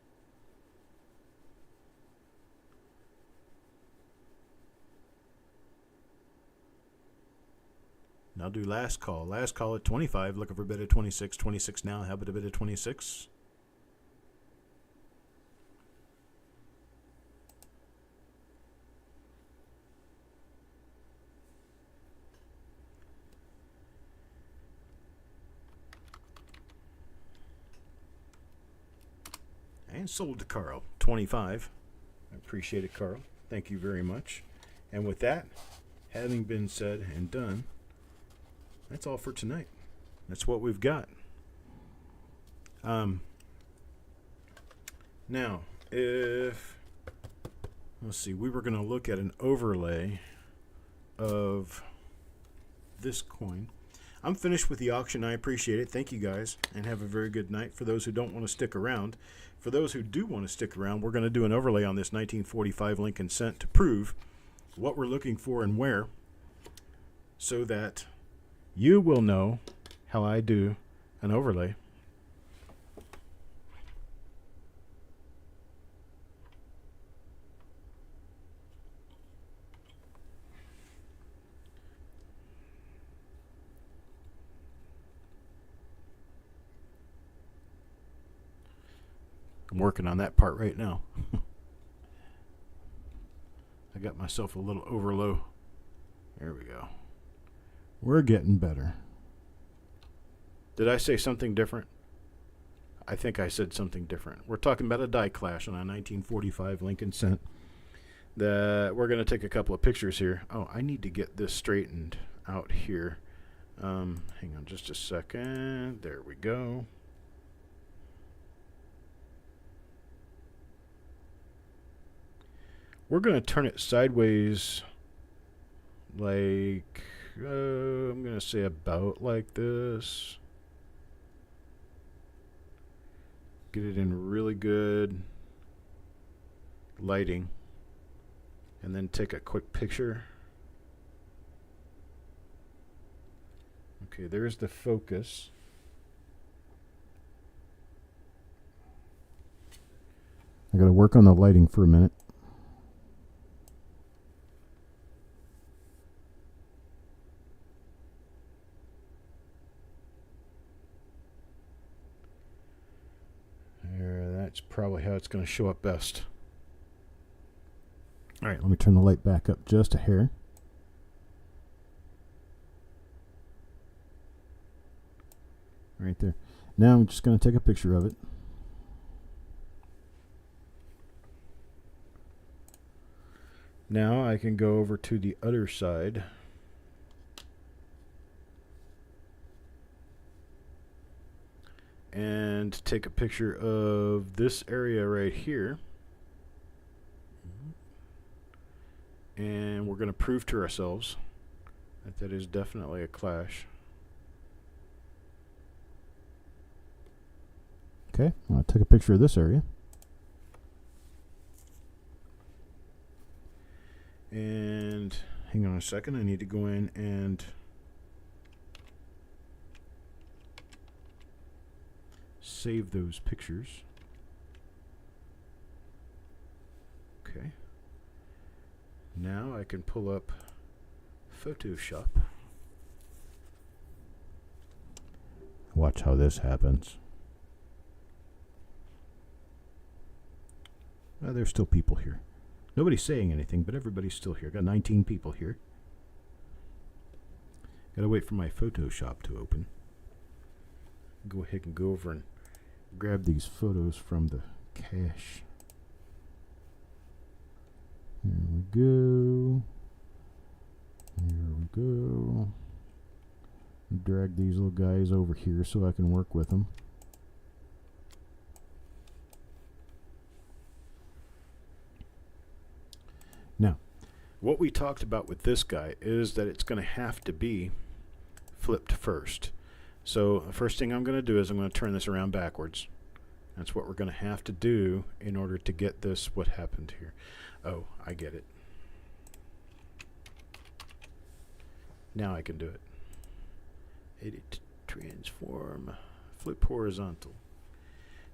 Now do last call. Last call at 25. Looking for a bit of 26. 26 now. How about a bit of 26? And sold to Carl. 25. I appreciate it, Carl. Thank you very much. And with that, having been said and done, that's all for tonight. That's what we've got. Now, if, let's see, we were going to look at an overlay of this coin. I'm finished with the auction. I appreciate it. Thank you guys, and have a very good night. For those who don't want to stick around, for those who do want to stick around, we're going to do an overlay on this 1945 Lincoln cent to prove what we're looking for and where, so that you will know how I do an overlay. I'm working on that part right now. I got myself a little overlow. There we go. We're getting better. Did I say something different? I think I said something different. We're talking about a die clash on a 1945 Lincoln Cent. We're going to take a couple of pictures here. Oh, I need to get this straightened out here. Hang on just a second. There we go. We're going to turn it sideways like, I'm going to say about like this. Get it in really good lighting. And then take a quick picture. Okay, there's the focus. I got to work on the lighting for a minute. There, that's probably how it's going to show up best. All right, let me turn the light back up just a hair. Right there. Now I'm just going to take a picture of it. Now I can go over to the other side. And take a picture of this area right here. And we're going to prove to ourselves that is definitely a clash. Okay, I'll take a picture of this area. And hang on a second, I need to go in and save those pictures. Okay. Now I can pull up Photoshop. Watch how this happens. There's still people here. Nobody's saying anything, but everybody's still here. Got 19 people here. Gotta wait for my Photoshop to open. Go ahead and go over and grab these photos from the cache. Here we go. Here we go. Drag these little guys over here so I can work with them. Now, what we talked about with this guy is that it's going to have to be flipped first. So the first thing I'm going to do is I'm going to turn this around backwards. That's what we're going to have to do in order to get this, what happened here. Oh, I get it. Now I can do it. Edit, transform, flip horizontal.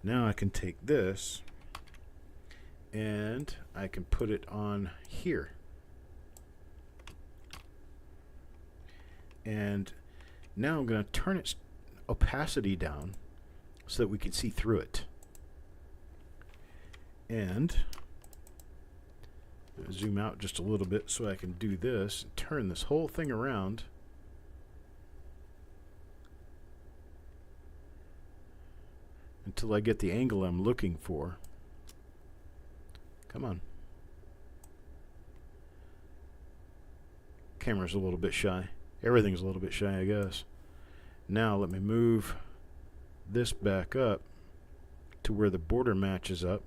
Now I can take this and I can put it on here. And now I'm going to turn its opacity down so that we can see through it. And zoom out just a little bit so I can do this and turn this whole thing around. Until I get the angle I'm looking for. Come on. Camera's a little bit shy. Everything's a little bit shy, I guess. Now let me move this back up to where the border matches up.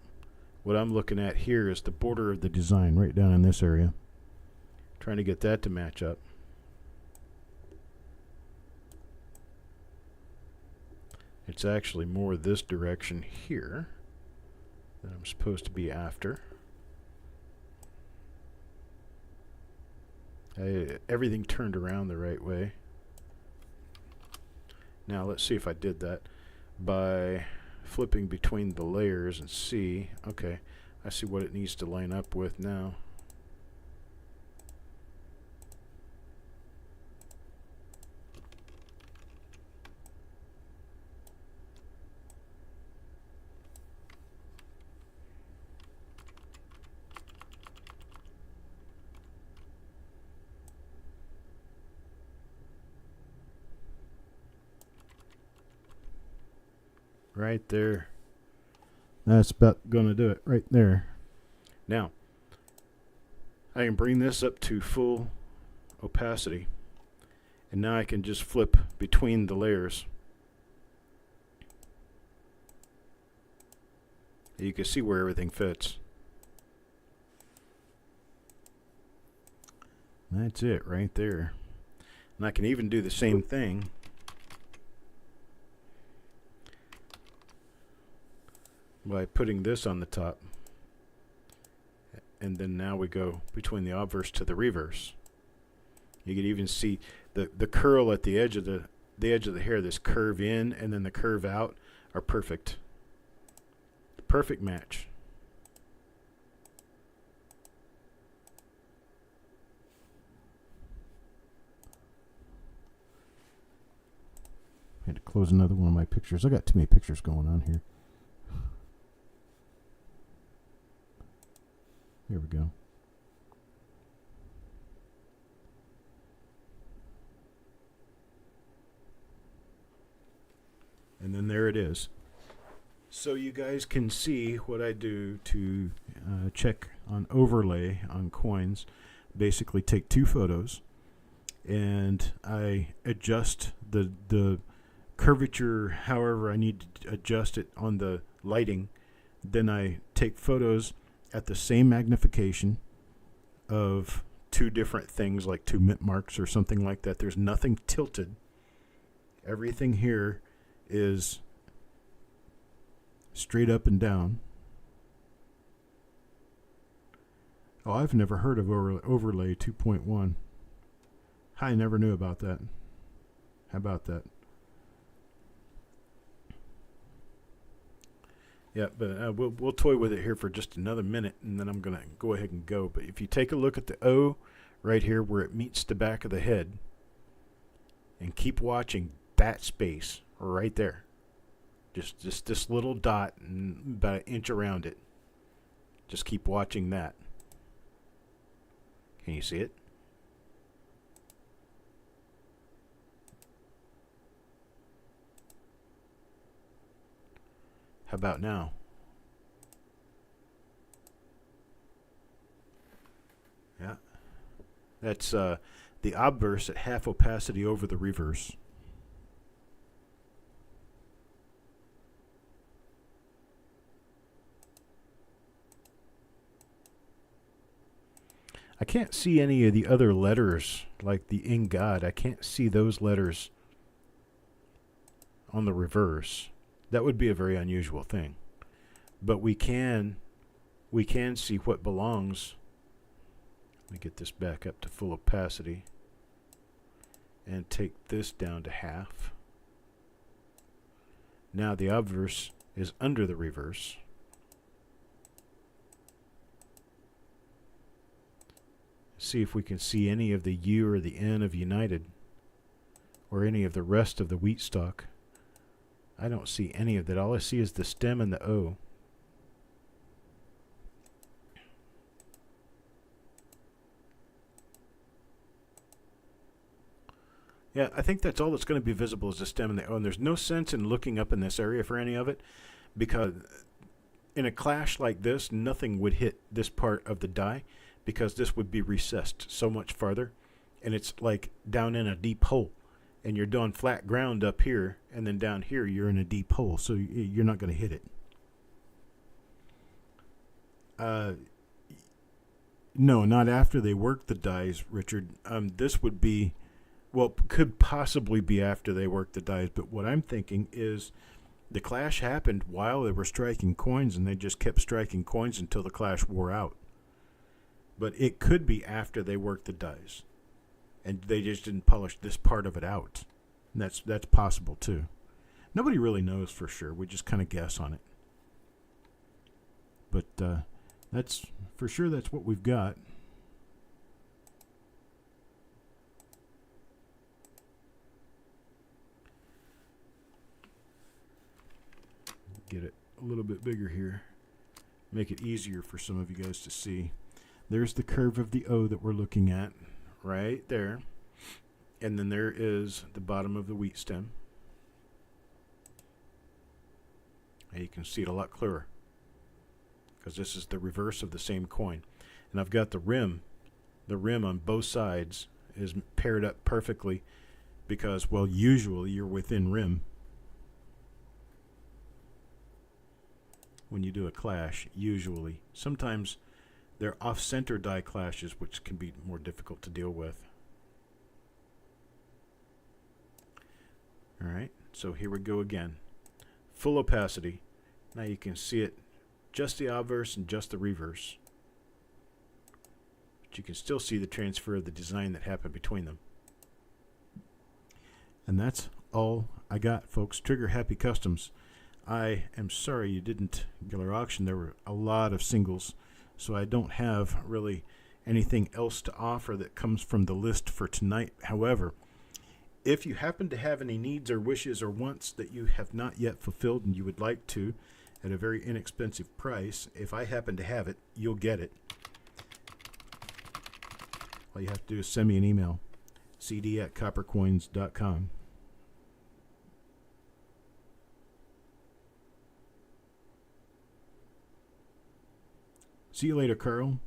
What I'm looking at here is the border of the design right down in this area. Trying to get that to match up. It's actually more this direction here that I'm supposed to be after. Everything turned around the right way. Now let's see if I did that by flipping between the layers and see. Okay, I see what it needs to line up with now. right there. That's about going to do it right there. Now, I can bring this up to full opacity. And now I can just flip between the layers. You can see where everything fits. That's it right there. And I can even do the same thing by putting this on the top. And then now we go between the obverse to the reverse. You can even see the curl at the edge of the hair, this curve in and then the curve out, are perfect. Perfect match. I had to close another one of my pictures. I got too many pictures going on here. There we go. And then there it is. So you guys can see what I do to check on overlay on coins. Basically take two photos and I adjust the curvature however I need to adjust it on the lighting. Then I take photos at the same magnification of two different things, like two mint marks or something like that. There's nothing tilted. Everything here is straight up and down. Oh, I've never heard of overlay 2.1. I never knew about that. How about that? Yeah, but we'll toy with it here for just another minute, and then I'm going to go ahead and go. But if you take a look at the O right here where it meets the back of the head, and keep watching that space right there. Just this little dot and about an inch around it. Just keep watching that. Can you see it? How about now? Yeah. That's the obverse at half opacity over the reverse. I can't see any of the other letters, like the In God. I can't see those letters on the reverse. That would be a very unusual thing. But we can see what belongs. Let me get this back up to full opacity and take this down to half. Now the obverse is under the reverse. See if we can see any of the U or the N of United or any of the rest of the wheat stalk. I don't see any of that. All I see is the stem and the O. Yeah, I think that's all that's going to be visible is the stem and the O. And there's no sense in looking up in this area for any of it, because in a clash like this, nothing would hit this part of the die, because this would be recessed so much farther, and it's like down in a deep hole, and you're doing flat ground up here, and then down here you're in a deep hole, so you're not going to hit it. No, not after they work the dies, Richard. This would be, well, could possibly be after they work the dies, but what I'm thinking is the clash happened while they were striking coins, and they just kept striking coins until the clash wore out. But it could be after they worked the dies, and they just didn't polish this part of it out. And that's possible too. Nobody really knows for sure. We just kind of guess on it. But that's for sure. That's what we've got. Get it a little bit bigger here. Make it easier for some of you guys to see. There's the curve of the O that we're looking at right there. And then there is the bottom of the wheat stem. And you can see it a lot clearer because this is the reverse of the same coin. And I've got the rim on both sides is paired up perfectly because, well, usually you're within rim when you do a clash, usually. Sometimes they're off-center die clashes, which can be more difficult to deal with. All right, so here we go again. Full opacity. Now you can see it, just the obverse and just the reverse. But you can still see the transfer of the design that happened between them. And that's all I got, folks. Trigger Happy Customs. I am sorry you didn't get our auction. There were a lot of singles, so I don't have really anything else to offer that comes from the list for tonight. However, if you happen to have any needs or wishes or wants that you have not yet fulfilled and you would like to at a very inexpensive price, if I happen to have it, you'll get it. All you have to do is send me an email, cd@coppercoins.com. See you later, Carl.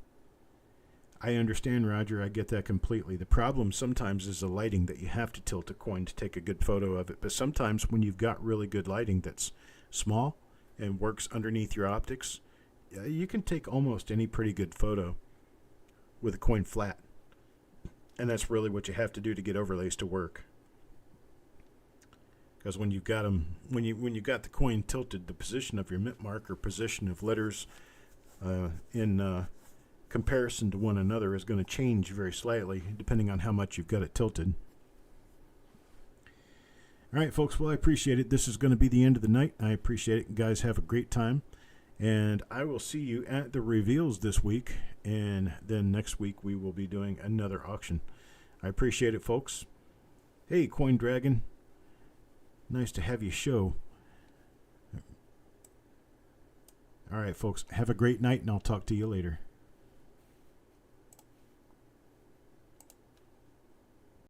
I understand, Roger. I get that completely. The problem sometimes is the lighting, that you have to tilt a coin to take a good photo of it. But sometimes when you've got really good lighting that's small and works underneath your optics, you can take almost any pretty good photo with a coin flat. And that's really what you have to do to get overlays to work. Because when you've got them, when you got the coin tilted, the position of your mint mark or position of letters in comparison to one another is going to change very slightly depending on how much you've got it tilted. All right, folks. Well, I appreciate it. This is going to be the end of the night. I appreciate it. You guys have a great time. And I will see you at the reveals this week. And then next week we will be doing another auction. I appreciate it, folks. Hey, Coin Dragon. Nice to have you show. All right, folks. Have a great night, and I'll talk to you later.